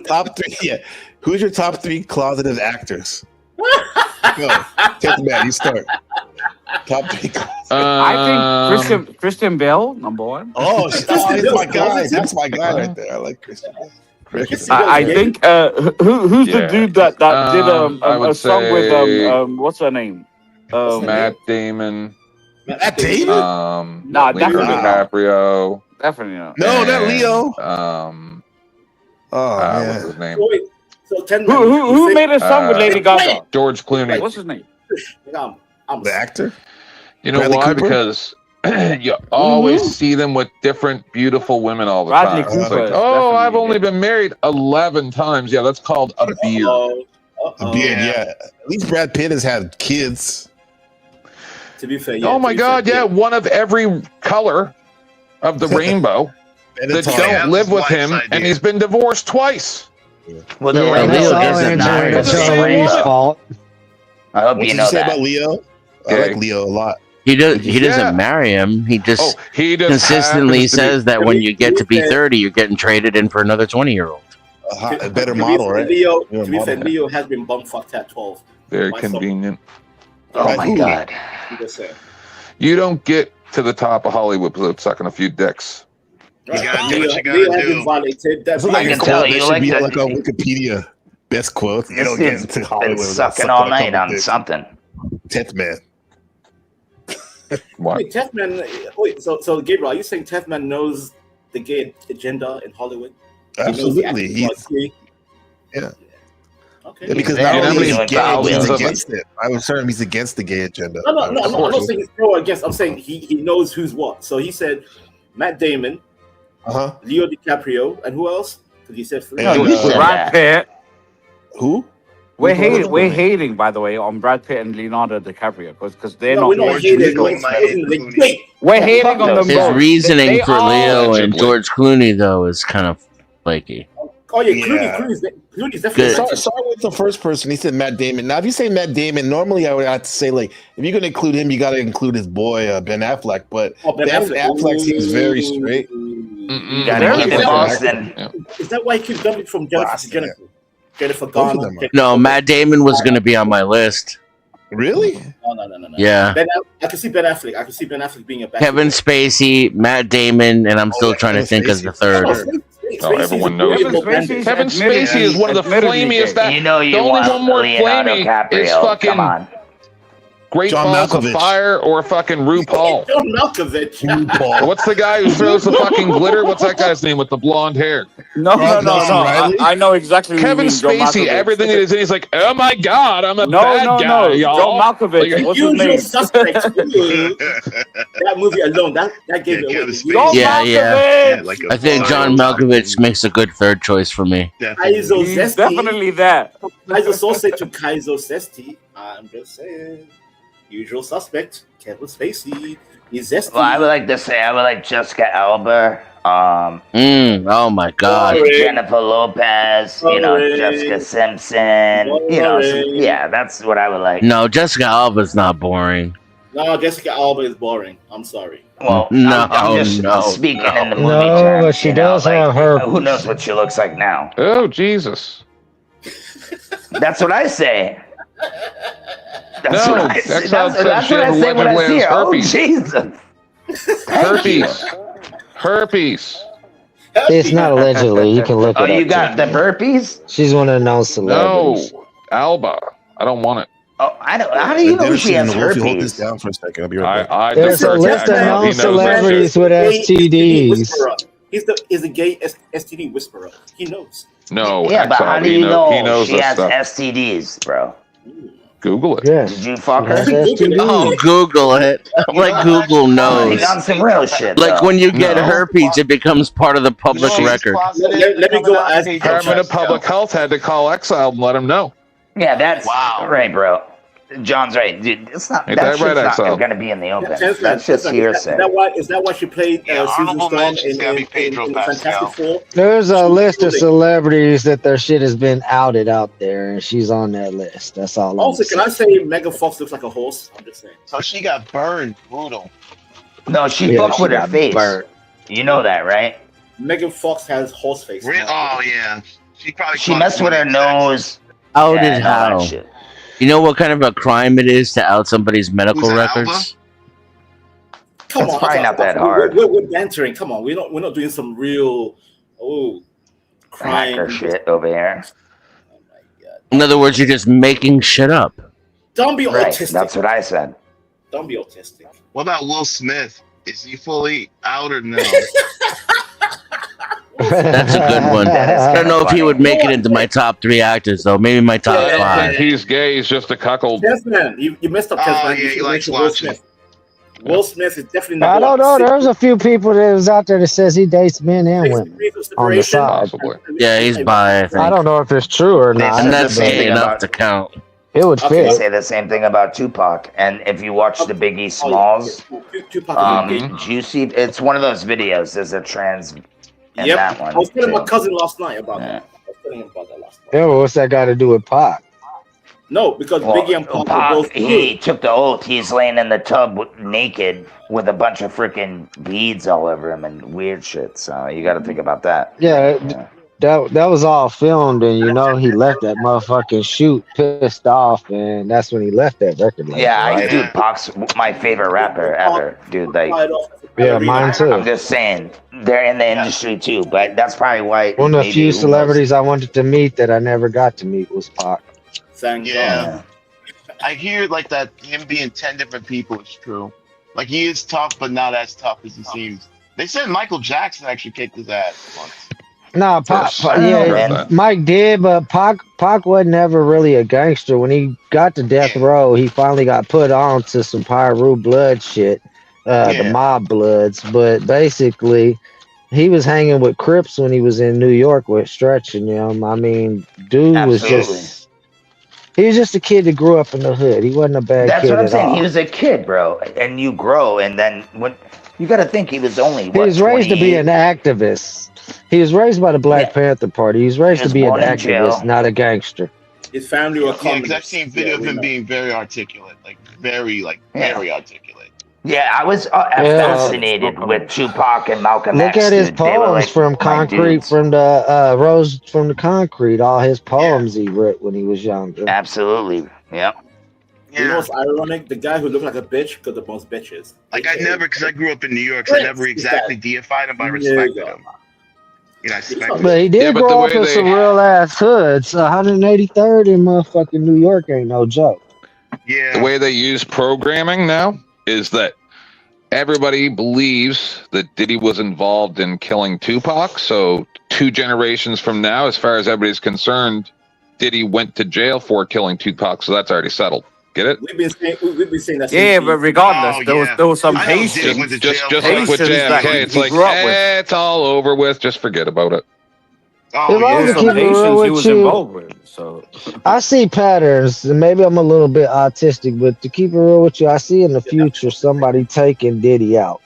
Top 3, yeah. Who's your top 3 closeted actors? Go. 10th man, you start. Top 3 I think Christian Bale, number 1. Oh, he's my guy. That's my guy right there. I like Christian Bale. I think who's the dude that did a song with what's her name? Matt Damon. Matt Damon? Nah, Leonardo definitely DiCaprio. Definitely not. No, not Leo. What's his name? So 10 who made a song with Lady Gaga? George Clooney. What's his name? The actor? You know Bradley why? Cooper? Because you always see them with different beautiful women all the Bradley time. It's Cooper like, is oh, I've definitely only been married 11 times. Yeah, that's called a beard. A beard, yeah. At least Brad Pitt has had kids. To be fair, yeah. Oh my God, yeah, one of every color of the rainbow that don't live with him, and he's been divorced twice. Well, the rainbow isn't Leo's fault. I hope What you did know you say that. about Leo? I like Leo a lot. He doesn't marry him. He just consistently says that when you get to be 30, you're getting traded in for another 20-year-old. A better model, right? Leo, to be fair, Leo has been bum fucked at 12. Very convenient. Oh my God. You don't get to the top of Hollywood without sucking a few dicks. You gotta do what you gotta do. That's I can tell you like be that. like on Wikipedia. Best quote. You don't get into Hollywood. Been sucking all night on something. 10th man. What? Wait, Tethman. Wait, so Gabriel, are you saying Tethman knows the gay agenda in Hollywood? Absolutely. Yeah. Yeah, because not only is gay, he's against it. I was certain he's against the gay agenda. No, I'm not saying he's pro or against. I'm saying he knows who's what. So he said Matt Damon, Leo DiCaprio, and who else? Because he said Brad Pitt. Who? We're hating, by the way, on Brad Pitt and Leonardo DiCaprio because they're not. We're hating. We're hating on them His both. reasoning for Leo and George Clooney, though, is kind of flaky. Oh yeah, Clooney's definitely. Sorry with the first person. He said Matt Damon. Now, if you say Matt Damon, normally I would have to say like, if you're gonna include him, you got to include his boy Ben Affleck. But Ben Affleck seems very straight. Is that why he keeps jumping from Jennifer to Jennifer? Jennifer Garner. No, Matt Damon was going to be on my list. Really? No. Yeah. I can see Ben Affleck. I can see Ben Affleck being a bad Kevin Spacey, Matt Damon, and I'm still trying to think of the third. Oh, everyone knows. Kevin Spacey is one of the flamiest. You know you the only want one more Leonardo flamey DiCaprio. is fucking. Come on. Great John Balls of Malkovich. Fire or fucking RuPaul? John Malkovich. What's the guy who throws the fucking glitter? What's that guy's name with the blonde hair? No. I know exactly who Kevin you mean, John Spacey. Malkovich. Everything it is, and he's like, "Oh my god, I'm a No, bad no, guy, no. y'all." John Malkovich. Like, What's his Usual name? Suspects. That movie alone, that gave it away. John Yeah. Malkovich. like I think John Malkovich makes a good third choice for me. Kaizo He's Zesty. definitely there. Kaizo Sose to Kaizo Zesty. I'm just saying. Usual suspect, Kevin Spacey. He's Zesty. Well, I would like to say I would like Jessica Alba. Oh my god. Jennifer Lopez. You know, Jessica Simpson. You know, yeah, that's what I would like. No, Jessica Alba's not boring. No, Jessica Alba is boring. I'm sorry. Well, No, I'm just no, speaking no. in the movie No, terms, but she you know, does have her. Who knows what she looks like now? Oh Jesus! That's what I say. That's No, what I say. Exile said That's she what had I say when I allegedly see has her. Oh, herpes. Jesus. Herpes. It's not allegedly. You can look it Oh, up. you got the burpees? She's one of the known celebrities. No, Alba. I don't want it. Oh, I don't. How do you know she has Wolfie, hold this herpes? down for a second. I'll be right back. I There's a defer to list of Exile. He known knows that celebrities shit. with STDs. Whisperer. He's a gay STD whisperer. He knows. No, Yeah, but Exile, how do he you know he knows she this has stuff. STDs, bro? Google it. Yes. Did you fuck her? She has STDs. Oh, Google it. Like Google knows. Like on some real shit. Like though. when you get herpes, it becomes part of the public record. Let me go ask Department of Public Health had to call Exile and let him know. Yeah, that's right, bro. John's right, dude. It's not. Ain't That that right, shit's not Exile? going to be in the open. Chance, That's just Is hearsay. that why she played Susan Storm in Fantastic Four? There's a list of celebrities that their shit has been outed out there, and she's on that list. That's all. Also, can I say Megan Fox looks like a horse? I'm just saying. So she got burned. Brutal. No, she fucked with her face. You know that, right? Megan Fox has horse face. Oh yeah. She messed with her nose. Outed and all that how? shit. You know what kind of a crime it is to out somebody's medical records? Come It's on, probably not that we're- hard. We're bantering. Come on, we're not doing some real crime Hacker shit over here. In other words, you're just making shit up. Don't be Right, autistic. that's what I said. Don't be autistic. What about Will Smith? Is he fully out or no? That's a good one. I don't know if he would make it into my top 3 actors, though. Maybe my top I don't 5. think he's gay. He's just a cuckold. Desmond, you messed up. Oh, Desmond. yeah, You he should likes mention Will watching. Smith. Will Smith is definitely number I don't know. one. There's a few people that was out there that says he dates men and women on the side. Possibly. Yeah, he's bi, I think. I don't know if it's true or not. And that's the same gay thing enough about- to count. It would They fit. say the same thing about Tupac. And if you watch the Biggie Smalls, Juicy, it's one of those videos. There's a trans in Yep. that one. I was telling my too. cousin last night about Yeah. that. I was telling him about that last night. Yeah, well, what's that got to do with Pac? No, because Well, Biggie and Pac were Pac, both he took the oath. He's laying in the tub naked with a bunch of freaking beads all over him and weird shit. So you got to think about that. Yeah, that was all filmed, and you know he left that motherfucking shoot pissed off, and that's when he left that record label. Yeah, right? dude, Pac's my favorite rapper ever, dude. Like, Yeah, mine too. I'm just saying, they're in the industry too, but that's probably why. One of the maybe few who knows? celebrities I wanted to meet that I never got to meet was Pac. Thank Yeah. I hear like that him being 10 different people is true. Like he is tough, but not as tough as he seems. They said Michael Jackson actually kicked his ass once. No, Pac, I heard yeah, that. Mike did, but Pac wasn't ever really a gangster. When he got to death row, he finally got put on to some Pyro blood shit, the mob bloods. But basically, he was hanging with Crips when he was in New York with Stretch and them. I mean, dude was he was just a kid that grew up in the hood. He wasn't a bad That's kid what I'm at saying. all. He was a kid, bro, and you grow, and then when you got to think he was only He what, was raised to be 28? an activist. He was raised by the Black Panther Party. He was raised to be an born in jail. activist, not a gangster. His family were Yeah, because communists. I've seen video of him being very articulate, very articulate. Yeah, I was fascinated with Tupac and Malcolm Look X. at his dude. They were poems like from my Concrete, dudes. from the Rose from the Concrete. All his poems he wrote when he was younger. Absolutely, yeah. You know what's ironic? The guy who looked like a bitch got the most bitches. Like I never, because I grew up in New York, so I never exactly deified him, but I respected him. You know, I respected But he him. did grow up in some real ass hoods. 183rd in motherfucking New York ain't no joke. The way they use programming now is that everybody believes that Diddy was involved in killing Tupac. So 2 generations from now, as far as everybody's concerned, Diddy went to jail for killing Tupac. So that's already settled. Get it? We've been saying that. Yeah, but regardless, there was some Haitians. Just like with JFK, it's like, it's all over with. Just forget about it. If I was to keep it real with you, I see patterns, and maybe I'm a little bit autistic, but to keep it real with you, I see in the future somebody taking Diddy out.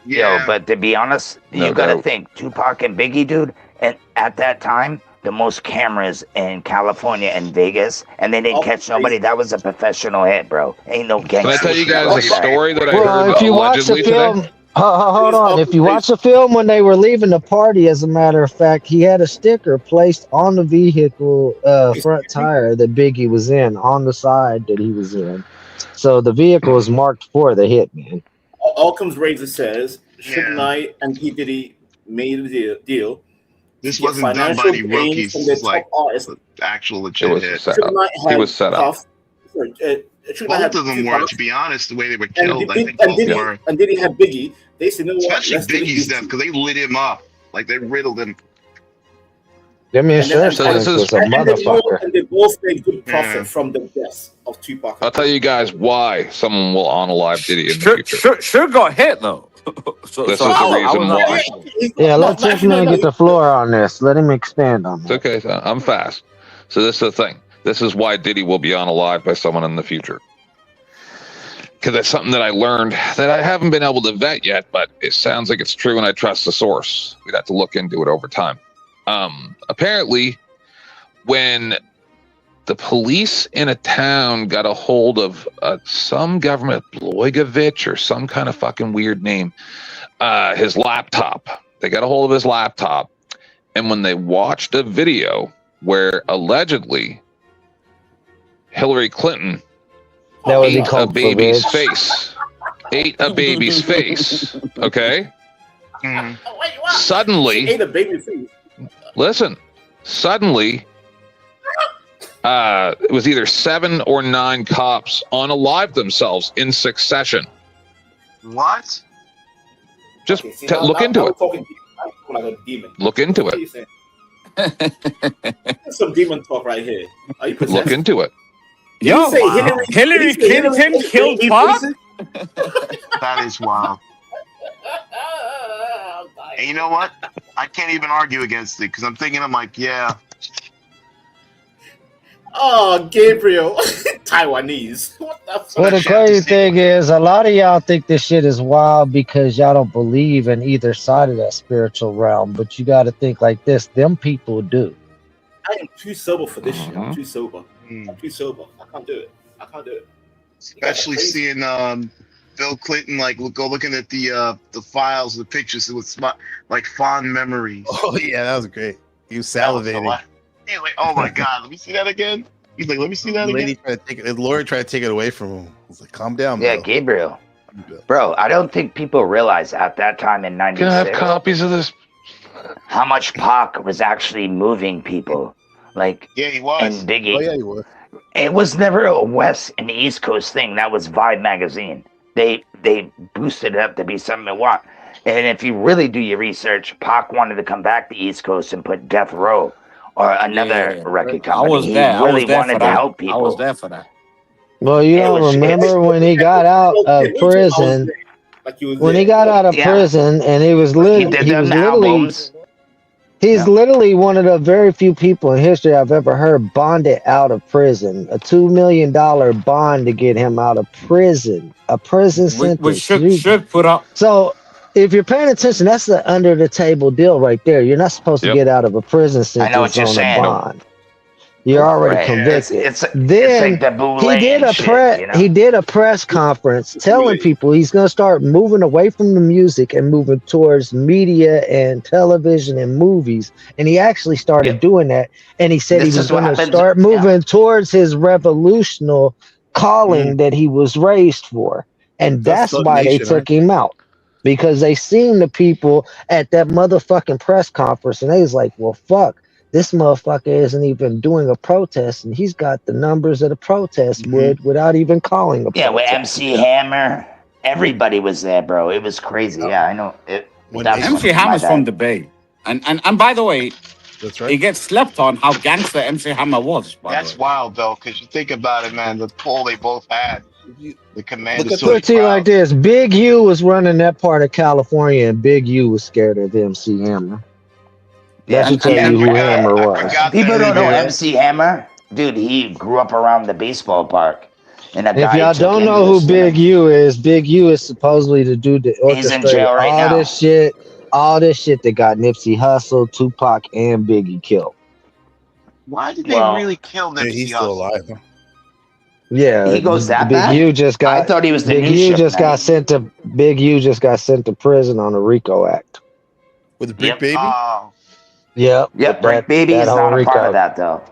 Yo, but to be honest, you gotta think Tupac and Biggie, dude, and at that time, the most cameras in California and Vegas, and they didn't catch nobody. That was a professional hit, bro. Ain't no gangster. Can I tell you guys like a story that I heard if you watch the allegedly film, today? hold on. If you watch the film when they were leaving the party, as a matter of fact, he had a sticker placed on the vehicle front tire that Biggie was in, on the side that he was in. So the vehicle was marked for the hitman. Occam's Razor says, Suge Knight and P. Diddy made a deal. This wasn't done by any rookies. This is like actual legit hit. He was set up. Both of them were, to be honest, the way they were killed. I think both were. And Diddy had Biggie. They said, no, especially Biggie's death, because they lit him up. Like, they riddled him. Them insurance was a motherfucker. And they both made good profit from the death of Tupac. I'll tell you guys why someone will unalive Diddy in the future. Sure got hit, though. This is the reason why. Yeah, let Tiffany get the floor on this. Let him expand on that. It's okay, I'm fast. So this is the thing. This is why Diddy will be unalived by someone in the future. Because that's something that I learned that I haven't been able to vet yet, but it sounds like it's true and I trust the source. We'd have to look into it over time. Apparently, when the police in a town got a hold of some government, Blojevich or some kind of fucking weird name, his laptop. They got a hold of his laptop, and when they watched a video where allegedly Hillary Clinton ate a baby's face, okay? Suddenly, ate a baby's face. Listen, suddenly, it was either 7 or 9 cops unalived themselves in succession. What? Just look into it. Look into it. Some demon talk right here. Are you look into it. Yo, Hillary Clinton killed Bob? That is wild. And you know what? I can't even argue against it because I'm thinking, I'm like, yeah. Oh, Gabriel, Taiwanese. What the fuck? Well, the crazy thing is, a lot of y'all think this shit is wild because y'all don't believe in either side of that spiritual realm. But you got to think like this: them people do. I am too sober for this shit. I'm too sober. I'm too sober. I can't do it. Especially seeing Bill Clinton go looking at the files, the pictures with like fond memories. Oh yeah, that was great. He was salivating. He's like, oh my god, let me see that again. He's like, let me see that again. The lawyer tried to take it away from him. I was like, calm down, bro. Yeah, Gabriel. Bro, I don't think people realize at that time in '96. Can I have copies of this? How much Pac was actually moving people. Like, yeah, he was. And Biggie. Oh yeah, he was. It was never a West and East Coast thing. That was Vibe magazine. They boosted it up to be something they want. And if you really do your research, Pac wanted to come back to East Coast and put Death Row or another record company. He really wanted to help people. I was there for that. Well, you don't remember when he got out of prison? When he got out of prison, and he was literally. He's literally one of the very few people in history I've ever heard bonded out of prison. A $2 million bond to get him out of prison. A prison sentence. We should put up. So, if you're paying attention, that's the under the table deal right there. You're not supposed to get out of a prison sentence. I know what you're saying. A bond. You're already convicted. Then it's like he did a press conference telling people he's going to start moving away from the music and moving towards media and television and movies. And he actually started doing that. And he said he was going to start moving towards his revolutionary calling that he was raised for. And that's why they took him out. Because they seen the people at that motherfucking press conference and they was like, well, fuck. This motherfucker isn't even doing a protest, and he's got the numbers of the protest without even calling a protest. Yeah, with MC Hammer, everybody was there, bro. It was crazy. Yeah, I know. MC Hammer's from the Bay, and by the way, that's right. It gets slept on how gangster MC Hammer was. That's wild though, because you think about it, man. The pull they both had, the command. Put it to you like this: Big U was running that part of California, and Big U was scared of MC Hammer. That should tell you who Hammer was. People don't know MC Hammer, dude. He grew up around the baseball park. And if y'all don't know who Big U is supposedly the dude that orchestrated all this shit that got Nipsey Hussle, Tupac, and Biggie killed. Why did they really kill Nipsey Hussle? He's still alive, huh? Yeah, he goes that Big bad? U just got. I thought he was the Big U just got sent to. Big U just got sent to prison on a RICO Act. With the Brick Baby. Yep. Brick Baby is not a part of that though.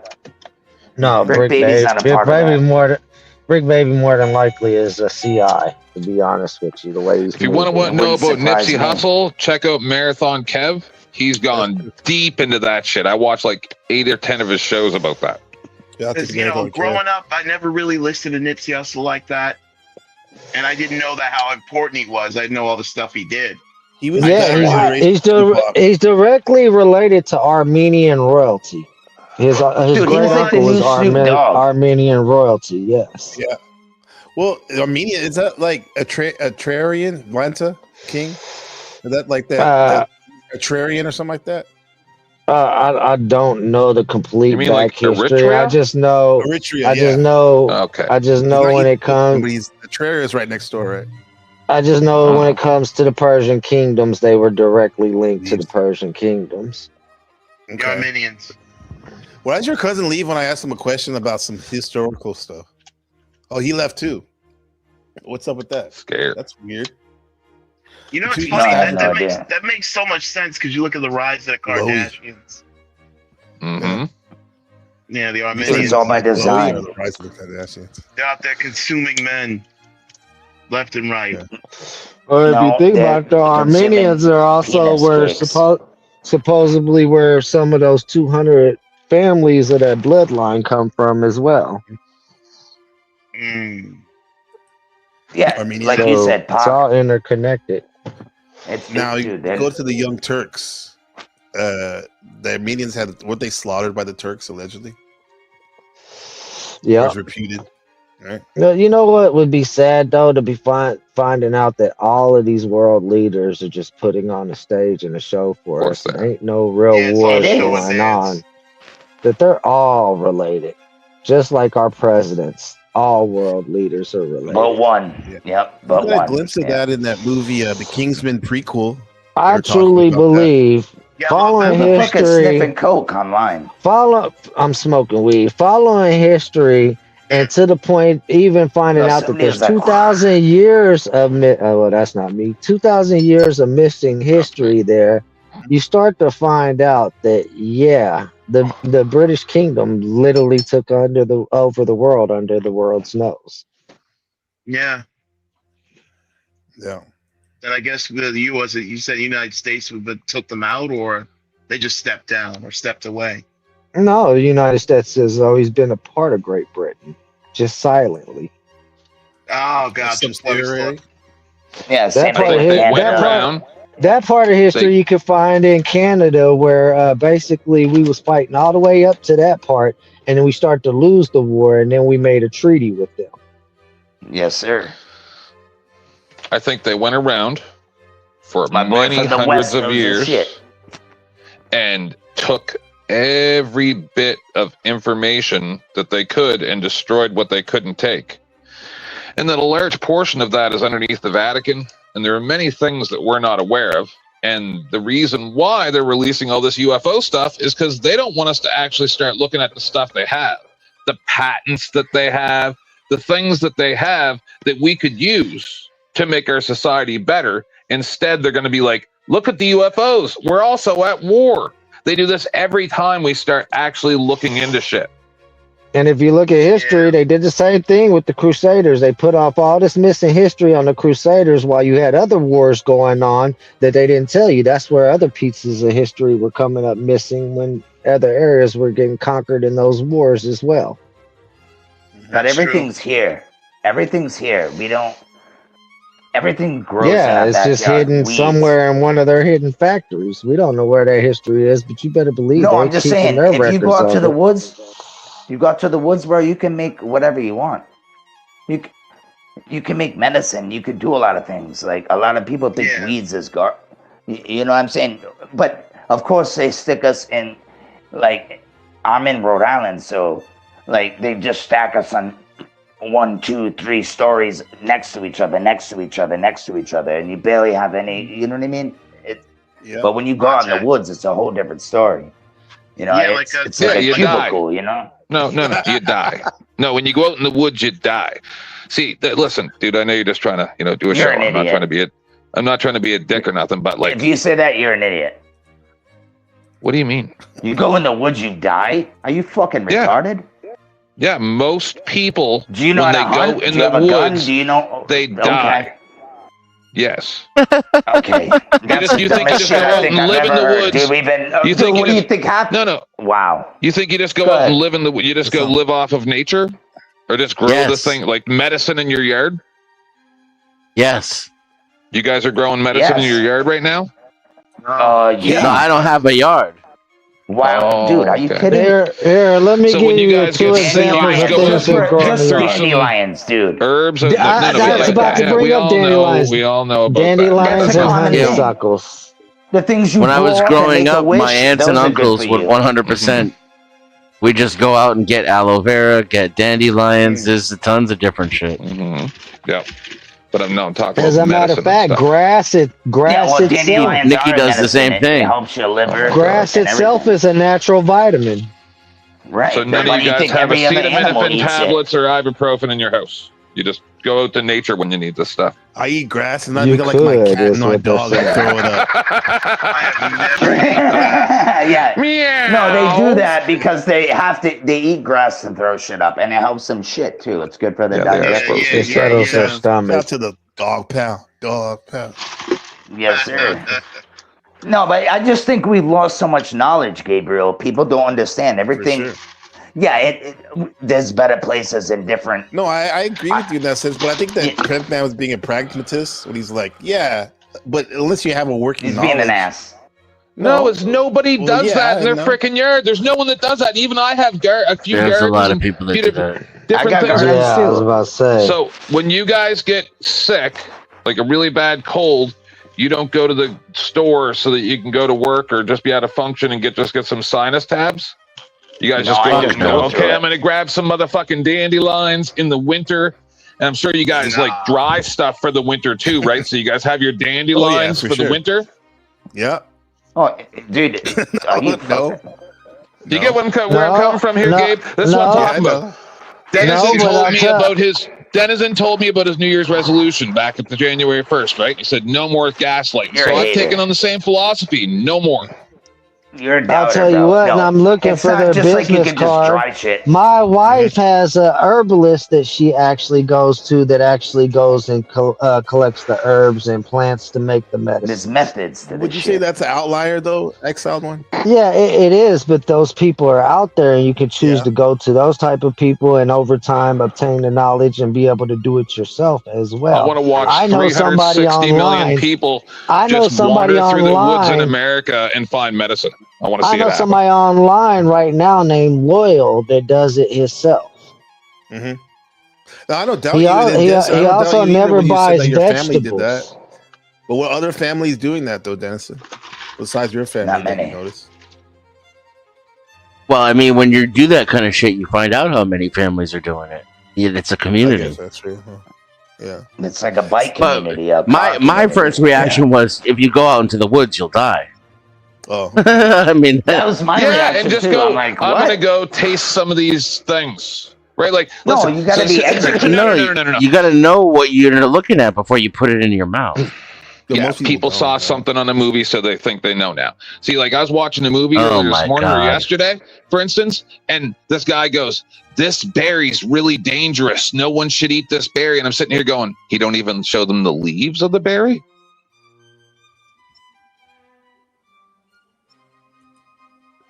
No, Brick Baby's not a part of that. Brick Baby more than likely is a CI. To be honest with you, the way he's. If you want to know about Nipsey Hussle, check out Marathon Kev. He's gone deep into that shit. I watched like 8 or 10 of his shows about that. Because, you know, growing up, I never really listened to Nipsey Hussle like that, and I didn't know that how important he was. I didn't know all the stuff he did. He was he's directly related to Armenian royalty. His great uncle was Armenian royalty. Yes. Yeah. Well, Armenia, is that like a Trarian Lanta king? Is that like that a Trarian or something like that? I don't know the complete back like history. Eritrea? I just know. Eritrea, I just know. Okay. I just know when it comes. The Traria is right next door, right? I just know when it comes to the Persian kingdoms, they were directly linked to the Persian kingdoms. The Armenians. Why did your cousin leave when I asked him a question about some historical stuff? Oh, he left too. What's up with that? Scared. That's weird. You know, it's funny. That makes so much sense because you look at the rise of the Kardashians. Mm-hmm. Yeah, the Armenians. It's all by design. The rise of the Kardashians. They're out there consuming men left and right. Yeah. Well, if you think about it, the Armenians are also where supposedly where some of those 200 families of that bloodline come from as well. Yeah, Armenian. like you said, it's all interconnected. Now you go to the Young Turks. The Armenians were they slaughtered by the Turks allegedly? Yeah, was reputed. Right. You know what would be sad though to be finding out that all of these world leaders are just putting on a stage and a show for us. There ain't no real war going on. That they're all related, just like our presidents. All world leaders are related. But one. Yep. But I got one. a glimpse of that in that movie, the Kingsman prequel. I truly believe following history. Sniffing coke online. I'm smoking weed. Following history, and to the point, even finding out that there's 2,000 years of well, that's not me. 2,000 years of missing history there. You start to find out that the British Kingdom literally took over the world under the world's nose. Yeah. Yeah. And I guess you said the United States took them out, or they just stepped down or stepped away. No, the United States has always been a part of Great Britain, just silently. Oh God, yeah, that part of history you can find in Canada, where basically we was fighting all the way up to that part, and then we start to lose the war, and then we made a treaty with them. Yes, sir. I think they went around for many hundreds of years and took every bit of information that they could and destroyed what they couldn't take. And then a large portion of that is underneath the Vatican. And there are many things that we're not aware of. And the reason why they're releasing all this UFO stuff is because they don't want us to actually start looking at the stuff they have, the patents that they have, the things that they have that we could use to make our society better. Instead, they're going to be like, look at the UFOs. We're also at war. They do this every time we start actually looking into shit. And if you look at history, they did the same thing with the Crusaders. They put off all this missing history on the Crusaders while you had other wars going on that they didn't tell you. That's where other pieces of history were coming up missing when other areas were getting conquered in those wars as well. But everything's here. Everything's here. We don't. Everything grows in Yeah, our it's just backyard. hidden Weeds. somewhere in one of their hidden factories. We don't know where their history is, but you better believe No, they're I'm just keeping saying. their If you go records out to of the it. woods, bro, you can make whatever you want. You can make medicine. You could do a lot of things. Like a lot of people think weeds is you know what I'm saying? But of course they stick us in. Like I'm in Rhode Island, so like they just stack us on 1, 2, 3 stories next to each other, and you barely have any. You know what I mean? But when you go out in the woods, it's a whole different story. You know, it's like a you cubicle. die. You know? No, you die. No, when you go out in the woods, you die. See, listen, dude, I know you're just trying to, do a show. You're an I'm not idiot. trying to be a dick or nothing, but like, If you say that, you're an idiot. what do you mean? You go in the woods, you die? Are you fucking retarded? Yeah, most people, Do you know when how they to hunt? go in Do you the have a gun? woods, Do you know? they die. Yes. Okay. That's you the think you dumbest just shit go I out think and I've live in ever the heard. woods? Do you think what do you think happened? No. Wow. You think you just go out and live in the? You just go live off of nature, or just grow the thing like medicine in your yard? Yes. You guys are growing medicine in your yard right now? Yeah. No, I don't have a yard. Wow, dude, are you kidding? Here, let me So give when you you guys 2 get sick, you examples just of go things that grow in Just the yard. dandelions, dude. Herbs. I was about to bring up dandelions. We all know about Dandelions that. and honeysuckles. The things you When I was grow and growing make a up, wish, my aunts and those are good uncles for would you. 100%. We just go out and get aloe vera, get dandelions. There's tons of different shit. Yeah. But I'm talking As about a matter medicine of fact, and stuff. grass itself. dandelions Nikki are does the medicine. same thing. It helps your liver. Grass and itself everything. is a natural vitamin. Right. So none of you guys have acetaminophen tablets or ibuprofen in your house. You just go out to nature when you need this stuff. I eat grass and I You become like my could, cat is and my what they're dog and saying. throw it up. Yeah. Meow. No, they do that because they eat grass and throw shit up, and it helps them shit too. It's good for the digestive system. It settles their stomach. Shout to the dog pound. Yes, sir. No, but I just think we've lost so much knowledge, Gabriel. People don't understand everything. sure. Yeah, there's better places and different. No, I agree with you in that sense, but I think that Pimp Man was being a pragmatist when he's like, yeah, but unless you have a working He's knowledge. being an ass. No, it's nobody Well, does yeah, that in their no. freaking yard. There's no one that does that. Even I have a few There's gardens a lot of and people that few do different, that. different I got things. gardens Yeah, I was too. about to say. So when you guys get sick, like a really bad cold, you don't go to the store so that you can go to work or just be out of function and get some sinus tabs. You guys just go out and go, okay, I'm gonna grab some motherfucking dandelions in the winter. And I'm sure you guys like dry stuff for the winter too, right? So you guys have your dandelions for the winter. Yeah. Oh, dude. No. Do you get where I'm coming from here, Gabe? This is what I'm talking about. Denizen told me about his New Year's resolution back at the January 1st, right? He said no more gaslighting. You're So a I've hater. taken on the same philosophy. No more. You're a I'll doubter, tell you bro. what, No, and I'm looking it's for not their just like you business can just dry card. shit. My wife has a herbalist that she actually goes to that actually goes and collects the herbs and plants to make the medicine. There's methods to this Would you shit. say that's an outlier though, exiled one? Yeah, it is, but those people are out there, and you can choose to go to those type of people, and over time obtain the knowledge and be able to do it yourself as well. I want to watch I know somebody 360 million online. people I know just somebody wander through the woods in online. America and find medicine. I want to I see it know happen. somebody online right now named Loyal that does it himself. Mm-hmm. Now, I don't doubt He you. al- in he- this. I he don't doubt also you either never when you said buys that your family did that. vegetables. But what other families doing that though, Dennison? Besides your family, Not that you many. notice? Well, I mean, when you do that kind of shit, you find out how many families are doing it. Yeah, it's a I community. guess that's true. Huh? Yeah. It's like a bike But community. A my car community. first reaction was, if you go out into the woods, you'll die. Oh. I mean, That was my reaction and just too. go. I'm like, I'm what? gonna go taste some of these things, right? Like, No, listen, you gotta be educated. No. you got to know what you're looking at before you put it in your mouth. Yeah, most people don't, saw yeah. something on a movie, so they think they know now. See, like I was watching a movie Oh earlier my this morning or God. yesterday, for instance, and this guy goes, "This berry's really dangerous. No one should eat this berry." And I'm sitting here going, "He don't even show them the leaves of the berry."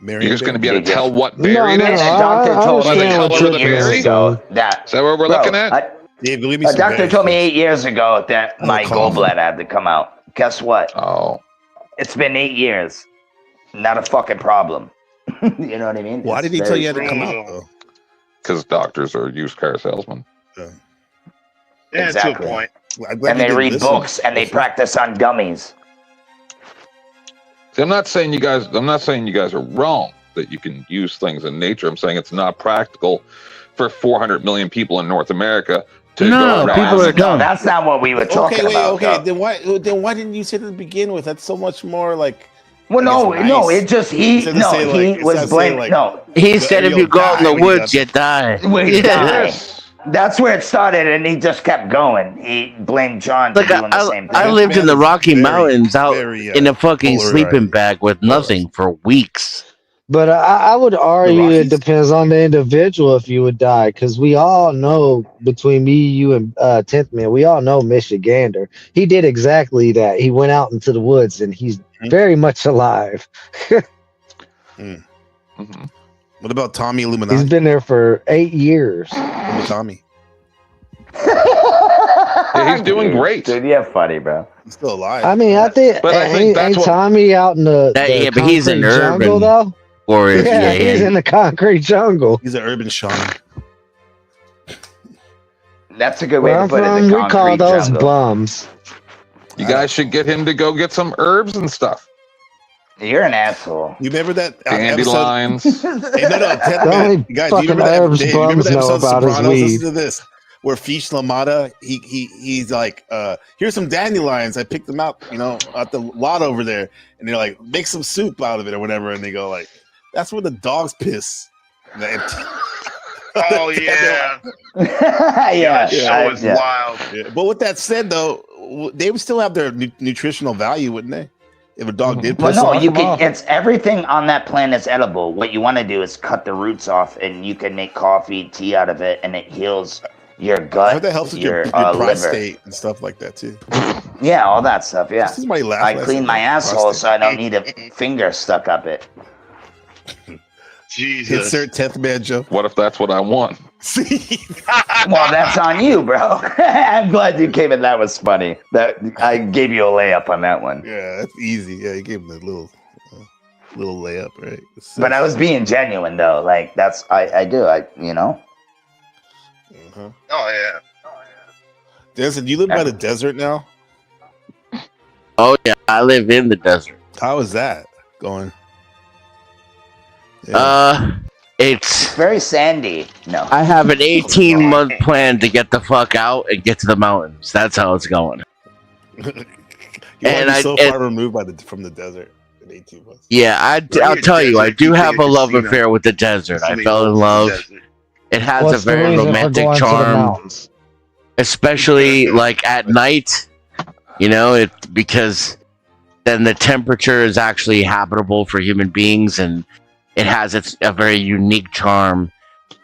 You're just going to be able to tell what berry it no, is? I By the understand what color of you're the years berry? ago. Is that what we're looking at? A doctor told me 8 years ago that my gallbladder had to come out. Guess what? Oh. It's been 8 years. Not a fucking problem. You know what I mean? Why It's did he tell very you had to come strange. out though? Because doctors are used car salesmen. Yeah, Exactly. to a point. And they read books and they practice on dummies. See, I'm not saying you guys are wrong that you can use things in nature. I'm saying it's not practical for 400 million people in North America to go around. people are dumb. No, that's not what we were talking about. Okay. though. Then why didn't you say to begin with? That's so much more like. Well, no, it just he was blamed. He said if you go out in the woods, you die. We die. That's where it started, and he just kept going. He blamed John for doing the same thing. I lived in the Rocky Mountains out in a fucking sleeping bag with nothing for weeks. But I would argue it depends on the individual if you would die, because we all know between me, you, and 10th Man, we all know Michigander. He did exactly that. He went out into the woods, and he's very much alive. What about Tommy Illuminati? He's been there for 8 years. Tommy. Yeah, he's doing great. Dude, you're funny, bro. He's still alive. I mean, I think ain't Tommy out in the Yeah, but he's an concrete jungle, urban though? forest. Yeah, he's in the concrete jungle. He's an urban shaman. That's a good way Where to put I'm it. from, The we call concrete those jungle. bums. You guys should get him to go get some herbs and stuff. You're an asshole. You remember that Dandelions. Hey, no, The only guys, do you remember fucking that? herbs Dave, you remember bums that know episode of about is Sopranos? weed. Listen to this. Where Fish Lamada, he's like, here's some dandelions. I picked them out, at the lot over there. And they're like, make some soup out of it or whatever. And they go like, that's where the dogs piss. Oh yeah. Yeah. Show is wild. Yeah. But with that said, though, they would still have their nutritional value, wouldn't they? If a dog did piss. Well, no, you off. can. It's everything on that plant is edible. What you want to do is cut the roots off, and you can make coffee, tea out of it, and it heals your I gut, heard that helps with your, your liver. prostate and stuff like that too. Yeah, all that stuff. Yeah. Somebody laugh I last clean night. my asshole Prostate. so I don't need a finger stuck up it. Jesus. Insert 10th Man joke. What if that's what I want? Well, that's on you, bro. I'm glad you came in. That was funny. That I gave you a layup on that one. Yeah, that's easy. Yeah, you gave him the little layup, right? But I was being genuine though. Like that's I do. Uh-huh. Oh yeah. Denson, you live by the desert now? Oh yeah, I live in the desert. How is that going? It's very sandy. No, I have an 18-month plan to get the fuck out and get to the mountains. That's how it's going. You want to be so far removed from the desert in 18 months. Yeah, I'll tell you, I do have a love affair with the desert. I fell in love. It has a very romantic charm, especially like at night. Because then the temperature is actually habitable for human beings, and it has a very unique charm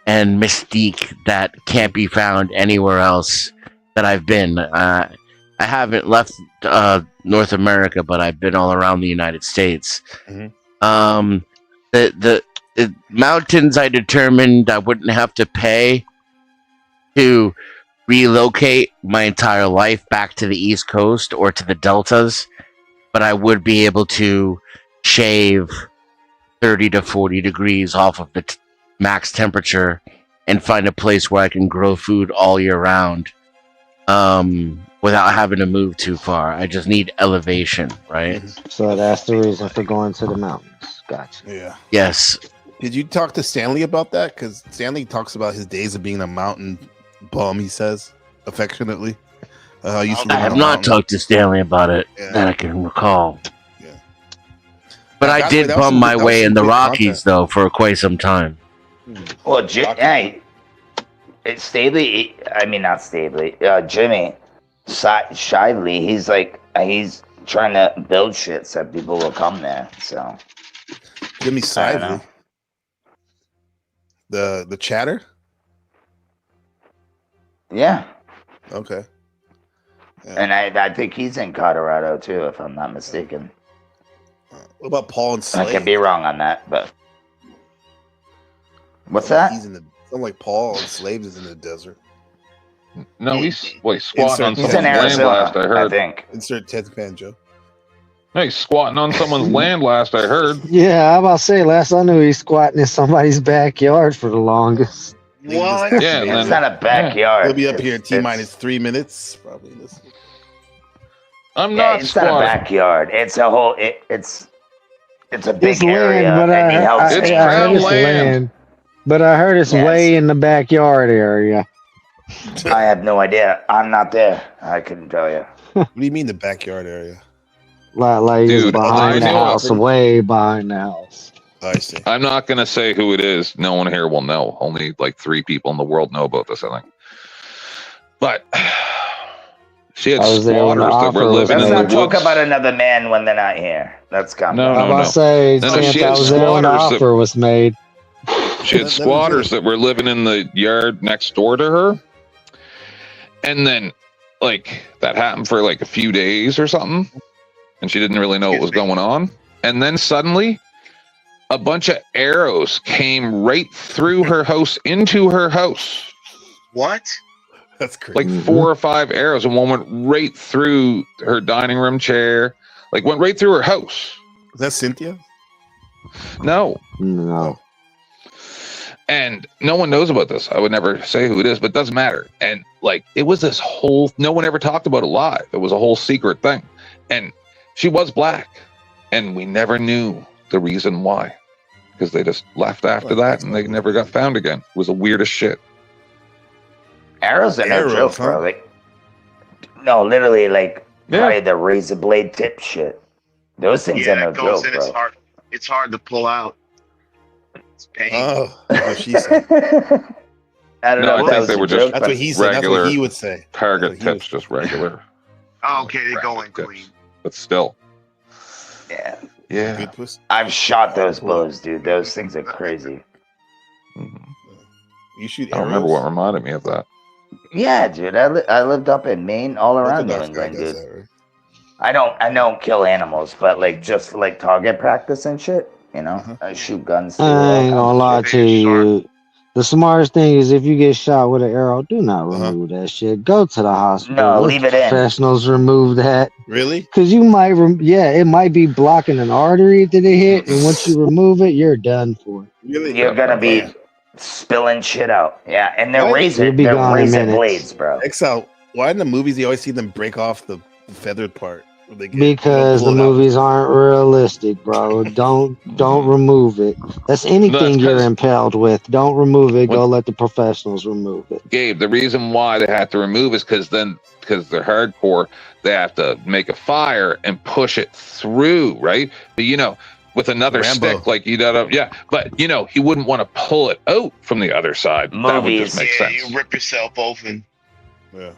and mystique that can't be found anywhere else that I've been. I haven't left North America, but I've been all around the United States. Mm-hmm. The mountains, I determined I wouldn't have to pay to relocate my entire life back to the East Coast or to the Deltas, but I would be able to shave 30 to 40 degrees off of the max temperature and find a place where I can grow food all year round without having to move too far. I just need elevation, right? So that's the reason for going to the mountains. Gotcha. Yeah. Yes. Did you talk to Stanley about that? Because Stanley talks about his days of being a mountain bum, he says, affectionately. I have not talked to Stanley about it that I can recall. Yeah. But I did bum my way in the Rockies, though, for quite some time. Well, hey, it's Stably. I mean, not Stably. Jimmy Shively. He's trying to build shit so people will come there. So Jimmy Shively, the chatter. Yeah. Okay. Yeah. And I think he's in Colorado too, if I'm not mistaken. What about Paul and Slade? I could be wrong on that, but What's that? He's in the. Something like Paul on Slaves is in the desert. No, he's squatting on He's in someone's land Arizona, last I heard. think. Insert Ted Banjo. Hey, he's squatting on someone's land last I heard. Yeah, I'm about to say, last I knew, he's squatting in somebody's backyard for the longest. What? Yeah, and It's then, not a backyard. He'll be up here in It's- T-minus 3 minutes. Probably listen. I'm Yeah, not it's not a squatting. backyard. It's a whole. It's a big It's land, area. but and he helps It's me. I heard crown it's land. But I heard it's Yes. way in the backyard area. I have no idea. I'm not there. I couldn't tell you. What do you mean the backyard area? Like it's Dude, behind I the know. house, way behind the house. Oh, I see. I'm not gonna say who it is. No one here will know. Only like 3 people in the world know about this, I think. But she had I was there when the squatters that were offer was living Let's in the not talk woods. about another man when they're not here. Let's come. No, I'm no, about no. to say, No, Champ, she I had was there when the squatters that- offer was made. She had squatters that were living in the yard next door to her. And then, like, that happened for like a few days or something. And she didn't really know what was going on. And then suddenly, a bunch of arrows came right through her house into her house. What? That's crazy. Like 4 or 5 arrows, and one went right through her dining room chair. Like, went right through her house. Is that Cynthia? No. No. And no one knows about this. I would never say who it is, but it doesn't matter. And like, it was this whole, no one ever talked about it live. It was a whole secret thing. And she was black. And we never knew the reason why. Because they just left after that and they never got found again. It was the weirdest shit. Arrows are no joke, bro. Like, no, literally, like, probably the razor blade tip shit. Those things are no it goes joke, in. bro. It's hard to pull out. It's pain. Oh, what she said. I don't know. No, if I that think was they a were joke, just That's what he said. That's regular what he would say. target tips, just regular. Oh, okay, they go in clean. But still. Yeah. Yeah. Good pussy. I've shot those bows, dude. Those things are crazy. You shoot I don't remember what reminded me of that. Yeah, dude. I lived up in Maine, all around New England, dude. I don't kill animals, but like just like target practice and shit. You know, I shoot guns. Too, I ain't gonna lie to you. The smartest thing is if you get shot with an arrow, do not remove that shit. Go to the hospital. No, Let leave it in. professionals remove that. Really? Because you might, it might be blocking an artery that it hit, and once you remove it, you're done for. You're gonna be spilling shit out. Yeah, and they're Why- razor, You'll be they're gone in razor minutes. blades, bro. XL, why in the movies you always see them break off the feathered part? Where they get, Because the pull it out? movies aren't realistic, bro. Don't remove it. That's anything you're impaled with. Don't remove it. Go let the professionals remove it. Gabe, the reason why they have to remove is because they're hardcore, they have to make a fire and push it through, right? But you know, with another Rambo. stick, like you don't, yeah. But you know, he wouldn't want to pull it out from the other side. That would just make sense. You rip yourself open. Yeah.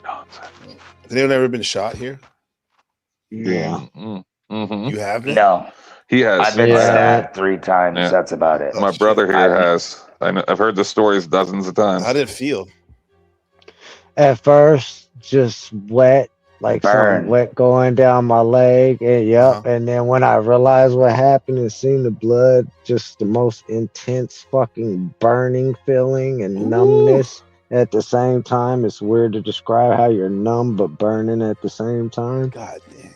Has anyone ever been shot here? Yeah. Mm-hmm. You have been? No, He has. I've been stabbed 3 times. Yeah. That's about it. My brother here has. I've heard the stories dozens of times. How did it feel? At first, just wet, like Burn. something wet going down my leg, and and then when I realized what happened and seen the blood, just the most intense fucking burning feeling and numbness at the same time. It's weird to describe how you're numb but burning at the same time. God damn.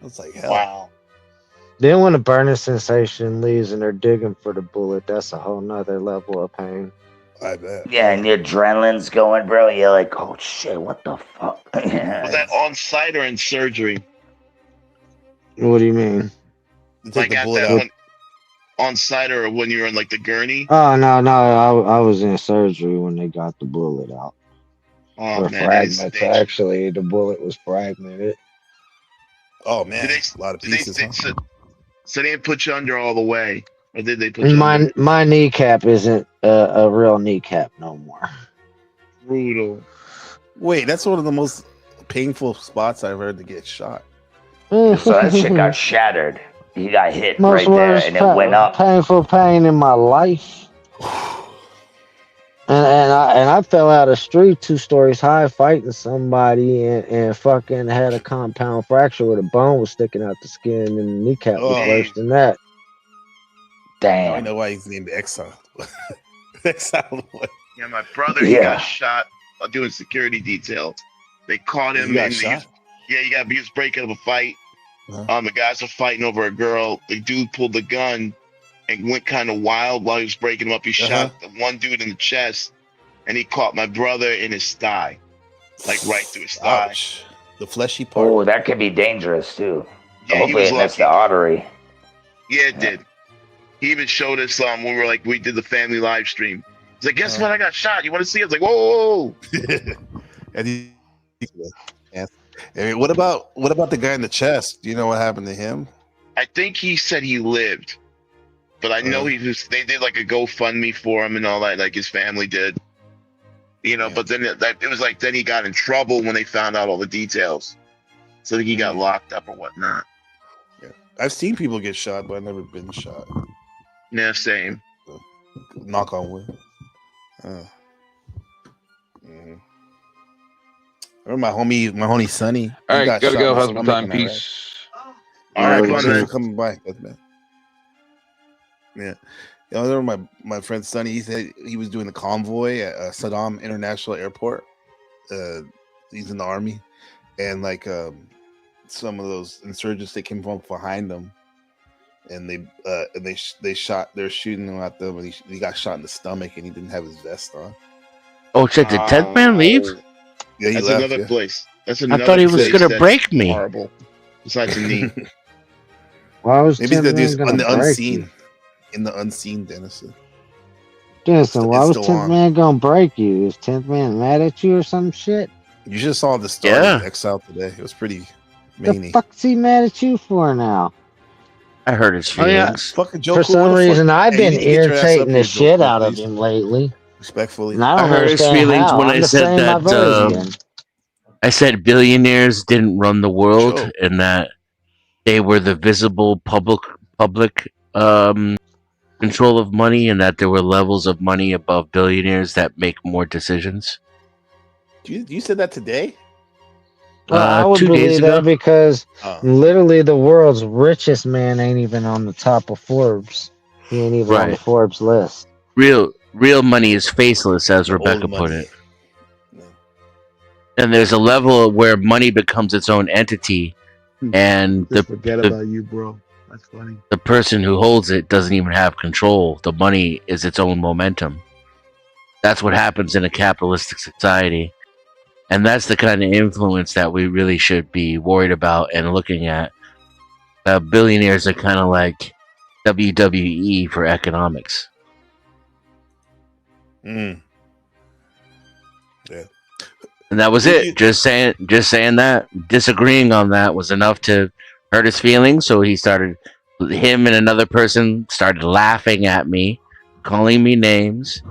That's like hell. Wow. Then when the burning sensation leaves and they're digging for the bullet, that's a whole nother level of pain. I bet. Yeah, and your adrenaline's going, bro. You're like, oh shit, what the fuck? Was that on site or in surgery? What do you mean? Like at that on site or when you were in like the gurney? Oh no, I was in surgery when they got the bullet out. Oh Or man, fragments. Actually, the bullet was fragmented. Oh man, a lot of pieces. Huh? So they didn't put you under all the way, or did they put you under? My kneecap isn't a real kneecap no more. Brutal. Wait, that's one of the most painful spots I've heard to get shot. So that shit got shattered. He got hit Most right there, worst and it went up. painful pain in my life. And I fell out of street 2 stories high fighting somebody and fucking had a compound fracture where the bone was sticking out the skin and the kneecap was worse than that. Damn. I know why he's named Exile. Exile. Yeah, my brother, he got shot while doing security detail. They caught him. He got shot? He was breaking up a fight. The guys were fighting over a girl. The dude pulled the gun and went kind of wild while he was breaking him up. He shot the one dude in the chest, and he caught my brother in his thigh, like right through his thigh. Ouch. The fleshy part. Oh, that could be dangerous too. Yeah, hopefully it missed the artery. Yeah, it did. He even showed us when we did the family live stream. He's like, guess what? I got shot. You want to see it? I was like, whoa. And what about the guy in the chest? Do you know what happened to him? I think he said he lived, but I know they did like a GoFundMe for him and all that, like his family did. But then it was like then he got in trouble when they found out all the details. So I think he got locked up or whatnot. Yeah. I've seen people get shot, but I've never been shot. Yeah, same. Knock on wood. Remember my homie Sonny. All right, gotta go. Have some time. Peace. All right, thanks for coming by. Yeah. I remember my friend Sonny. He said he was doing the convoy at Saddam International Airport. He's in the army, and like some of those insurgents, they came from behind them, and they shot. They're shooting at them, and he got shot in the stomach, and he didn't have his vest on. Oh, shit! Did 10th Man leave? Yeah, that's left, another place. That's I another. thought he was going to break me. Horrible. Besides the knee. Why was maybe the dude's on the unseen? In the unseen, Dennison. Dennison, why was 10th Man gonna break you? Is 10th Man mad at you or some shit? You just saw the story of Exile today. It was pretty meany. The fuck's he mad at you for now? I heard his feelings. Fucking Joe For Cool, some reason, I've Hey, you been need to get your ass irritating up the here, shit Joe out Cool, of please. him lately. Respectfully. And I don't heard his understand feelings how. when I'm I said defending my that. version. I said billionaires didn't run the world, and that they were the visible public control of money, and that there were levels of money above billionaires that make more decisions. You said that today? Well, I would 2 days believe ago. that because literally the world's richest man ain't even on the top of Forbes. He ain't even on the Forbes list. Real money is faceless, as Rebecca put it. And there's a level where money becomes its own entity, and forget about you, bro. That's funny. The person who holds it doesn't even have control. The money is its own momentum. That's what happens in a capitalistic society. And that's the kind of influence that we really should be worried about and looking at. Billionaires are kind of like WWE for economics. Yeah. And that was it. Just saying that. Disagreeing on that was enough to hurt his feelings. So him and another person started laughing at me, calling me names.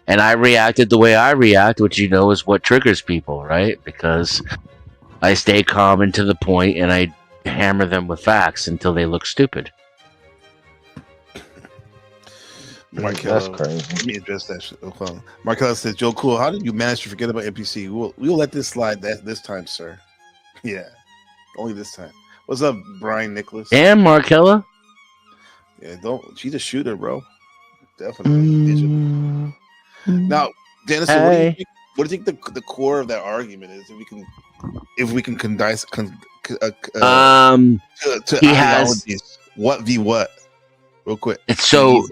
And I reacted the way I react, which is what triggers people, right? Because I stay calm and to the point, and I hammer them with facts until they look stupid. Markello, that's crazy. Let me address that shit. Markello says, Joe Cool, how did you manage to forget about NPC? We'll let this slide this time, sir. Yeah, only this time. What's up, Brian Nicholas? And Markella? Yeah, she's a shooter, bro. Definitely. Now, Dennis, what do you think the core of that argument is? If we can condense to ideologies, what v what? Real quick. So,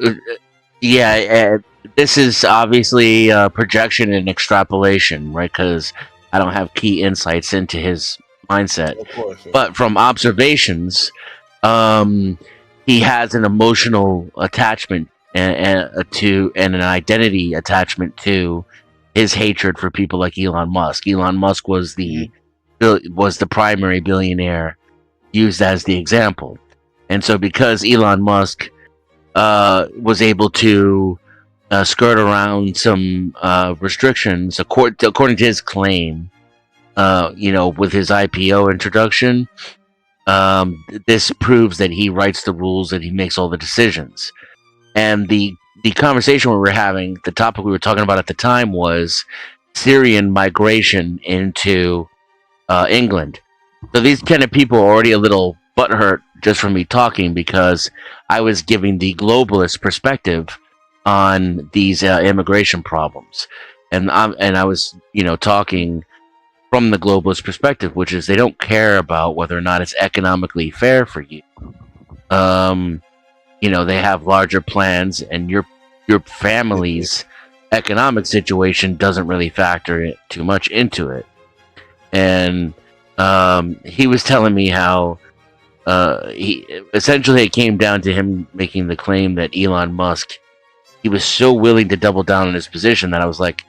this is obviously projection and extrapolation, right? Because I don't have key insights into his mindset. Of course, but from observations, he has an emotional attachment and an identity attachment to his hatred for people like Elon Musk. Elon Musk was the primary billionaire used as the example, and so because Elon Musk was able to skirt around some restrictions, according to his claim, with his IPO introduction, this proves that he writes the rules and he makes all the decisions. And the conversation we were having, the topic we were talking about at the time was Syrian migration into England. So these kind of people are already a little butthurt just from me talking, because I was giving the globalist perspective on these immigration problems, and I was talking from the globalist perspective, which is they don't care about whether or not it's economically fair for you. They have larger plans, and your family's economic situation doesn't really factor it too much into it. And he was telling me how he essentially it came down to him making the claim that Elon Musk, he was so willing to double down on his position that I was like,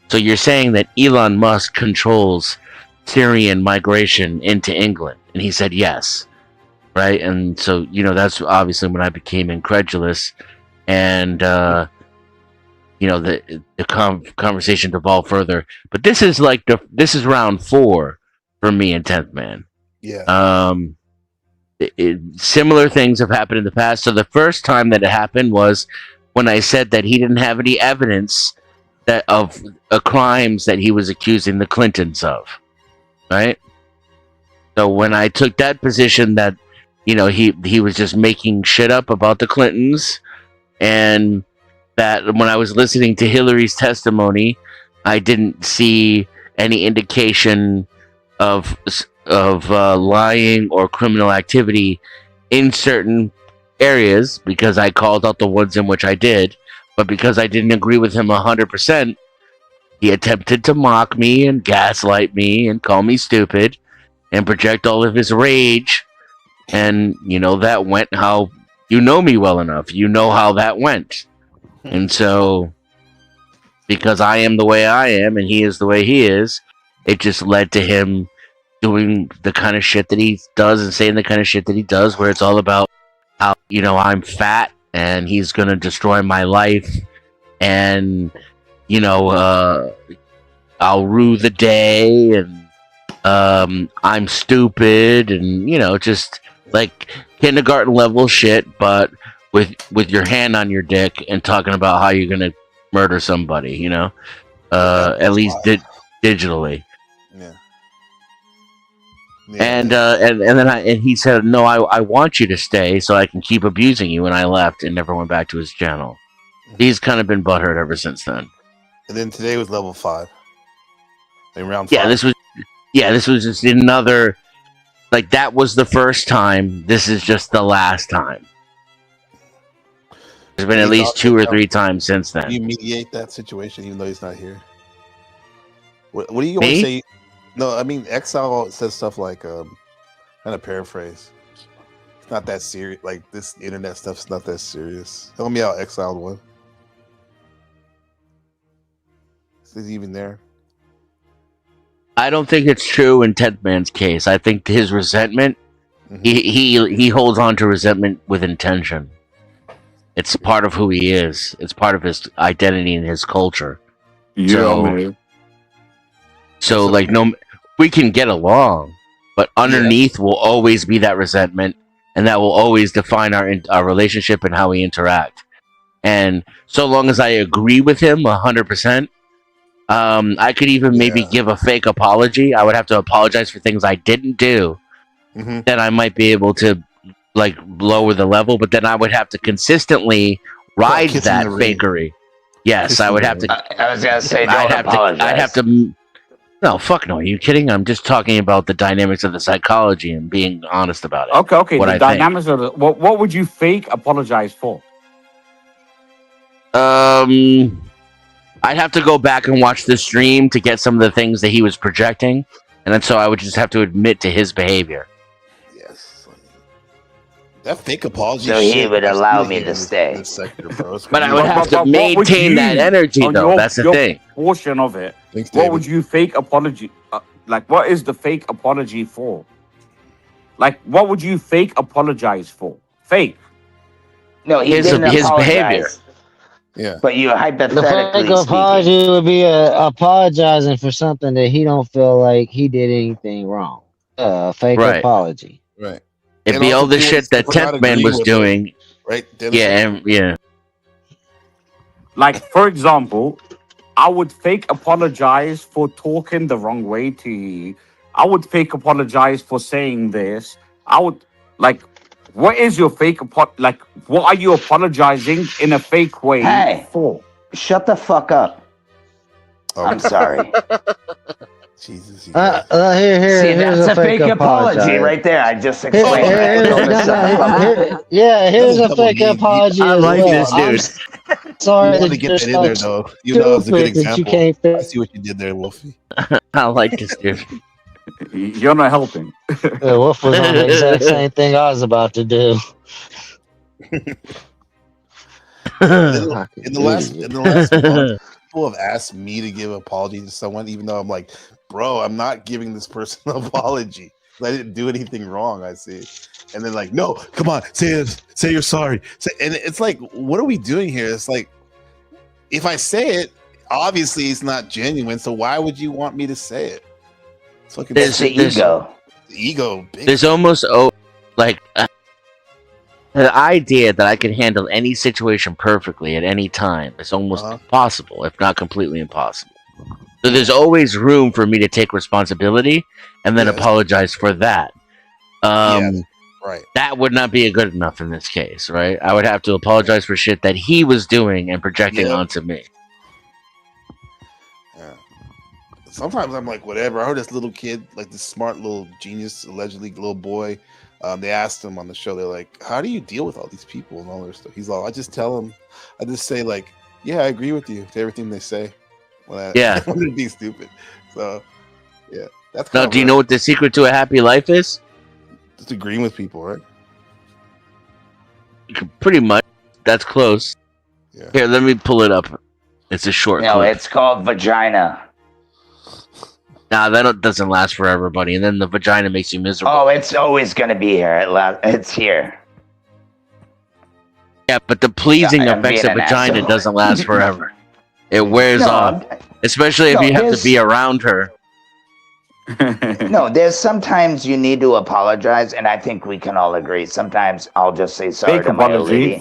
so you're saying that Elon Musk controls Syrian migration into England? And he said yes. Right. And so, that's obviously when I became incredulous, and, the conversation devolved further. But this is this is round 4 for me in 10th Man. Yeah. Similar things have happened in the past. So the first time that it happened was when I said that he didn't have any evidence of crimes that he was accusing the Clintons of. Right. So when I took that position that, he was just making shit up about the Clintons, and that when I was listening to Hillary's testimony, I didn't see any indication of lying or criminal activity in certain areas, because I called out the ones in which I did, but because I didn't agree with him 100%, he attempted to mock me and gaslight me and call me stupid and project all of his rage. And, that went how, me well enough. You know how that went. And so, because I am the way I am and he is the way he is, it just led to him doing the kind of shit that he does and saying the kind of shit that he does, where it's all about how, I'm fat and he's going to destroy my life, and, I'll rue the day, and I'm stupid, and, just like kindergarten level shit, but with your hand on your dick and talking about how you're gonna murder somebody, at least digitally. Yeah. And then he said, no, I want you to stay so I can keep abusing you, and I left and never went back to his channel. He's kind of been butthurt ever since then. And then today was level 5. In round 5. This was just another, like, that was the first time. This is just the last time. There's been at least 2 or 3 times since then. You mediate that situation even though he's not here. What do you want to say? No, I mean, Exile says stuff like, kind of paraphrase. It's not that serious. Like, this internet stuff's not that serious. Help me out, Exiled One. Is he even there? I don't think it's true in 10th Man's case. I think his resentment, he holds on to resentment with intention. It's part of who he is. It's part of his identity and his culture. So like, no, we can get along, but underneath will always be that resentment, and that will always define our relationship and how we interact. And so long as I agree with him 100%, I could even maybe give a fake apology. I would have to apologize for things I didn't do. Then I might be able to like lower the level, but then I would have to consistently ride that fakery. Yes, I would have to. I was gonna say, don't apologize. I'd have to. No, fuck no. Are you kidding? I'm just talking about the dynamics of the psychology and being honest about it. Okay. The dynamics of what would you fake apologize for? I'd have to go back and watch the stream to get some of the things that he was projecting, and then so I would just have to admit to his behavior. Yes. That fake apology. So he would allow me to stay. But I would have to maintain that energy, though. That's the thing. Portion of it. Thanks, what would you fake apology? Like, what is the fake apology for? Like, what would you fake apologize for? Fake. No, his behavior. Yeah. But you hypothetically the fake apology would be apologizing for something that he don't feel like he did anything wrong. Fake apology. Right. It'd be all the shit that 10th Man was doing. Right. Yeah. Like, for example, I would fake apologize for talking the wrong way to you. I would fake apologize for saying this. I would, like, what is your fake like? What are you apologizing in a fake way for? Shut the fuck up. I'm sorry. Jesus. See, that's a fake apology right there. I just explained. Here's a fake apology. I as like well. this dude. I'm sorry You wanted to get that in there, though. You know, it's a good that you example. can't I see what you did there, Wolfie. I like this dude. You're not helping. Wolf was on the exact same thing I was about to do. in the last month, people have asked me to give an apology to someone, even though I'm like, bro, I'm not giving this person an apology. I didn't do anything wrong. I see, and then like, no, come on, say this, say you're sorry. And it's like, what are we doing here? It's like, if I say it, obviously it's not genuine. So why would you want me to say it? It's fucking the ego. The ego. Big. There's almost like the idea that I can handle any situation perfectly at any time is almost impossible, if not completely impossible. So there's always room for me to take responsibility and then apologize for that. Right. That would not be good enough in this case, right? I would have to apologize for shit that he was doing and projecting onto me. Yeah. Sometimes I'm like, whatever. I heard this little kid, like this smart little genius, allegedly little boy. They asked him on the show, they're like, how do you deal with all these people and all their stuff? He's all, I just tell them, I just say like, yeah, I agree with you to everything they say. When I'm gonna be stupid. So yeah, that's now. Do you know what the secret to a happy life is? Just agreeing with people, right? Pretty much. That's close. Yeah. Here, let me pull it up. It's a short. No, clip. it's called vagina. Nah, that doesn't last forever, buddy. And then the vagina makes you miserable. Oh, it's always gonna be here. It's here. Yeah, but the pleasing effects of vagina doesn't last forever. It wears off, especially if you have to be around her. No, there's sometimes you need to apologize, and I think we can all agree. Sometimes I'll just say sorry to my lady.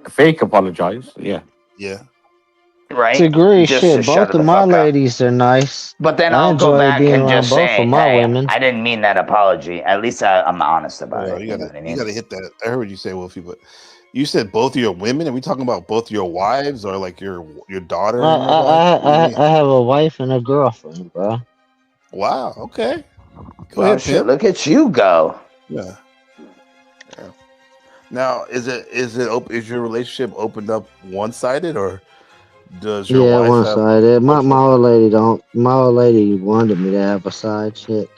Fake apologize. Yeah. Yeah. Right. To agree, Just shit. to shut Both the of my fuck up. ladies are nice. But then I I'll go enjoy back being and around just both say, of my hey, women. I didn't mean that apology. At least I'm honest about it. You gotta hit that. I heard what you say, Wolfie, but you said both of your women. Are we talking about both your wives or like your daughter? I have a wife and a girlfriend, bro. Wow. Okay. Go Oh ahead, shit! Pimp. Look at you go. Yeah. Now, is your relationship opened up one-sided, or does your wife one have? sided. My old lady wanted me to have a side chick.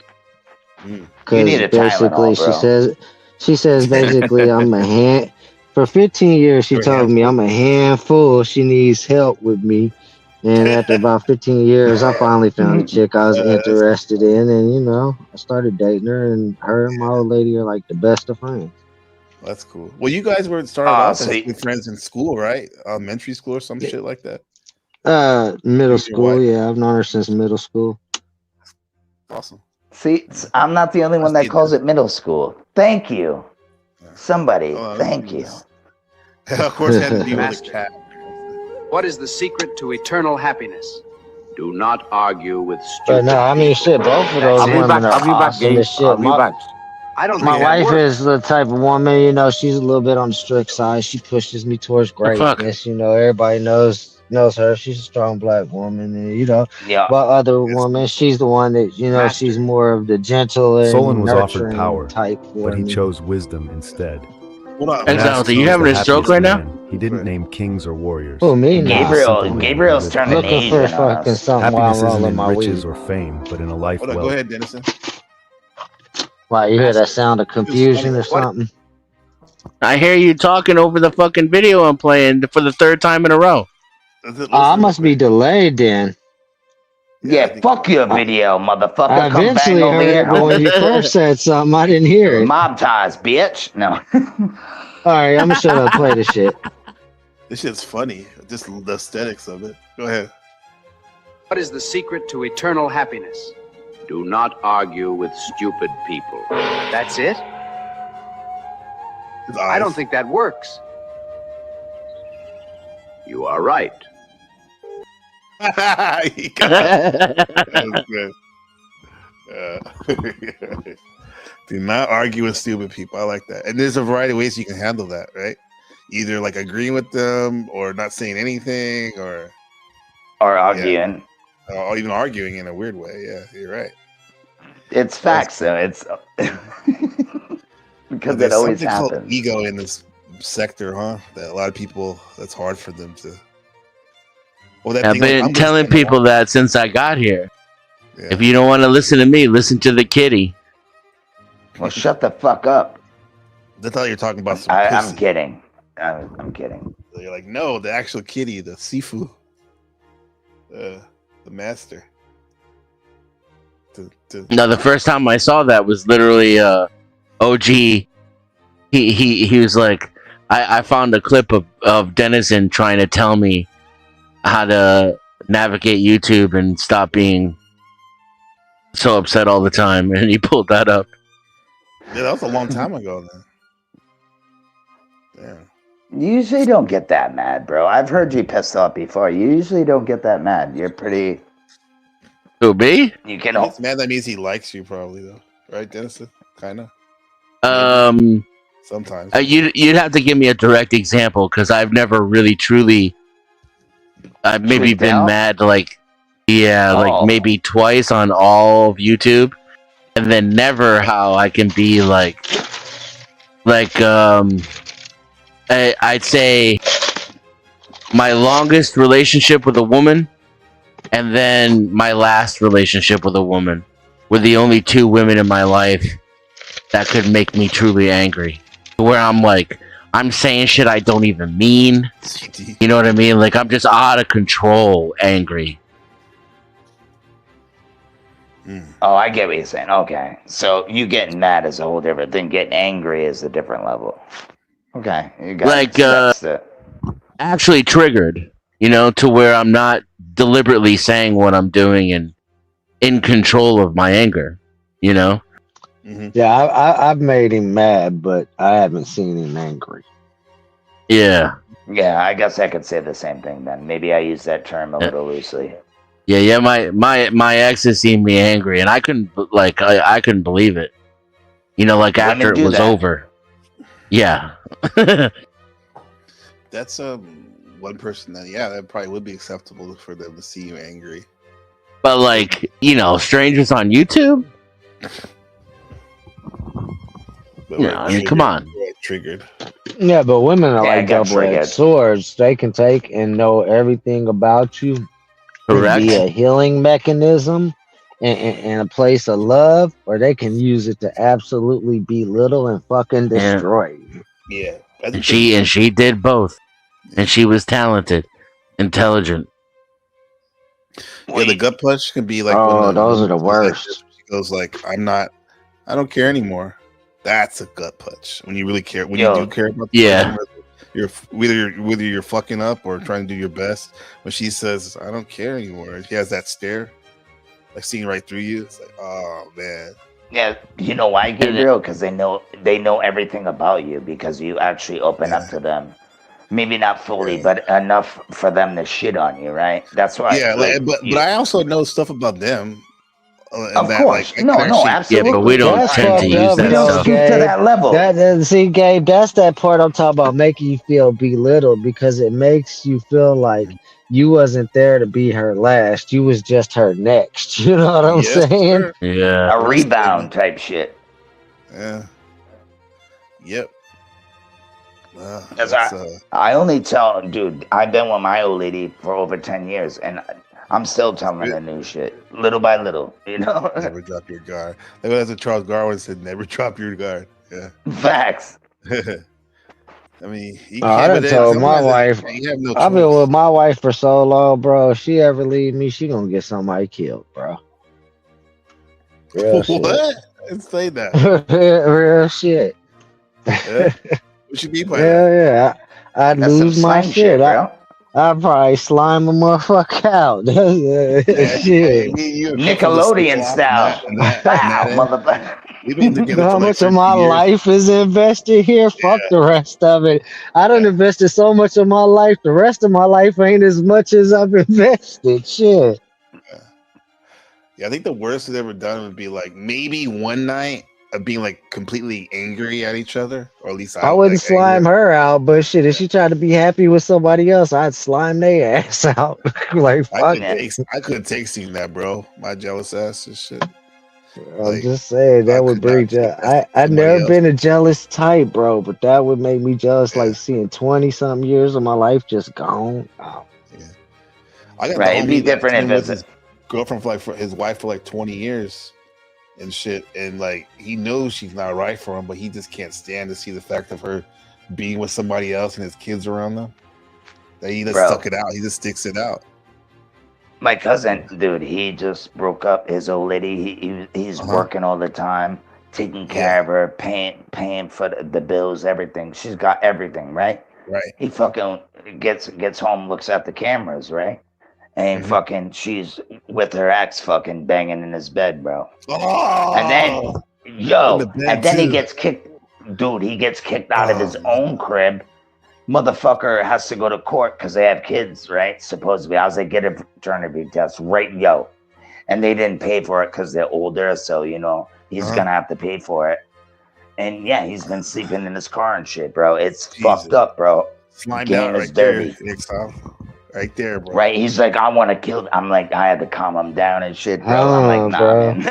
You need a basically Tylenol, bro. she says basically I'm a hand. For 15 years, she told me I'm a handful. She needs help with me. And after about 15 years, I finally found a chick I was interested in. And, I started dating her. And her and my old lady are like the best of friends. That's cool. Well, you guys were started off as good friends in school, right? Elementary school or some shit like that? Middle school. Yeah, I've known her since middle school. Awesome. See, I'm not the only one that calls it middle school. Thank you. Somebody, thank you. Of course, it had to be with a cat. What is the secret to eternal happiness? Do not argue with stupid. No, I mean, shit, both of those women are awesome as shit. My wife is the type of woman, she's a little bit on the strict side. She pushes me towards greatness. Everybody knows her. She's a strong black woman. And, but other woman, she's the one that, she's more of the gentle and Solon was offered nurturing power, type. but he chose wisdom instead. Exactly. You having a stroke right now? He didn't name kings or warriors. Oh, me? Gabriel's turning looking for fucking something while Happiness I'm isn't rolling in my riches weed. or fame, but in a life well. Go ahead, Dennison. Wow, you hear that sound of confusion or something? I hear you talking over the fucking video I'm playing for the third time in a row. I must be delayed then. Yeah, fuck your video, motherfucker. I eventually heard it, but when you first said something, I didn't hear it. Mob ties, bitch. No. All right, I'm gonna shut up. Play this shit. This shit's funny. Just the aesthetics of it. Go ahead. What is the secret to eternal happiness? Do not argue with stupid people. That's it? I don't think that works. You are right. That was good. Do not argue with stupid people. I like that. And there's a variety of ways you can handle that, right? Either like agreeing with them or not saying anything or arguing. Yeah. Or even arguing in a weird way. Yeah, you're right. It's facts, though. It's because it always happens. Called ego in this sector, huh? That a lot of people, that's hard for them to. Well, I've been telling people that since I got here. Yeah. If you don't want to listen to me, listen to the kitty. Well, shut the fuck up. I thought you were talking about some I'm kidding. I'm kidding. You're like, no, the actual kitty, the Sifu, the master. No, the first time I saw that was literally OG. He was like, I found a clip of Denizen trying to tell me how to navigate YouTube and stop being so upset all the time, and he pulled that up. Yeah, that was a long time ago then. Yeah. You usually don't get that mad, bro. I've heard you pissed off before. You usually don't get that mad. You're pretty. Who, me? You can. It's mad. That means he likes you, probably though, right, Dennis? Kind of. Sometimes. You'd have to give me a direct example because I've never really truly. I've maybe been mad like maybe twice on all of YouTube, and then never how I can be I'd say my longest relationship with a woman and then my last relationship with a woman were the only two women in my life that could make me truly angry. Where I'm like, I'm saying shit I don't even mean. You know what I mean? Like, I'm just out of control angry. Oh, I get what you're saying. Okay. So you getting mad is a whole different thing. Getting angry is a different level. Okay. You got actually triggered, to where I'm not deliberately saying what I'm doing and in control of my anger, Mm-hmm. Yeah, I've made him mad, but I haven't seen him angry. Yeah. Yeah, I guess I could say the same thing then. Maybe I use that term a little loosely. Yeah. My ex has seen me angry, and I couldn't I couldn't believe it. After it was over. Yeah. That's one person that probably would be acceptable for them to see you angry. But strangers on YouTube. Come on. Triggered. Yeah, but women are like double-edged swords. They can take and know everything about you. Correct. Be a healing mechanism and a place of love, or they can use it to absolutely belittle and fucking destroy you. Yeah. And she did both. And she was talented, intelligent. Yeah, the gut punch can be like. Oh, those are the worst. She goes like, I don't care anymore. That's a gut punch. When you really care, when you do care about the person, you're whether you're fucking up or trying to do your best. When she says, I don't care anymore, she has that stare, like seeing right through you. It's like, oh man. Yeah, you know why, Gabriel? Because they know everything about you because you actually open up to them. Maybe not fully, but enough for them to shit on you, right? That's why. Yeah, but I also know stuff about them. Of course, no, absolutely. Yeah, but we don't tend to use that stuff. To that level. See, Gabe, that's that part I'm talking about, making you feel belittled because it makes you feel like you wasn't there to be her last. You was just her next. You know what I'm saying? Sure. Yeah. A rebound type shit. Yeah. Yep. I only tell, dude, I've been with my old lady for over 10 years, and I'm still telling her new shit, little by little, Never drop your guard. That's what Charles Darwin said, never drop your guard. Yeah. Facts. I mean, I done told my wife, I've been with my wife for so long, bro. If she ever leave me, she gonna get somebody killed, bro. Real what? shit. I didn't say that. Real shit. Yeah. What you mean by that? I'd lose my shit. I'd probably slime a motherfucker out. Shit. Nickelodeon style. Motherfucker. You know how much of my life is invested here? Fuck the rest of it. I done invested so much of my life. The rest of my life ain't as much as I've invested. Shit. Yeah, I think the worst I've ever done would be like maybe one night being like completely angry at each other, or at least I wouldn't like, slime her out, but shit, if she tried to be happy with somebody else, I'd slime their ass out. Like fuck. I couldn't take seeing that, bro. My jealous ass and shit. I'm just saying that would bring. I've never been a jealous type, bro, but that would make me jealous. Like seeing 20-something years of my life just gone. Oh. Yeah, I got Right, it'd be different if with it's his girlfriend for his wife for like 20 years and shit, and like he knows she's not right for him, but he just can't stand to see the fact of her being with somebody else and his kids around them. That he just stuck it out. He just sticks it out. My cousin, dude, he just broke up his old lady. He's working all the time, taking care of her, paying for the bills, everything. She's got everything, right? Right. He fucking gets home, looks at the cameras, right? And fucking she's with her ex fucking banging in his bed, bro. Oh, and then he gets kicked. Dude, he gets kicked out of his own crib. Motherfucker has to go to court because they have kids, right? Supposedly. I was like, get a paternity test, right, yo. And they didn't pay for it because they're older, so, you know, he's going to have to pay for it. And, yeah, he's been sleeping in his car and shit, bro. It's fucked up, bro. Slimed Game out is right dirty. there, right there, bro. Right? He's like, I want to kill. I'm like, I had to calm him down and shit, bro. I'm like, nah, bro. man.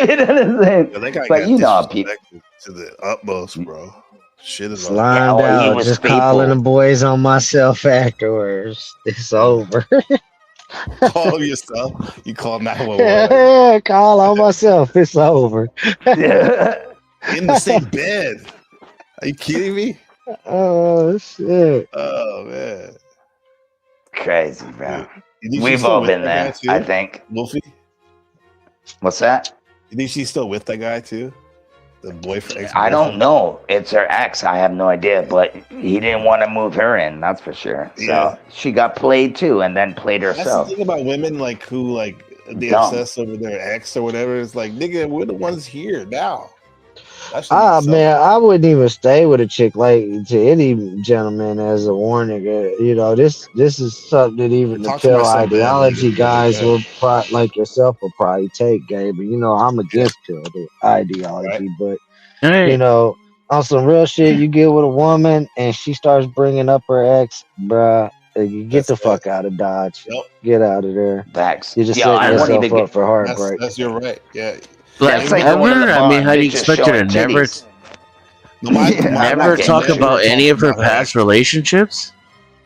You know what I'm saying? Yeah, that guy But got you know, people. to the utmost, bro. Shit is Slimed out, just calling the boys on myself afterwards. It's over. Call yourself. You call 911. Call on myself. It's over. In the same bed. Are you kidding me? Oh shit. Oh man. Crazy, bro. You We've all been there, I think. Wolfie? What's that? You think she's still with that guy too? The boyfriend? I don't know. It's her ex. I have no idea, but he didn't want to move her in. That's for sure. So she got played too, and then played herself. That's the thing about women, like who like they obsess over their ex or whatever. It's like, nigga, we're the ones here now. Man, I wouldn't even stay with a chick like to any gentleman as a warning. You know, this is something that even the pill ideology guys will like yourself will probably take, Gabe. You know, I'm against pill ideology, but you know, on some real shit, you get with a woman and she starts bringing up her ex, bruh. You get the fuck out of Dodge. Get out of there. Facts. You just setting yourself up for heartbreak. You're right. Yeah. Like ever? I mean, how do you expect her to never talk about any of her past relationships?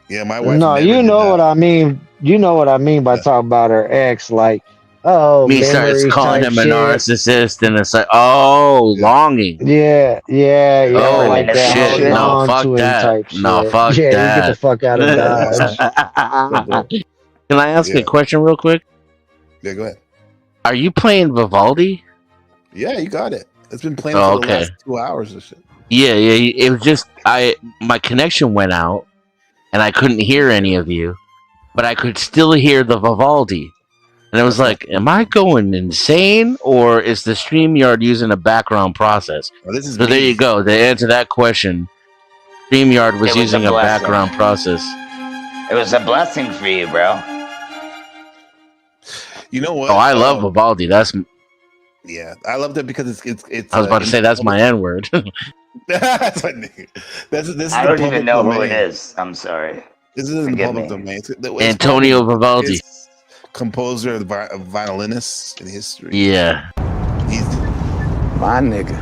Yeah, my wife. No, you know what I mean. You know what I mean by talking about her ex, like, me starts calling him a narcissist, and it's like, longing. Yeah, oh, like that. Shit, no, fuck that. No, fuck that. You get the fuck out of Dodge. Can I ask a question real quick? Yeah, go ahead. Are you playing Vivaldi? Yeah, you got it. It's been playing for the last 2 hours or shit. Yeah. It was just my connection went out, and I couldn't hear any of you, but I could still hear the Vivaldi, and I was like, "Am I going insane, or is the StreamYard using a background process?" So there you go. To answer that question, StreamYard was using a background process. It was a blessing for you, bro. You know what? Oh, I love Vivaldi. Yeah, I love that because it's. I was about to say that's my N word. That's my nigga. This I don't even know who it is. I'm sorry. This is in the public domain. Antonio Vivaldi, composer of violinist in history. Yeah, he's my nigga.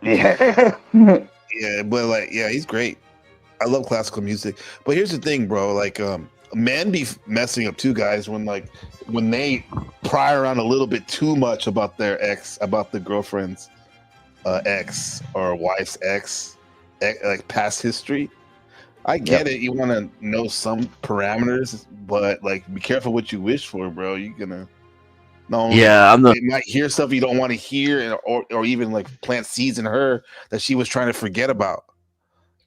Yeah, but he's great. I love classical music, but here's the thing, bro. Like, men be messing up too, guys, when they pry around a little bit too much about their ex, about the girlfriend's ex or wife's ex, like past history. I get it. You want to know some parameters, but like, be careful what you wish for, bro. You're gonna you might hear stuff you don't want to hear, or even like plant seeds in her that she was trying to forget about.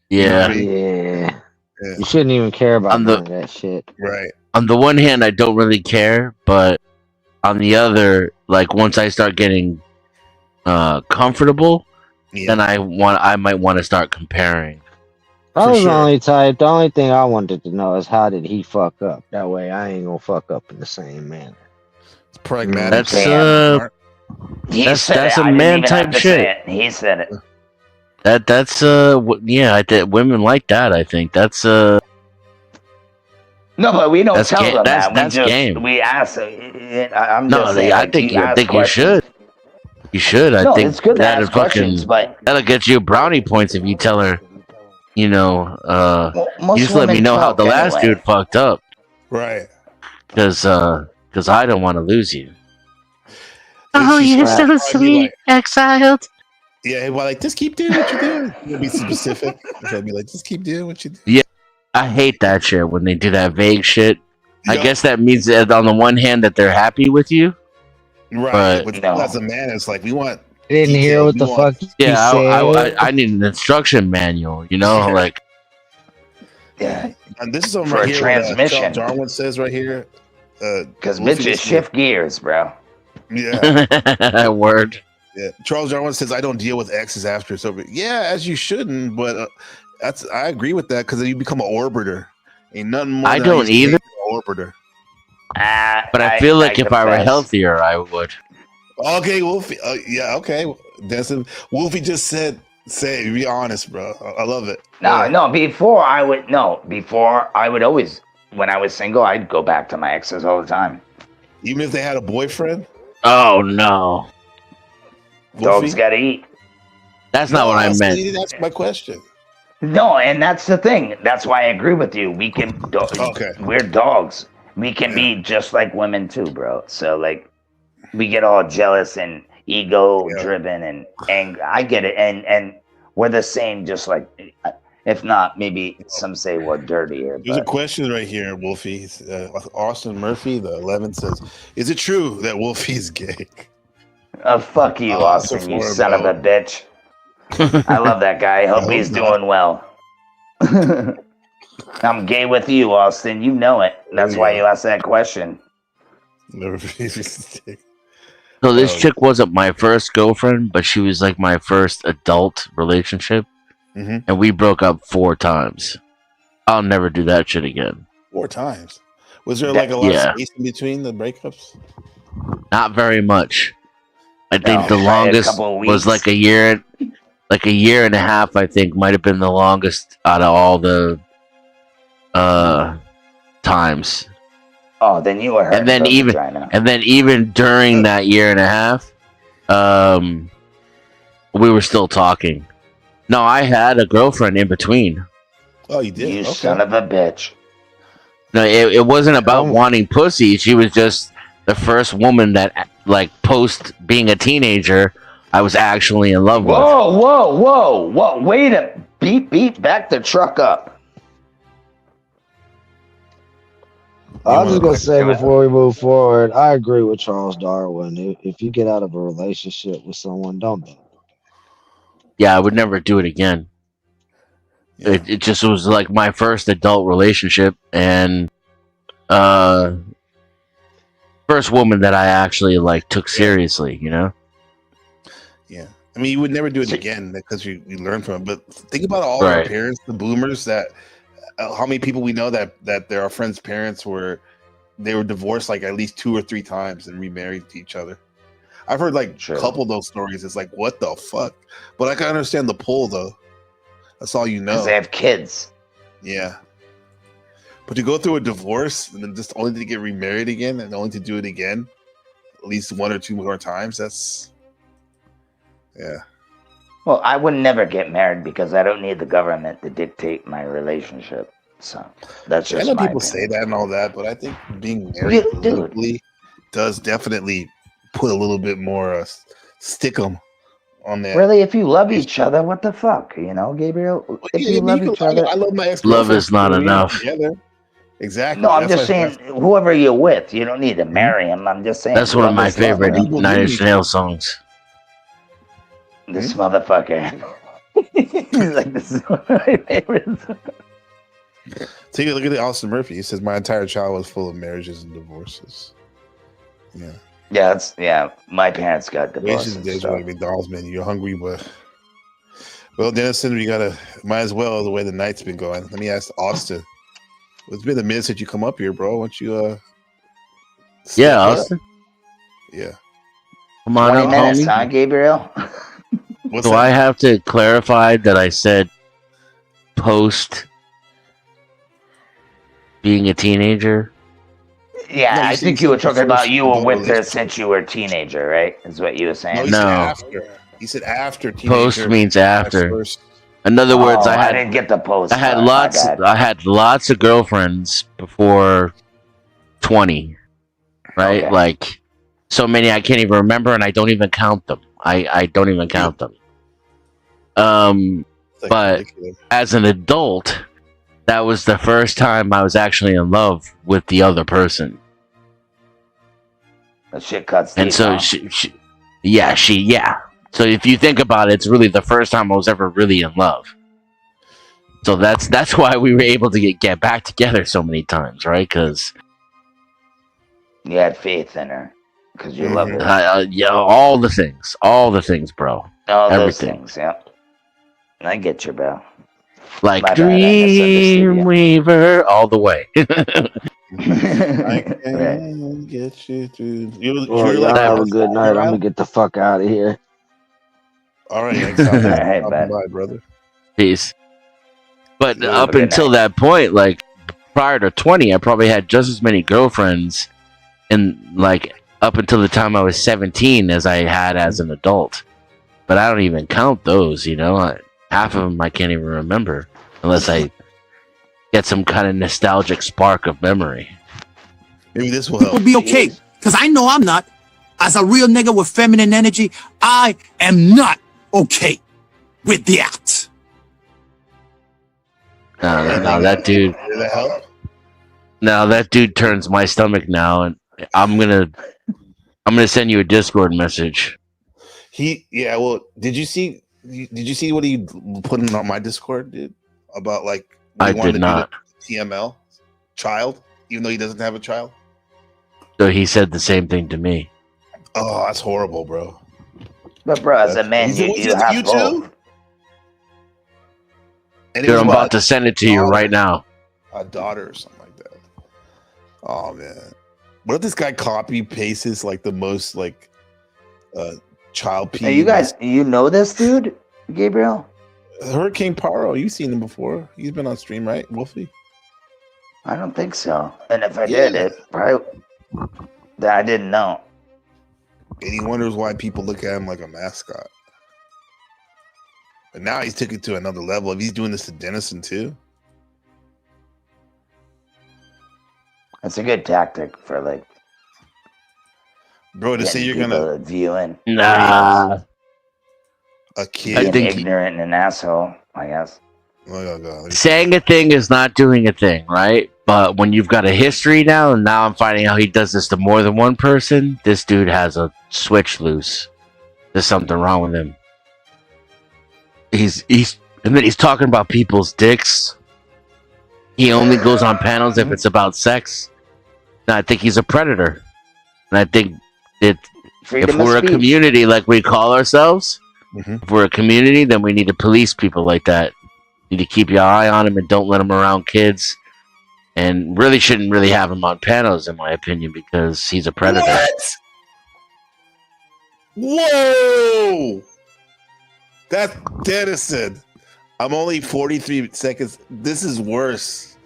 Yeah. You shouldn't even care about that shit. Right. On the one hand, I don't really care, but on the other, like once I start getting comfortable, then I might want to start comparing. I was the only type. The only thing I wanted to know is how did he fuck up? That way, I ain't gonna fuck up in the same manner. It's pragmatic. That's That's a man type shit. He said it. That's women like that. I think that's No, but we don't tell them that. That's game. We ask. I'm No, just saying. I think you should. You should. I think it's good to ask questions, but that'll get you brownie points if you tell her. You know, you just let me know how the last dude fucked up. Right. Because I don't want to lose you. Oh, you're so sweet, exiled. Yeah, well, like, just keep doing what you're doing. You'll be specific. I'll be like, just keep doing what you do. Yeah, I hate that shit when they do that vague shit. I guess that means that on the one hand that they're happy with you. Right. But as a man, it's like, we want... Didn't hear what the fuck you said. I need an instruction manual, you know? Like... Yeah. And this is on for right a here, transmission. Darwin says right here. Because bitches shift gears, bro. Yeah. Word. Yeah. Charles Darwin says, I don't deal with exes after it's over. Yeah, as you shouldn't, but I agree with that because then you become an orbiter. Ain't nothing more. I don't either. Orbiter. But I feel like if I were healthier, I would. Okay, Wolfie. Yeah, okay. Denson. Wolfie just said, be honest, bro. I love it. No, before I would always, when I was single, I'd go back to my exes all the time. Even if they had a boyfriend? Oh, no. Dogs gotta eat. That's not what I meant. That's my question. No, and that's the thing. That's why I agree with you. We can, we're dogs. We can be just like women too, bro. So, like, we get all jealous and ego-driven and angry. I get it. And we're the same, just like, if not, maybe some say we're dirtier. There's a question right here, Wolfie. Austin Murphy, the 11, says, is it true that Wolfie is gay? Fuck you, Austin, you son of a bitch. I love that guy. I hope he's doing well. I'm gay with you, Austin. You know it. That's why you asked that question. So this chick wasn't my first girlfriend, but she was like my first adult relationship. Mm-hmm. And we broke up 4 times. I'll never do that shit again. 4 times? Was there like a lot of space in between the breakups? Not very much. I think the longest was like a year and a half. I think might have been the longest out of all the times. Oh, then you were hurt. And then even during that year and a half, we were still talking. No, I had a girlfriend in between. Oh, you did? You son of a bitch. No, it wasn't about wanting pussy. She was just the first woman that, like, post being a teenager, I was actually in love with. Whoa. Wait a beep, back the truck up. I was just going to say before we move forward, I agree with Charles Darwin. If you get out of a relationship with someone, don't do it. Yeah, I would never do it again. Yeah. It just was like my first adult relationship and first woman that I actually like took seriously, you know? Yeah. I mean, you would never do it again because you learn from it. But think about all our parents, the boomers, that how many people we know that there are friends' parents were divorced like at least 2 or 3 times and remarried to each other. I've heard like a couple of those stories. It's like, what the fuck? But I can understand the pull though. That's all you know. Because they have kids. Yeah. But to go through a divorce and then just only to get remarried again and only to do it again at least 1 or 2 more times, that's... Yeah. Well, I would never get married because I don't need the government to dictate my relationship. So that's just I know my people opinion. say that and all that, but I think being married politically does definitely put a little bit more stickum on that. Really, if you love each other, what the fuck, you know, Gabriel? If you love each other, I love my ex. Love is not enough. Exactly. No, I'm just saying, whoever you're with, you don't need to marry him. I'm just saying. That's one of my favorite Nine Inch Nails songs. This motherfucker. He's like, this is one of my favorites. Take a look at Austin Murphy. He says, my entire childhood was full of marriages and divorces. Yeah. My parents got divorced. McDonald's menu. You're hungry, but well, Dennison, might as well the way the night's been going. Let me ask Austin. It's been a minute since you come up here, bro. Why don't you Austin? Yeah. Come on 20 up, minutes, homie. huh, Gabriel? Do I have to clarify that I said post being a teenager? Yeah, No, I said- think you were said talking about first you were adult with her relationship. since you were a teenager, right? Is what you were saying? No, he said after. He said after teenager. Post means after. First. In other words, Oh, I didn't get the post. I had part, my lots. bad. I had lots of girlfriends before 20, right? Okay. Like so many I can't even remember, and I don't even count them. I don't even count them. But as an adult, that was the first time I was actually in love with the other person. That shit cuts And deep, so huh? yeah. So if you think about it, it's really the first time I was ever really in love. So that's why we were able to get back together so many times, right? Because You had faith in her because you loved her. yeah, all the things, bro. All those Everything. things, yeah. I get you, bro. Like My bad, I misunderstood you. Dreamweaver, all the way. I can get you through. Well, y'all have a good night. I'm gonna get the fuck out of here. All right, thanks for Hey, stopping by, brother. Peace. But Yeah, up good until that point, like prior to 20, I probably had just as many girlfriends, and like up until the time I was 17 as I had as an adult. But I don't even count those, you know. Half of them I can't even remember unless I get some kind of nostalgic spark of memory. Maybe this will help. Will be okay, because I know I'm not. As a real nigga with feminine energy, I am not okay with that. No, that dude. Did that help? No, that dude turns my stomach now, and I'm gonna send you a Discord message. Well, did you see what he put in on my Discord, dude? About like I did not. Do the TML child, even though he doesn't have a child. So he said the same thing to me. Oh, that's horrible, bro. But bro, as a man, you have both. And Dude, I'm about to send it to you right now. A daughter or something like that. Oh man, what if this guy copy pastes like the most like child P? Hey, you guys, you know this dude, Gabriel? Hurricane Paro, you've seen him before. He's been on stream, right, Wolfie? I don't think so. And if I did, it probably that I didn't know. And he wonders why people look at him like a mascot. But now he's took it to another level. If he's doing this to Dennison too. It's a good tactic for like, bro, to say you're gonna viewing. Nah. A kid. Being ignorant and an asshole, I guess. Oh, God. Saying a thing is not doing a thing, right? But when you've got a history now, and now I'm finding out he does this to more than one person, this dude has a switch loose. There's something wrong with him. And then he's talking about people's dicks. He only goes on panels if it's about sex. And I think he's a predator. And I think that if we're a community like we call ourselves, if we're a community, then we need to police people like that. You need to keep your eye on him and don't let him around kids. And really shouldn't really have him on panels, in my opinion, because he's a predator. Whoa! That's Dennison. I'm only 43 seconds. This is worse.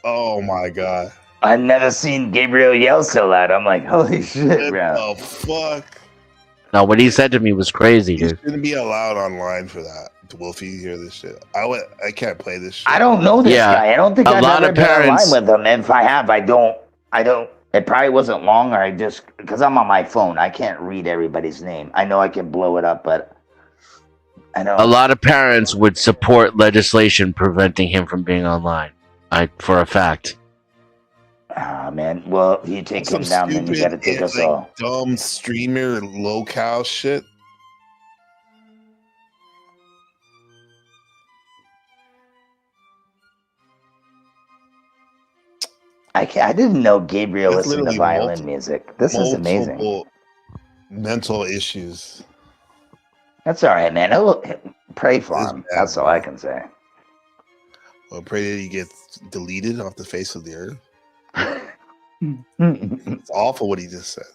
Oh my God. I've never seen Gabriel yell so loud. I'm like, holy shit, bro. Oh fuck. No, what he said to me was crazy, dude. You shouldn't be allowed online for that. Wolfie, hear this shit. I can't play this shit. I don't know this guy. I don't think I've ever been online with him. And if I have, I don't. It probably wasn't long, or I just, because I'm on my phone, I can't read everybody's name. I know I can blow it up, but I know a lot of parents would support legislation preventing him from being online. For a fact. Ah, man. Well, if you take him down, then you got to take us all. Dumb streamer, low-cal shit. I didn't know Gabriel listened to violin music. This is amazing. Mental issues. That's all right, man. Pray for him. That's all I can say. Well, pray that he gets deleted off the face of the earth. It's awful what he just said.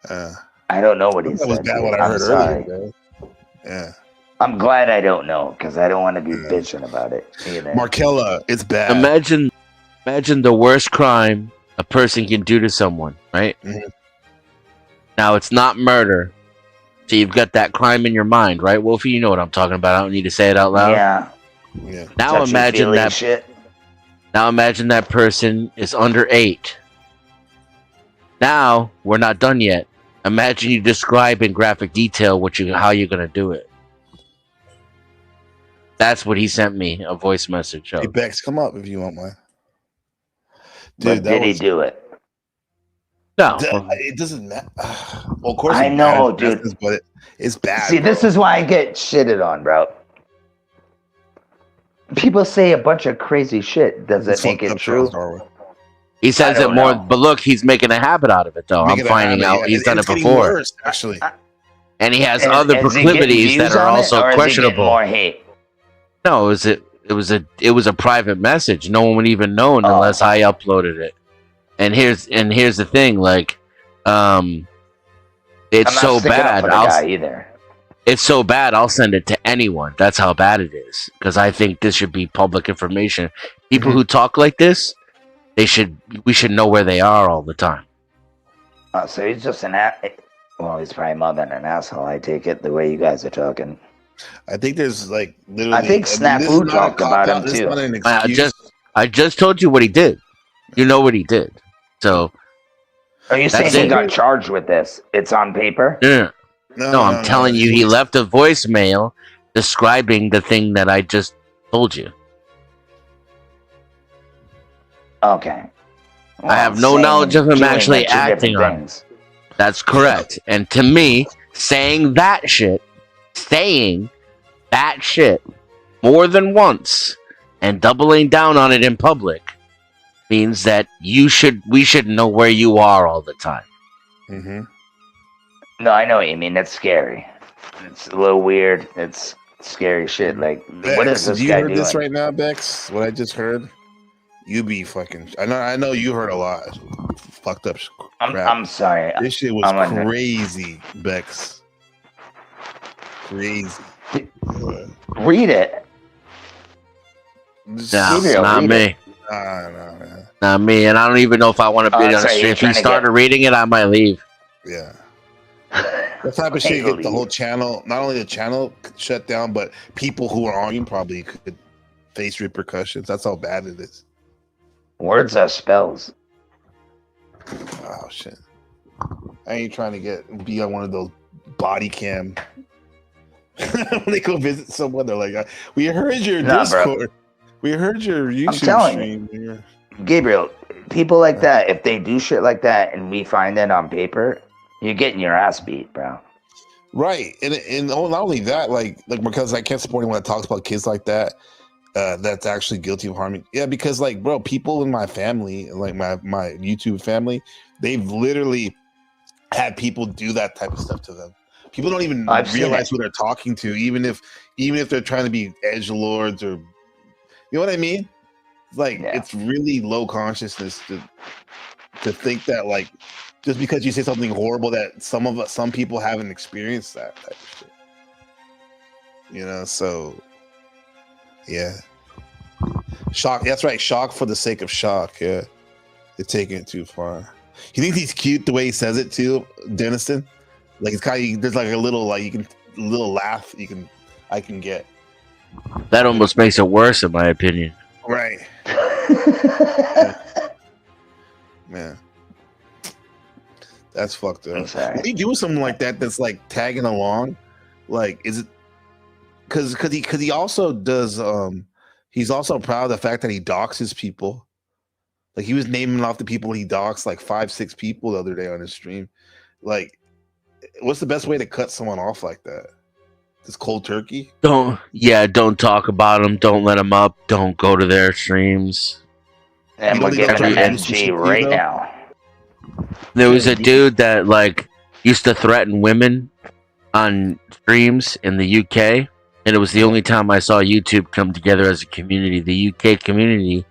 I don't know what he That was said. bad what I I'm heard sorry. earlier, bro. Yeah. I'm glad I don't know because I don't want to be bitching about it either. Markella, it's bad. Imagine the worst crime a person can do to someone, right? Mm-hmm. Now it's not murder, so you've got that crime in your mind, right, Wolfie? You know what I'm talking about. I don't need to say it out loud. Yeah. Now imagine Touchy-feely that. shit. Now imagine that person is under 8. Now we're not done yet. Imagine you describe in graphic detail how you're gonna do it. That's what he sent me, a voice message of. Hey Bex, come up if you want one. Dude, did he do it? No, it doesn't matter. Well, of course, I know, dude. But it's bad. See, this is why I get shitted on, bro. People say a bunch of crazy shit. Does it make it true? He says it more, but look, he's making a habit out of it, though. I'm finding out he's done it before. Worse, actually. And he has other proclivities that are also questionable. More hate? No, it was a private message. No one would even know unless I uploaded it. And here's the thing, like, it's so bad. It's so bad. I'll send it to anyone. That's how bad it is. Because I think this should be public information. People who talk like this, we should know where they are all the time. So he's just well, he's probably more than an asshole. I take it the way you guys are talking. I think there's like literally. I think Snafu talked about him too. I just told you what he did. You know what he did. So. Are you saying he got charged with this? It's on paper? No, I'm telling you, he left a voicemail describing the thing that I just told you. Okay. Well, I have no knowledge of him actually acting on it. That's correct. And to me, saying that shit more than once and doubling down on it in public means that we should know where you are all the time. Mm-hmm. No, I know what you mean. That's scary. It's a little weird. It's scary shit. Like, Bex, what is this guy doing? You heard this right now, Bex? What I just heard? You be fucking. I know you heard a lot. Fucked up crap. I'm sorry. This shit was crazy, Bex. Crazy. Read it. Not me. No. Not me. And I don't even know if I want to be on the stream. If he started reading it, I might leave. Yeah. That type of shit get the whole channel, not only the channel shut down, but people who are on you probably could face repercussions. That's how bad it is. Words are spells. Oh shit! I ain't trying to be on one of those body cam. When they go visit someone, they're like, "We heard your Discord. Bro. We heard your YouTube stream." You, Gabriel, people like that, if they do shit like that, and we find it on paper, you're getting your ass beat, bro. Right, and not only that, like because I can't support anyone that talks about kids like that. That's actually guilty of harming. Yeah, because like, bro, people in my family, like my YouTube family, they've literally had people do that type of stuff to them. People don't even realize who they're talking to, even if they're trying to be edgelords or, you know what I mean? Like, it's really low consciousness to think that, like, just because you say something horrible that some people haven't experienced that type of shit. You know, so. Yeah. Shock. That's right. Shock for the sake of shock. Yeah. They're taking it too far. You think he's cute the way he says it too, Denison? Like it's kind of, there's like a little laugh I can get. That almost makes it worse in my opinion. Right. Man. That's fucked up. When you do something like that that's like tagging along, like is it because he also does he's also proud of the fact that he doxes people. Like he was naming off the people he doxed, like 5-6 people the other day on his stream. Like, what's the best way to cut someone off like that? Just cold turkey? Don't talk about them. Don't let them up. Don't go to their streams. And we're giving him NG right now. There was a dude that like used to threaten women on streams in the UK, and it was the only time I saw YouTube come together as a community. The UK community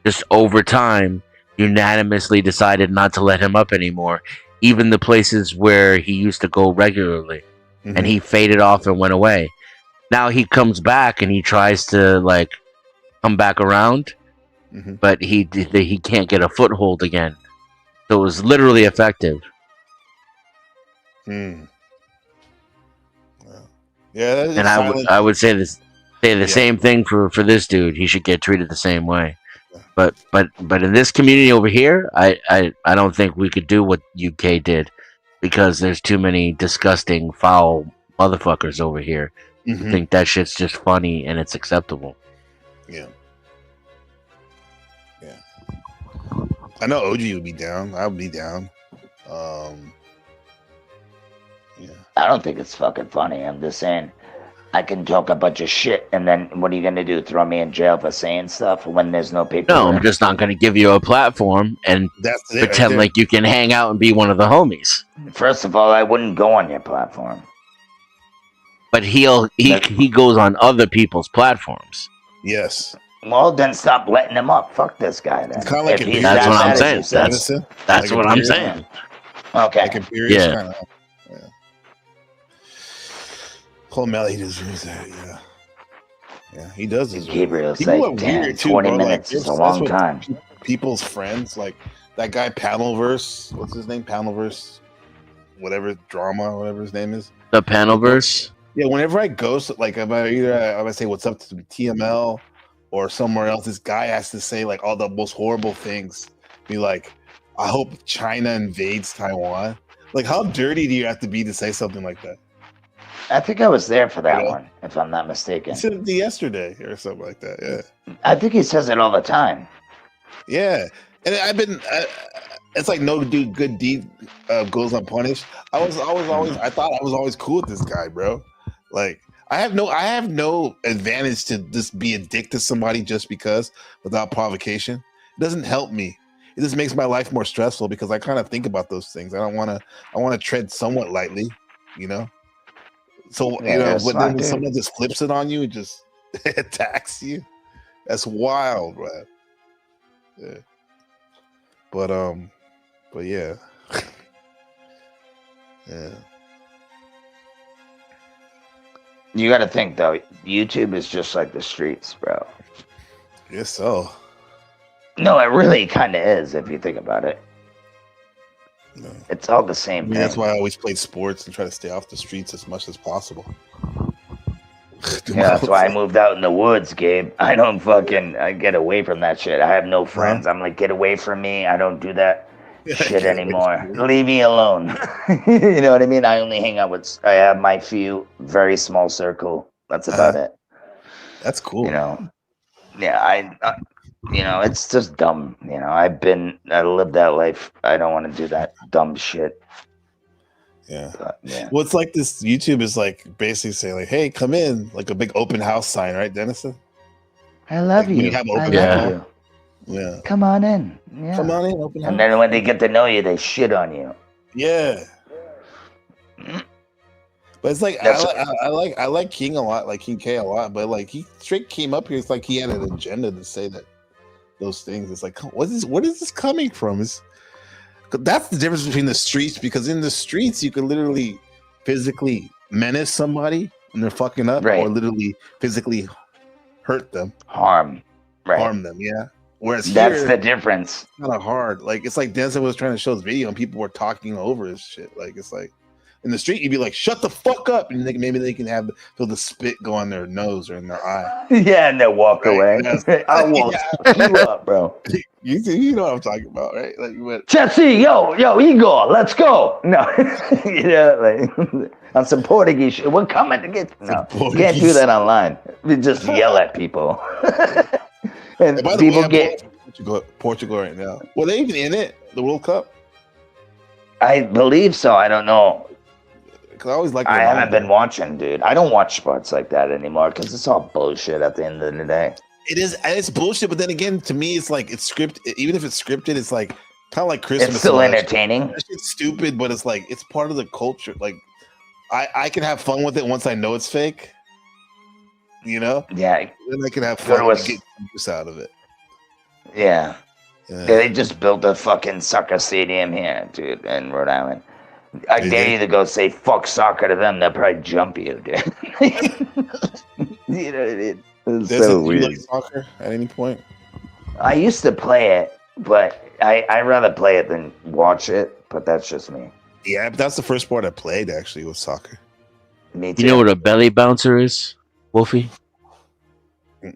just over time unanimously decided not to let him up anymore. even the places where he used to go regularly, and he faded off and went away. Now he comes back and he tries to like come back around, but he can't get a foothold again. So it was literally effective. Yeah, And I would say the same thing for this dude. He should get treated the same way. But in this community over here, I don't think we could do what UK did, because there's too many disgusting, foul motherfuckers over here. I think that shit's just funny and it's acceptable. Yeah. I know OG would be down. I would be down. I don't think it's fucking funny. I'm just saying, I can talk a bunch of shit, and then what are you gonna do? Throw me in jail for saying stuff when there's no paper? No, I'm just not going to give you a platform and pretend like you can hang out and be one of the homies. First of all, I wouldn't go on your platform. But he goes on other people's platforms. Yes. Well, then stop letting him up. Fuck this guy. Then. That's what I'm saying. That's what I'm saying. Okay. Like yeah. Cole Melly deserves that. Yeah, he does deserve it. Gabriel's like, damn, 20 minutes is a long time. People's friends, like that guy Panelverse. What's his name? Panelverse. Whatever drama, whatever his name is. The Panelverse. Yeah, whenever I go, like I'm gonna say what's up to TML or somewhere else, this guy has to say like all the most horrible things. Be like, I hope China invades Taiwan. Like, how dirty do you have to be to say something like that? I think I was there for that one, if I'm not mistaken. He said it yesterday or something like that. Yeah. I think he says it all the time. Yeah, and it's like no good deed goes unpunished. I thought I was always cool with this guy, bro. Like, I have no advantage to just be a dick to somebody just because without provocation. It doesn't help me. It just makes my life more stressful because I kind of think about those things. I want to tread somewhat lightly, you know. So but then when someone just flips it on you, it just attacks you. That's wild, right? Yeah. But yeah. Yeah. You got to think though, YouTube is just like the streets, bro. Yes, so. No, it really kind of is if you think about it. No. It's all the same thing. That's why I always played sports and try to stay off the streets as much as possible. Yeah, that's why I moved out in the woods, Gabe. I get away from that shit. I have no friends. I'm like, get away from me. I don't do that shit anymore. Leave me alone. You know what I mean? I only hang out I have my few, very small circle. That's about it. That's cool. You know? Yeah, it's just dumb. You know, I lived that life. I don't want to do that dumb shit. Yeah. But, yeah. Well, it's like this YouTube is like basically saying like, hey, come in, like a big open house sign, right, Dennison? I love you. Have I open love house. you. Yeah. Come on in. Yeah. Come on in, open house. And then when they get to know you, they shit on you. Yeah. But it's like I like King a lot, like King K a lot, but like he straight came up here. It's like he had an agenda to say that those things. It's like, what is this coming from? That's the difference between the streets, because in the streets you can literally physically menace somebody when they're fucking up, or literally physically hurt them, harm them. Yeah. Whereas that's the difference. Kind of hard. Like it's like Denzel was trying to show his video and people were talking over his shit. Like it's like in the street you'd be like, shut the fuck up, and maybe they can feel the spit go on their nose or in their eye. Yeah, and they walk away. I won't you up, bro. You know what I'm talking about, right? Like you went, Jesse, yo, Igor, let's go. No, like on some Portuguese shit. We're coming to get. No, you can't do that online. You just yell at people. And by the people way, get Portugal right now. Were they even in it? The World Cup? I believe so. I don't know. Cause I always like. I haven't been watching, dude. I don't watch sports like that anymore because it's all bullshit at the end of the day. It is. It's bullshit. But then again, to me, it's like it's scripted. Even if it's scripted, it's like kind of like Christmas. It's still entertaining. It's stupid, but it's like it's part of the culture. Like I can have fun with it once I know it's fake. You know? Yeah. Then I can have fun and get use out of it. Yeah. Yeah, they just built a fucking soccer stadium here, dude, in Rhode Island. I dare you to go say fuck soccer to them. They'll probably jump you, dude. You know what I mean? It's so weird. You like soccer at any point? I used to play it, but I'd rather play it than watch it. But that's just me. Yeah, but that's the first sport I played actually was soccer. Me too. You know what a belly bouncer is, Wolfie? What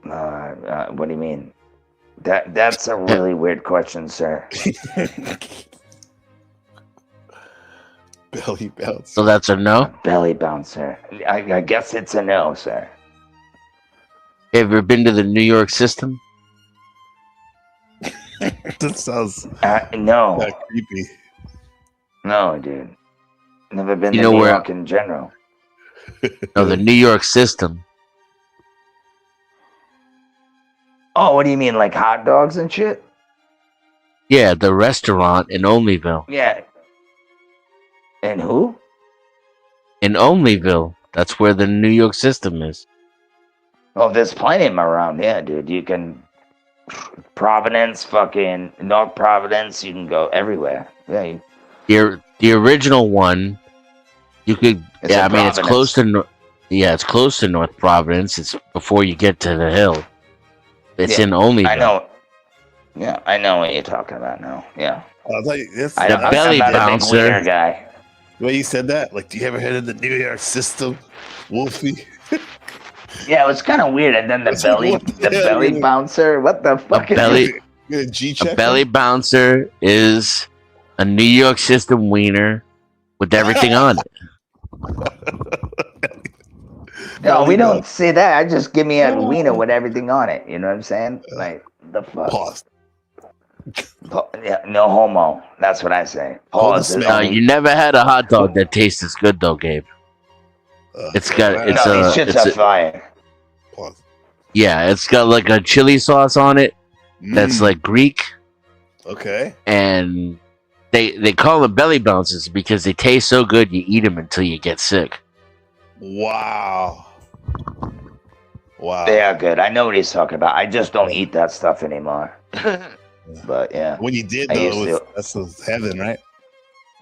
do you mean? That's a really weird question, sir. Belly bouncer. So that's a no? Belly bouncer. I guess it's a no, sir. Have you ever been to the New York system? That sounds no. creepy. No, dude. Never been You to know New where- York in general. No, the New York system. Oh, what do you mean, like hot dogs and shit? Yeah, the restaurant in Onlyville. Yeah. And who? In Onlyville. That's where the New York system is. Oh, there's plenty of them around here, dude. You can Providence, fucking North Providence. You can go everywhere. Yeah. The original one, you could. It's Yeah, I in mean it's close Providence. to. It's close to North Providence. It's before you get to the hill. It's in Onlyville. I know. Yeah, I know what you're talking about now. Yeah. The belly I'm not a big bouncer. wiener guy. The way you said that, like, do you ever heard of the New York system, Wolfie? Yeah, it was kind of weird. And then the belly bouncer. What the fuck is belly- this? A belly bouncer is a New York system wiener with everything on it. No, we don't say that. I just give me a wiener with everything on it. You know what I'm saying? Like the fuck. Pause. Yeah, no homo. That's what I say. Pause. You never had a hot dog that tastes as good though, Gabe. It's got these shits are fire. Yeah, it's got like a chili sauce on it that's like Greek. Okay. And they call them belly bouncers because they taste so good you eat them until you get sick. Wow. They are good. I know what he's talking about. I just don't eat that stuff anymore. But yeah. When you did, I used though, to. that's was heaven, right?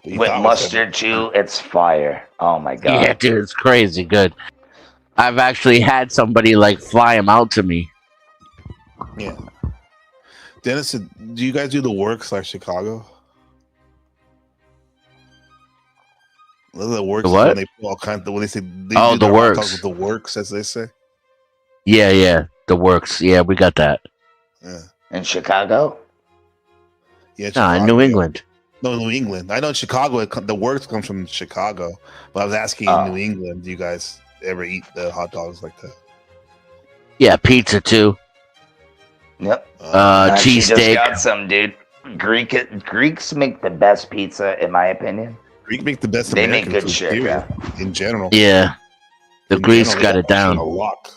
But you With thought it was mustard too, it's fire. Oh my god. Yeah, dude, it's crazy good. I've actually had somebody like fly them out to me. Yeah. Dennis, do you guys do the Works like Chicago? The Works The what? when they put all kinds when they say they Oh, do the their hot Works. dogs with the Works, as they say. Yeah, the works. Yeah, we got that. Yeah. In Chicago? Yeah, Nah, in New England. No, New England. I know in Chicago, the Works comes from Chicago, but I was asking in New England, do you guys ever eat the hot dogs like that? Yeah, pizza too. Yep. Cheesesteak. Just got some, dude. Greeks make the best pizza, in my opinion. Greek make the best. They American make good food, shit, period, yeah. in general. Yeah, the In Greeks general, got they it down. A rock.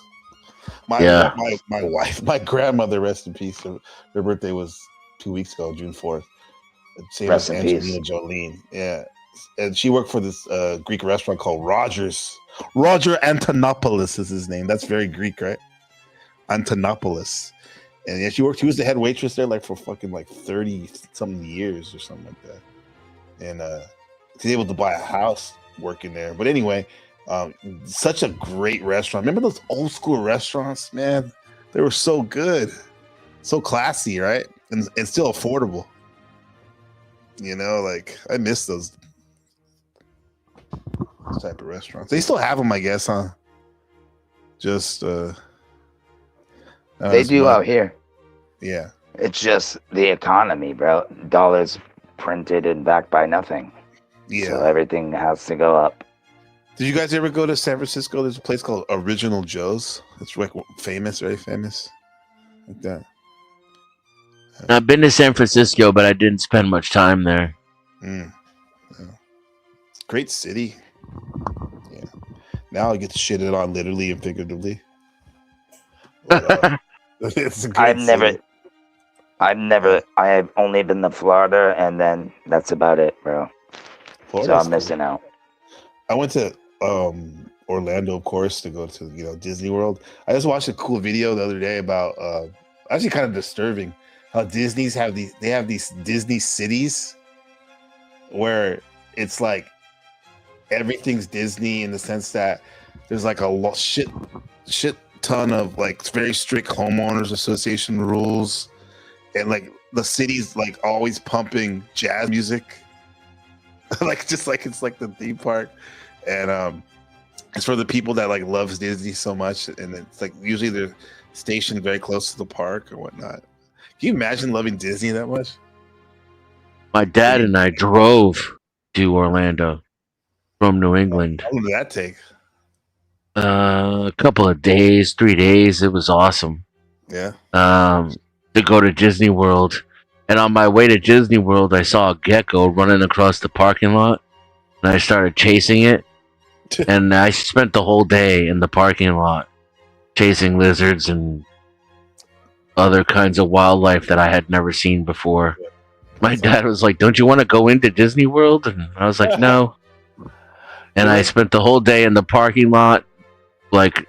Yeah. My wife, my grandmother, rest in peace. Her birthday was 2 weeks ago, June 4th. Same Rest as in peace. Angelina Jolie. Yeah, and she worked for this Greek restaurant called Rogers. Roger Antonopoulos is his name. That's very Greek, right? Antonopoulos. And yeah, she was the head waitress there like for fucking like 30 something years or something like that. And she's able to buy a house working there. But anyway, such a great restaurant. Remember those old school restaurants, man? They were so good, so classy, right? And still affordable. You know, like I miss those type of restaurants. They still have them, I guess, huh? Just They do out here. Yeah. It's just the economy, bro. Dollars printed and backed by nothing. Yeah. So everything has to go up. Did you guys ever go to San Francisco? There's a place called Original Joe's. It's like famous, very famous. Like that. I've been to San Francisco, but I didn't spend much time there. Yeah. Great city. Yeah. Now I get to shit it on literally and figuratively. But, it's a great city. I have only been to Florida, and then that's about it, bro. Florida's So I'm cool. missing out. I went to Orlando, of course, to go to Disney World. I just watched a cool video the other day about Actually, kind of disturbing how Disney's have these Disney cities where it's like everything's Disney in the sense that there's like a shit ton of like very strict homeowners association rules, and like the city's like always pumping jazz music, like just like it's like the theme park, and it's for the people that like loves Disney so much, and it's like usually they're stationed very close to the park or whatnot. Can you imagine loving Disney that much? My dad and I drove to Orlando from New England. How long did that take? A couple of days, 3 days. It was awesome. Yeah. To go to Disney World, and on my way to Disney World, I saw a gecko running across the parking lot, and I started chasing it. And I spent the whole day in the parking lot chasing lizards and other kinds of wildlife that I had never seen before. My dad was like, "Don't you want to go into Disney World?" And I was like, "No." And I spent the whole day in the parking lot, like,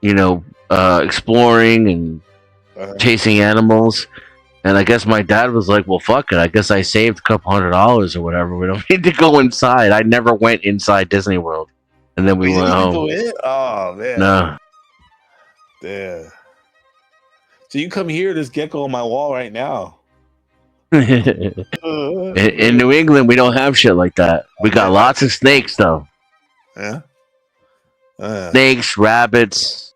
exploring and chasing animals. And I guess my dad was like, "Well, fuck it. I guess I saved a couple $100 or whatever. We don't need to go inside." I never went inside Disney World. And then we went home. Oh, man. No. Yeah. So you come here, there's gecko on my wall right now. In New England, we don't have shit like that. We got lots of snakes, though. Yeah. Snakes, rabbits.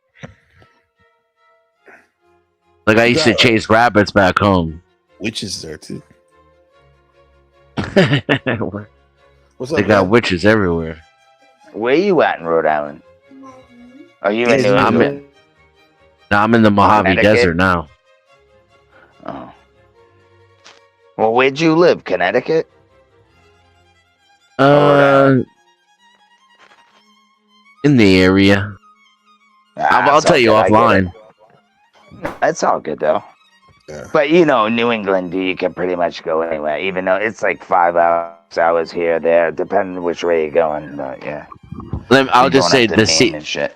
Like I used to chase rabbits back home. Witches there too. What's up, they got witches everywhere. Where you at in Rhode Island? Are you in New England? I'm in the Mojave Desert now. Oh. Well, where'd you live? Connecticut? In the area. I'll tell you offline. That's all good though. Yeah. But New England, you can pretty much go anywhere, even though it's like 5 hours here, there, depending which way you're going. But yeah. I'll just say the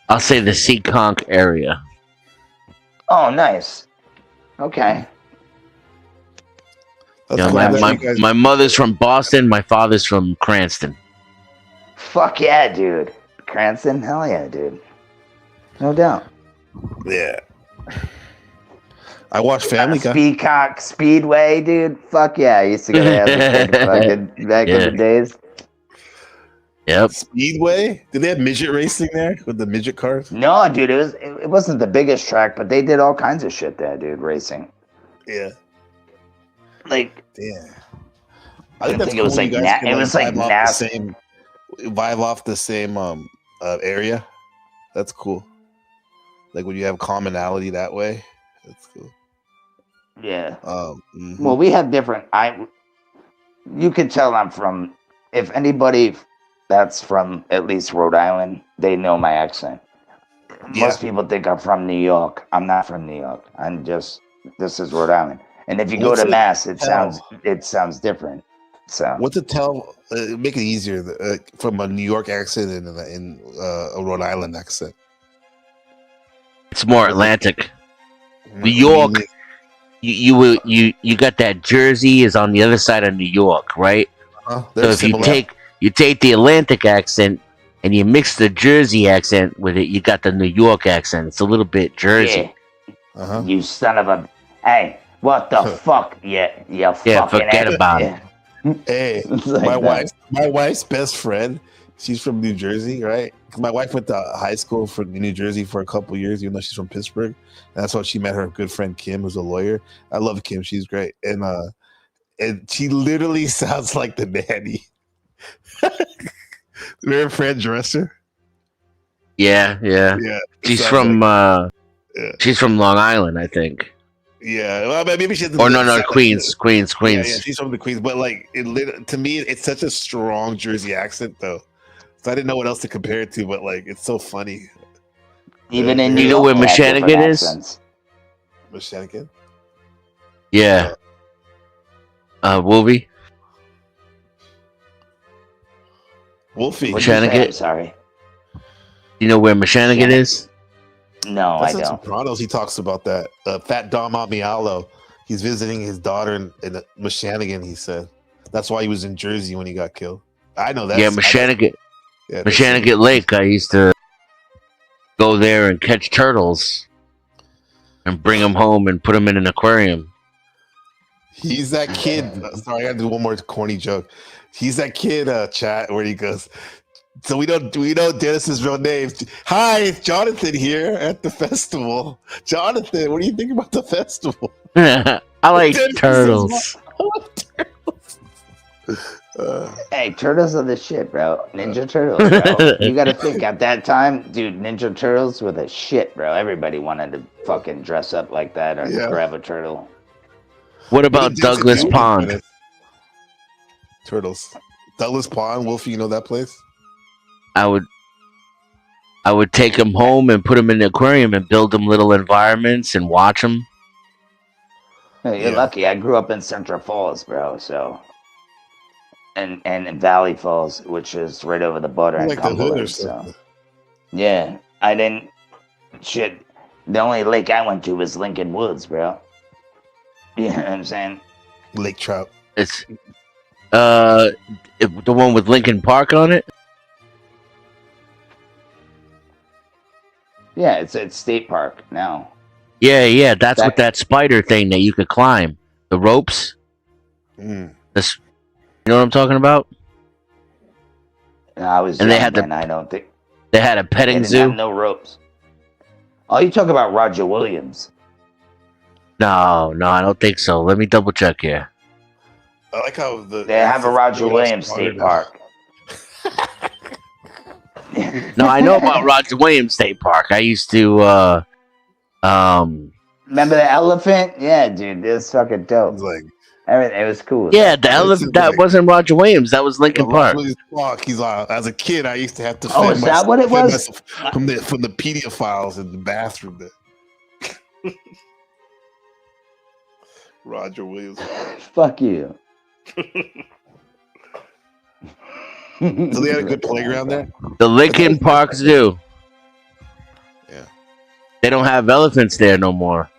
I'll say the Seekonk area. Oh, nice. Okay. My mother's from Boston. My father's from Cranston. Fuck yeah, dude. Cranston? Hell yeah, dude. No doubt. Yeah. I watched Family Guy. Seekonk Speedway, dude. Fuck yeah. I used to go there fucking back in the days. Yep. Speedway? Did they have midget racing there with the midget cars? No, dude. It wasn't the biggest track, but they did all kinds of shit there, dude. Racing. Yeah. Like. Yeah. I think it was like it was like NASA. Vibe off the same area. That's cool. Like when you have commonality that way. That's cool. Yeah. Mm-hmm. Well, we have different. You could tell I'm from. If anybody that's from at least Rhode Island, they know my accent. Most people think I'm from New York. I'm not from New York. This is Rhode Island. And if you go to Mass, it sounds different. So what to tell? Make it easier from a New York accent and a Rhode Island accent. It's more Atlantic. New York, you got that Jersey is on the other side of New York, right? So if you take the Atlantic accent and you mix the Jersey accent with it, you got the New York accent. It's a little bit Jersey. Yeah. You son of a! Hey, what the fuck? Yeah, forget about it. Hey, like my wife's best friend, she's from New Jersey, right? My wife went to high school for New Jersey for a couple years, even though she's from Pittsburgh. And that's how she met her good friend Kim, who's a lawyer. I love Kim; she's great, and she literally sounds like the nanny. Remember Fran Dresser? Yeah. She's from she's from Long Island, I think. Yeah, well, maybe she. Or no, Queens. Yeah, she's from the Queens, but like to me, it's such a strong Jersey accent, though. So I didn't know what else to compare it to, but like it's so funny. Even in you know where Mechanigan is? Mechanigan? Yeah. Wolfie. Wolfie. Mechanigan. Sorry. You know where Mechanigan is? No, That's I in don't. Sopranos. He talks about that. Fat Dom Amialo. He's visiting his daughter in Mashanigan. He said that's why he was in Jersey when he got killed. I know that. Yeah, Mashanigan Lake. I used to go there and catch turtles and bring them home and put them in an aquarium. He's that kid. Sorry, I gotta do one more corny joke. He's that kid, chat, where he goes, so we know Dennis's real name. Hi, it's Jonathan here at the festival. Jonathan, what do you think about the festival? I like turtles. Hey, turtles are the shit, bro. Ninja Turtles, bro. You gotta think at that time, dude, Ninja Turtles were the shit, bro. Everybody wanted to fucking dress up like that or grab a turtle. What about Douglas Pond? Turtles. Douglas Pond, Wolfie, you know that place? I would take them home and put them in the aquarium and build them little environments and watch them. Hey, you're lucky. I grew up in Central Falls, bro. So, and in Valley Falls, which is right over the border in Cumberland. So, yeah, I didn't. Shit, the only lake I went to was Lincoln Woods, bro. You know what I'm saying? Lake Trout. It's the one with Lincoln Park on it. Yeah, it's at State Park now. Yeah, that's with that spider thing that you could climb. The ropes. You know what I'm talking about? No, I was and young, they had man. I don't think they had a petting they didn't zoo. have no ropes. Oh, you talk about Roger Williams? No, I don't think so. Let me double check here. I like how they have a Roger Williams State Park. No, I know about Roger Williams State Park. I used to remember the elephant? Yeah, dude, it was fucking dope. Everything, it was cool. Yeah, the elephant that wasn't Roger Williams. That was Lincoln Park. He's as a kid, I used to have to. Oh, is that what it was? From the pedophiles in the bathroom there. Roger Williams. Fuck you. So they had a good playground there. The Lincoln Park Zoo. Yeah. They don't have elephants there no more.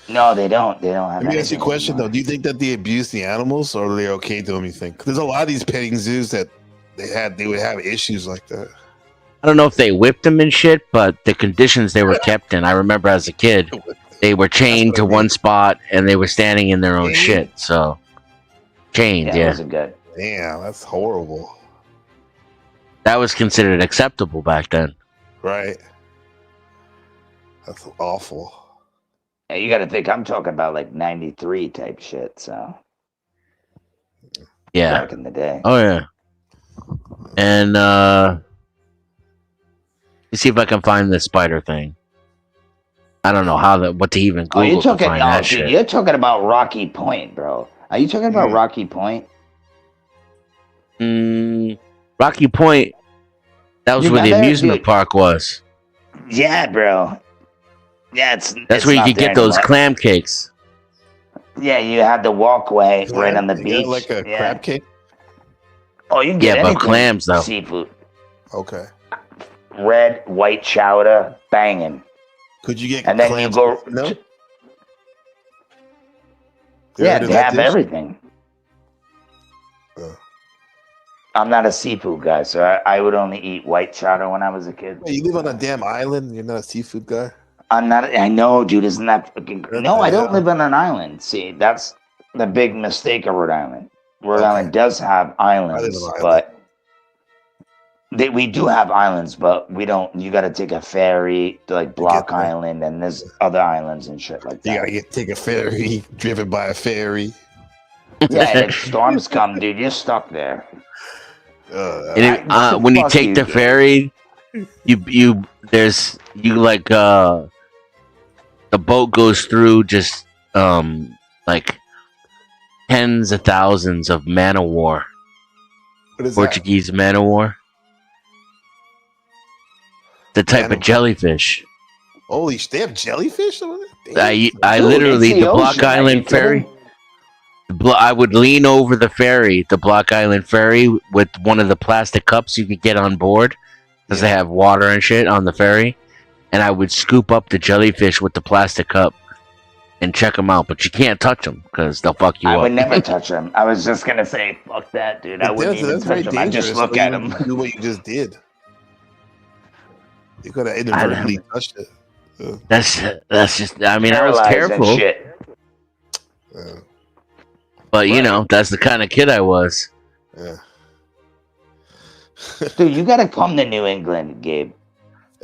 No, they don't. They don't have. Let me ask you a question though. Do you think that they abuse the animals, or are they okay to them? You think? There's a lot of these petting zoos that they would have issues like that. I don't know if they whipped them and shit, but the conditions they were kept in. I remember as a kid, they were chained to one spot and they were standing in their own shit. So chained, yeah. That wasn't good. Damn, that's horrible. That was considered acceptable back then. Right. That's awful. Yeah, you got to think. I'm talking about like '93 type shit. So. Yeah. Back in the day. Oh yeah. And let's see if I can find this spider thing. I don't know what to even Google you're talking, to find that shit. You're talking about Rocky Point, bro. Are you talking about Rocky Point? Rocky Point. That was where the amusement park was. Yeah, bro. Yeah, that's where you could get those clam cakes. Yeah, you had the walkway right on the beach. Like a crab cake. Oh, you can get anything. But clams though. Seafood. Okay. Red, white chowder, banging. Could you get? And then you go. No. Yeah, they have everything. I'm not a seafood guy, so I would only eat white chowder when I was a kid. Hey, you live on a damn island. You're not a seafood guy. I'm not. I know, dude. Isn't that fucking? No, I don't live on an island. See, that's the big mistake of Rhode Island. Rhode Island does have islands, but we do have islands, but we don't. You got to take a ferry to like Block Island, and there's other islands and shit like that. You gotta take a ferry, driven by a ferry. Yeah, and if storms come, dude, you're stuck there. And when you take the ferry, the boat goes through just like tens of thousands of man o' war. What is Portuguese man o' war? The type of jellyfish. Holy shit, they have jellyfish over there? I literally, the Block Island ferry. I would lean over the ferry, the Block Island ferry, with one of the plastic cups you could get on board because they have water and shit on the ferry. and I would scoop up the jellyfish with the plastic cup and check them out. But you can't touch them because they'll fuck you I up. would never touch them. I was just gonna say, fuck that, dude. I wouldn't even touch them. I just look at them. Do what you just did. You could have inadvertently touched it. That's just. I mean, I was careful. Shit. But you know, that's the kind of kid I was. Yeah. Dude, you gotta come to New England, Gabe.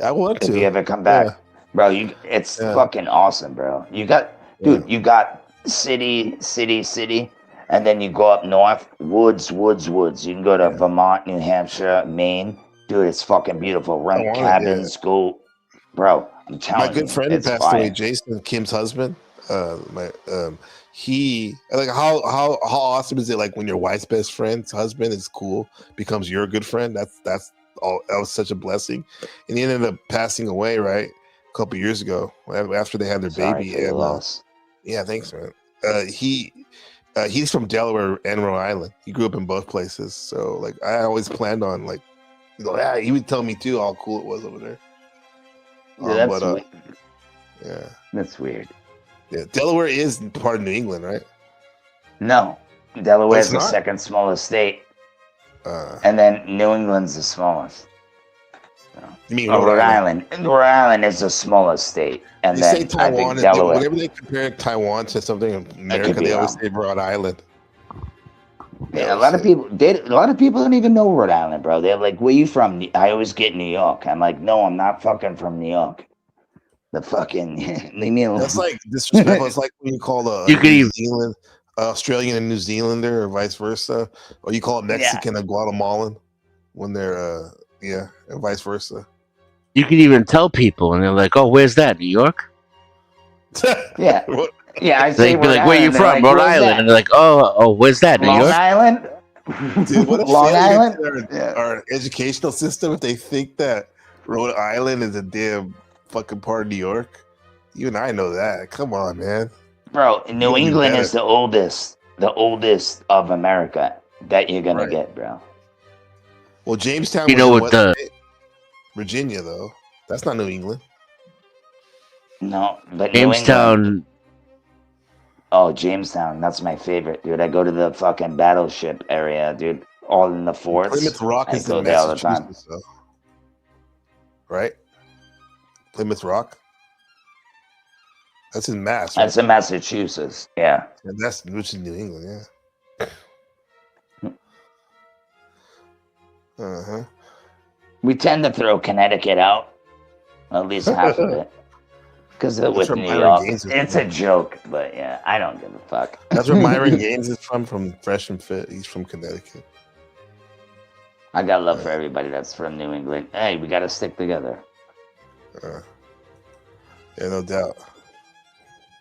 I want to. If you ever come back, bro, it's fucking awesome, bro. You got, dude, you got city, and then you go up north, woods. You can go to Vermont, New Hampshire, Maine. Dude, it's fucking beautiful. Rent cabins, go, bro. I'm telling you, my good friend who passed away, Jason, Kim's husband. He like how awesome is it like when your wife's best friend's husband is cool becomes your good friend? That's all. That was such a blessing, and he ended up passing away right a couple years ago after they had their baby. And yeah, thanks, man. He's from Delaware and Rhode Island. He grew up in both places, so like I always planned on like, he would tell me too how cool it was over there. That's weird. Yeah, that's weird. Yeah, Delaware is part of New England, right? No, Delaware is the second smallest state, and then New England's the smallest. You mean Rhode Island? Rhode Island is the smallest state, and then say Taiwan, I think Delaware. Whenever they compare Taiwan to something in America, they always say Rhode Island. Yeah, a lot of people don't even know Rhode Island, bro. They're like, "Where you from?" I always get New York. I'm like, "No, I'm not fucking from New York." The fucking leave me alone. That's like disrespectful. It's like when you call New Zealand Australian and New Zealander, or vice versa, or you call a Mexican a Guatemalan when they're and vice versa. You can even tell people, and they're like, "Oh, where's that? New York?" Yeah. I say they'd be like, "Where are you from?" Rhode Island, and they're like, "Oh, where's that? New York?" Long Island. Dude, what a Long Island. Our educational system, if they think that Rhode Island is a damn fucking part of New York. You and I know that. Come on, man. Bro, New England is the oldest of America that you're gonna get, bro. Well, Jamestown, you know what Virginia, though. That's not New England. No, but Jamestown. New England, oh, Jamestown, that's my favorite, dude. I go to the fucking battleship area, dude. All in the forts. Plymouth Rock is in Massachusetts, though. Right? Plymouth Rock. That's in Mass. Right? That's in Massachusetts. Yeah. And that's which is New England. Yeah. We tend to throw Connecticut out, at least half of it, because with New York, it's a joke. But yeah, I don't give a fuck. That's where Myron Gaines is from Fresh and Fit. He's from Connecticut. I got love for everybody that's from New England. Hey, we got to stick together. Yeah, no doubt.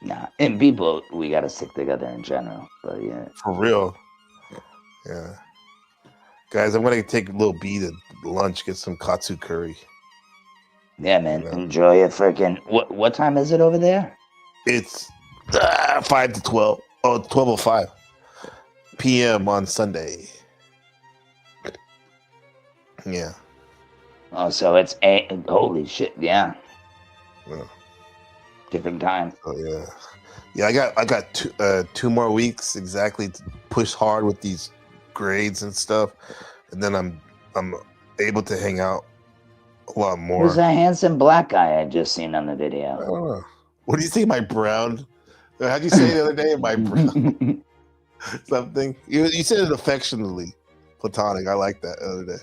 Nah, and people, we got to stick together in general. But yeah, for real. Yeah, guys, I'm gonna take a little beat at lunch, get some katsu curry. Yeah, man, enjoy it. Freaking what time is it over there? It's 5 to 12. Oh, 12:05 p.m. on Sunday. Yeah. Oh, so it's holy shit, yeah. Different time. Oh yeah, yeah. I got 2 more weeks exactly to push hard with these grades and stuff, and then I'm able to hang out a lot more. Who's that handsome black guy I just seen on the video? I don't know. What do you say, my brown? How'd you say the other day, my brown? Something you said it affectionately, platonic. I like that the other day.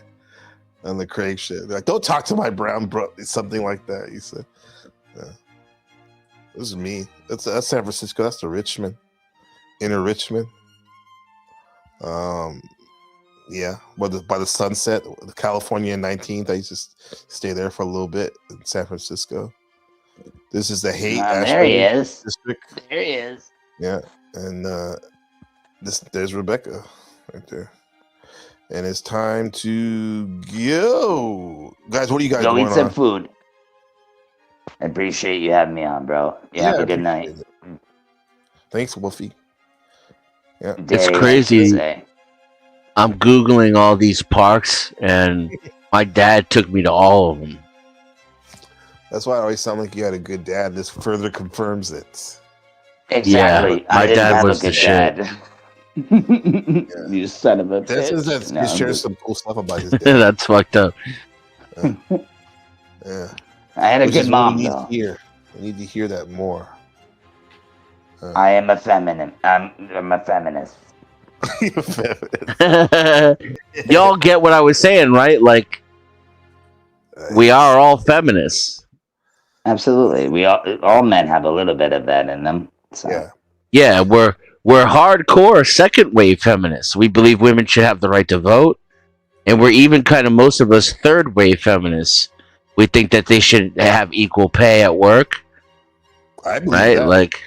On the Craig shit. They're like, don't talk to my brown bro. Something like that. You said. Yeah. This is me. That's San Francisco. That's the Richmond. Inner Richmond. Yeah. By the sunset, the California 19th. I used to stay there for a little bit in San Francisco. This is the Haight there he is. District. There he is. Yeah. And there's Rebecca right there. And it's time to go. Guys, what do you guys go going eat some on? food. I appreciate you having me on, bro. Have a good night. Thanks, Wolfie. Yeah. It's crazy. I'm Googling all these parks, and my dad took me to all of them. That's why I always sound like you had a good dad. This further confirms it. Exactly. Yeah, my dad was the shit. You son of a This is bitch. that shares some cool stuff about his dad. That's fucked up. Yeah. I had a Which good is what mom, we need though. to hear. We need to hear that more. I am a feminine. I'm a feminist. Y'all get what I was saying, right? Like, we are all feminists. Absolutely. We all men have a little bit of that in them. So. Yeah, we're hardcore second wave feminists. We believe women should have the right to vote, and we're even kind of most of us third wave feminists. We think that they should have equal pay at work. I believe right? that. Like,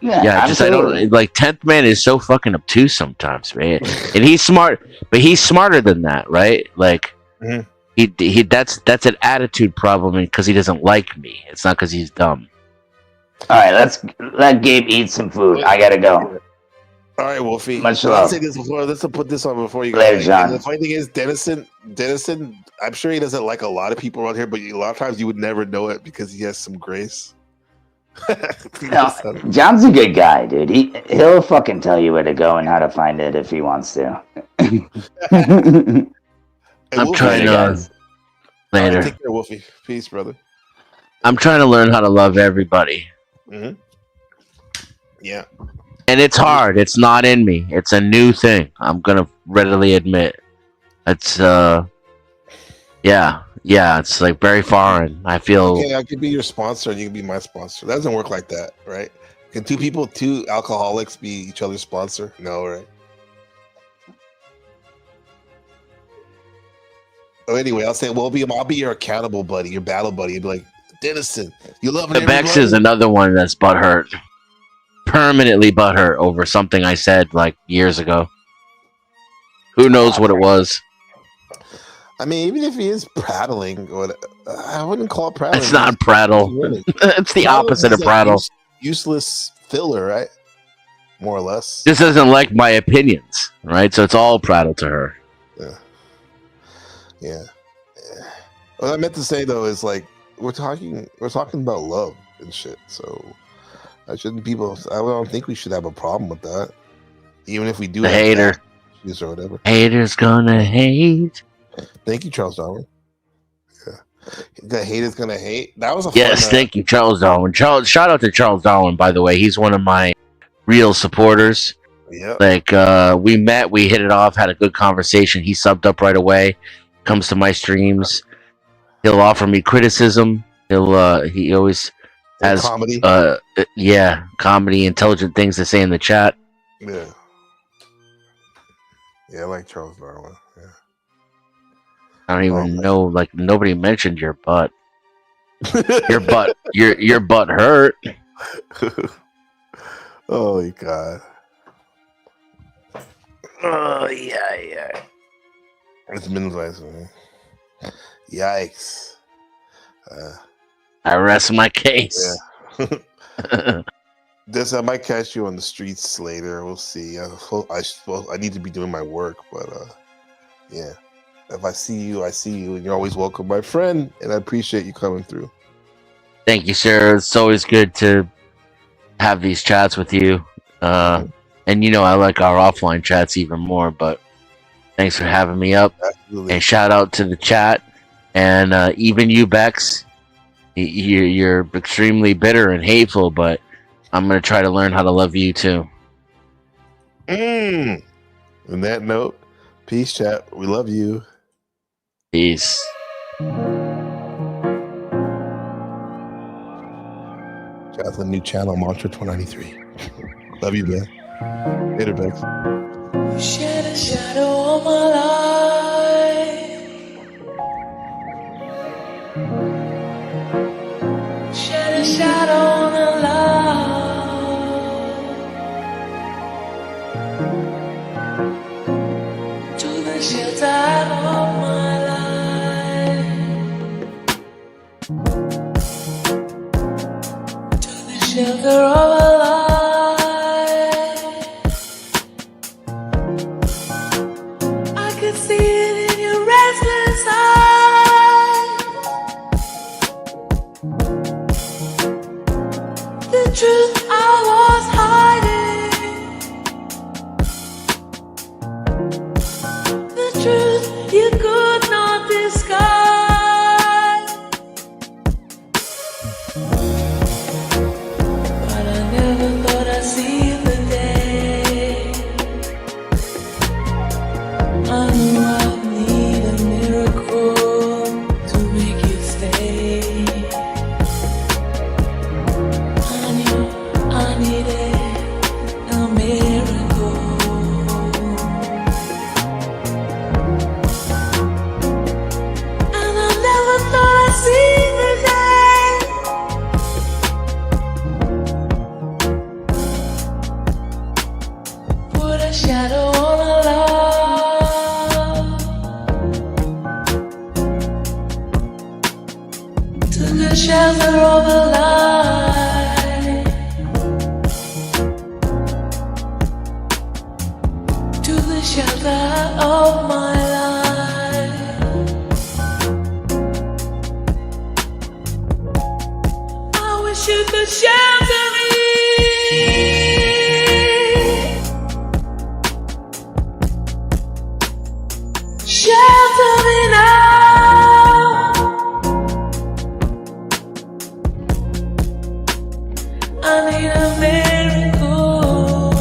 Yeah, just I don't like 10th Man is so fucking obtuse sometimes, man. And he's smart, but he's smarter than that, right? Like he that's an attitude problem because he doesn't like me. It's not because he's dumb. All right, let's let Gabe eat some food. I gotta go. All right, Wolfie. Much I'll love. say this before. Let's put this on before you go. Later, John. The funny thing is, Dennison. I'm sure he doesn't like a lot of people around here, but a lot of times you would never know it because he has some grace. No, John's a good guy, dude. He'll fucking tell you where to go and how to find it if he wants to. I'm trying to later. Take care, Wolfie. Peace, brother. I'm trying to learn how to love everybody. Mm-hmm. Yeah. And it's hard. It's not in me. It's a new thing. I'm gonna readily admit. It's yeah. It's like very foreign. I feel. Okay, I could be your sponsor, and you can be my sponsor. That doesn't work like that, right? Can two alcoholics be each other's sponsor? No, right? Oh, anyway, I'll say, well, I'll be your accountable buddy, your battle buddy. You'd be like, Dennison, you love the Bex is another one that's butthurt. Permanently butthurt over something I said like years ago. Who knows what it was? I mean, even if he is prattling, I wouldn't call it prattling. It's not prattle. It's the opposite of prattle. Useless filler, right? More or less. This doesn't like my opinions, right? So it's all prattle to her. Yeah. What I meant to say though is like we're talking about love and shit. So I don't think we should have a problem with that. Even if we do the hater issues or whatever. Haters gonna hate. Thank you, Charles Darwin. Yeah. The haters gonna hate. That was a thank you, Charles Darwin. Shout out to Charles Darwin, by the way. He's one of my real supporters. Yeah. Like we met, we hit it off, had a good conversation. He subbed up right away. Comes to my streams. He'll offer me criticism. He always has comedy. Comedy, intelligent things to say in the chat. Yeah. Yeah, I like Charles Darwin. Yeah. I don't even know. Like nobody mentioned your butt. Your butt. Your butt hurt. Oh God. Oh yeah. It's been nice, man. Yikes. I rest my case. Yeah. I might catch you on the streets later. We'll see. I need to be doing my work, but yeah. If I see you, I see you, and you're always welcome, my friend. And I appreciate you coming through. Thank you, sir. It's always good to have these chats with you. And I like our offline chats even more. But thanks for having me up. Absolutely. And shout out to the chat. And even you, Bex, you're extremely bitter and hateful, but I'm going to try to learn how to love you too. On that note, peace, chat. We love you. Peace. Shout out to the new channel, Mantra 293. Love you, man. Later, Bex. You shed a shadow on my life. Shed a shadow on the light. To the shelter of my life. To the shelter of a life. See it in your restless eyes. you could not disguise. But I never thought I'd see the day. I knew I'd need a miracle to make you stay. I knew I needed a miracle. And I never thought I'd see the day. Put a shadow on a love. Took a shelter of a lie. To the shelter of my life. I wish you could shelter me. Shelter me now. I need a miracle.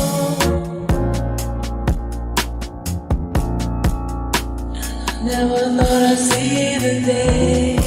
I never thought I'd see the day.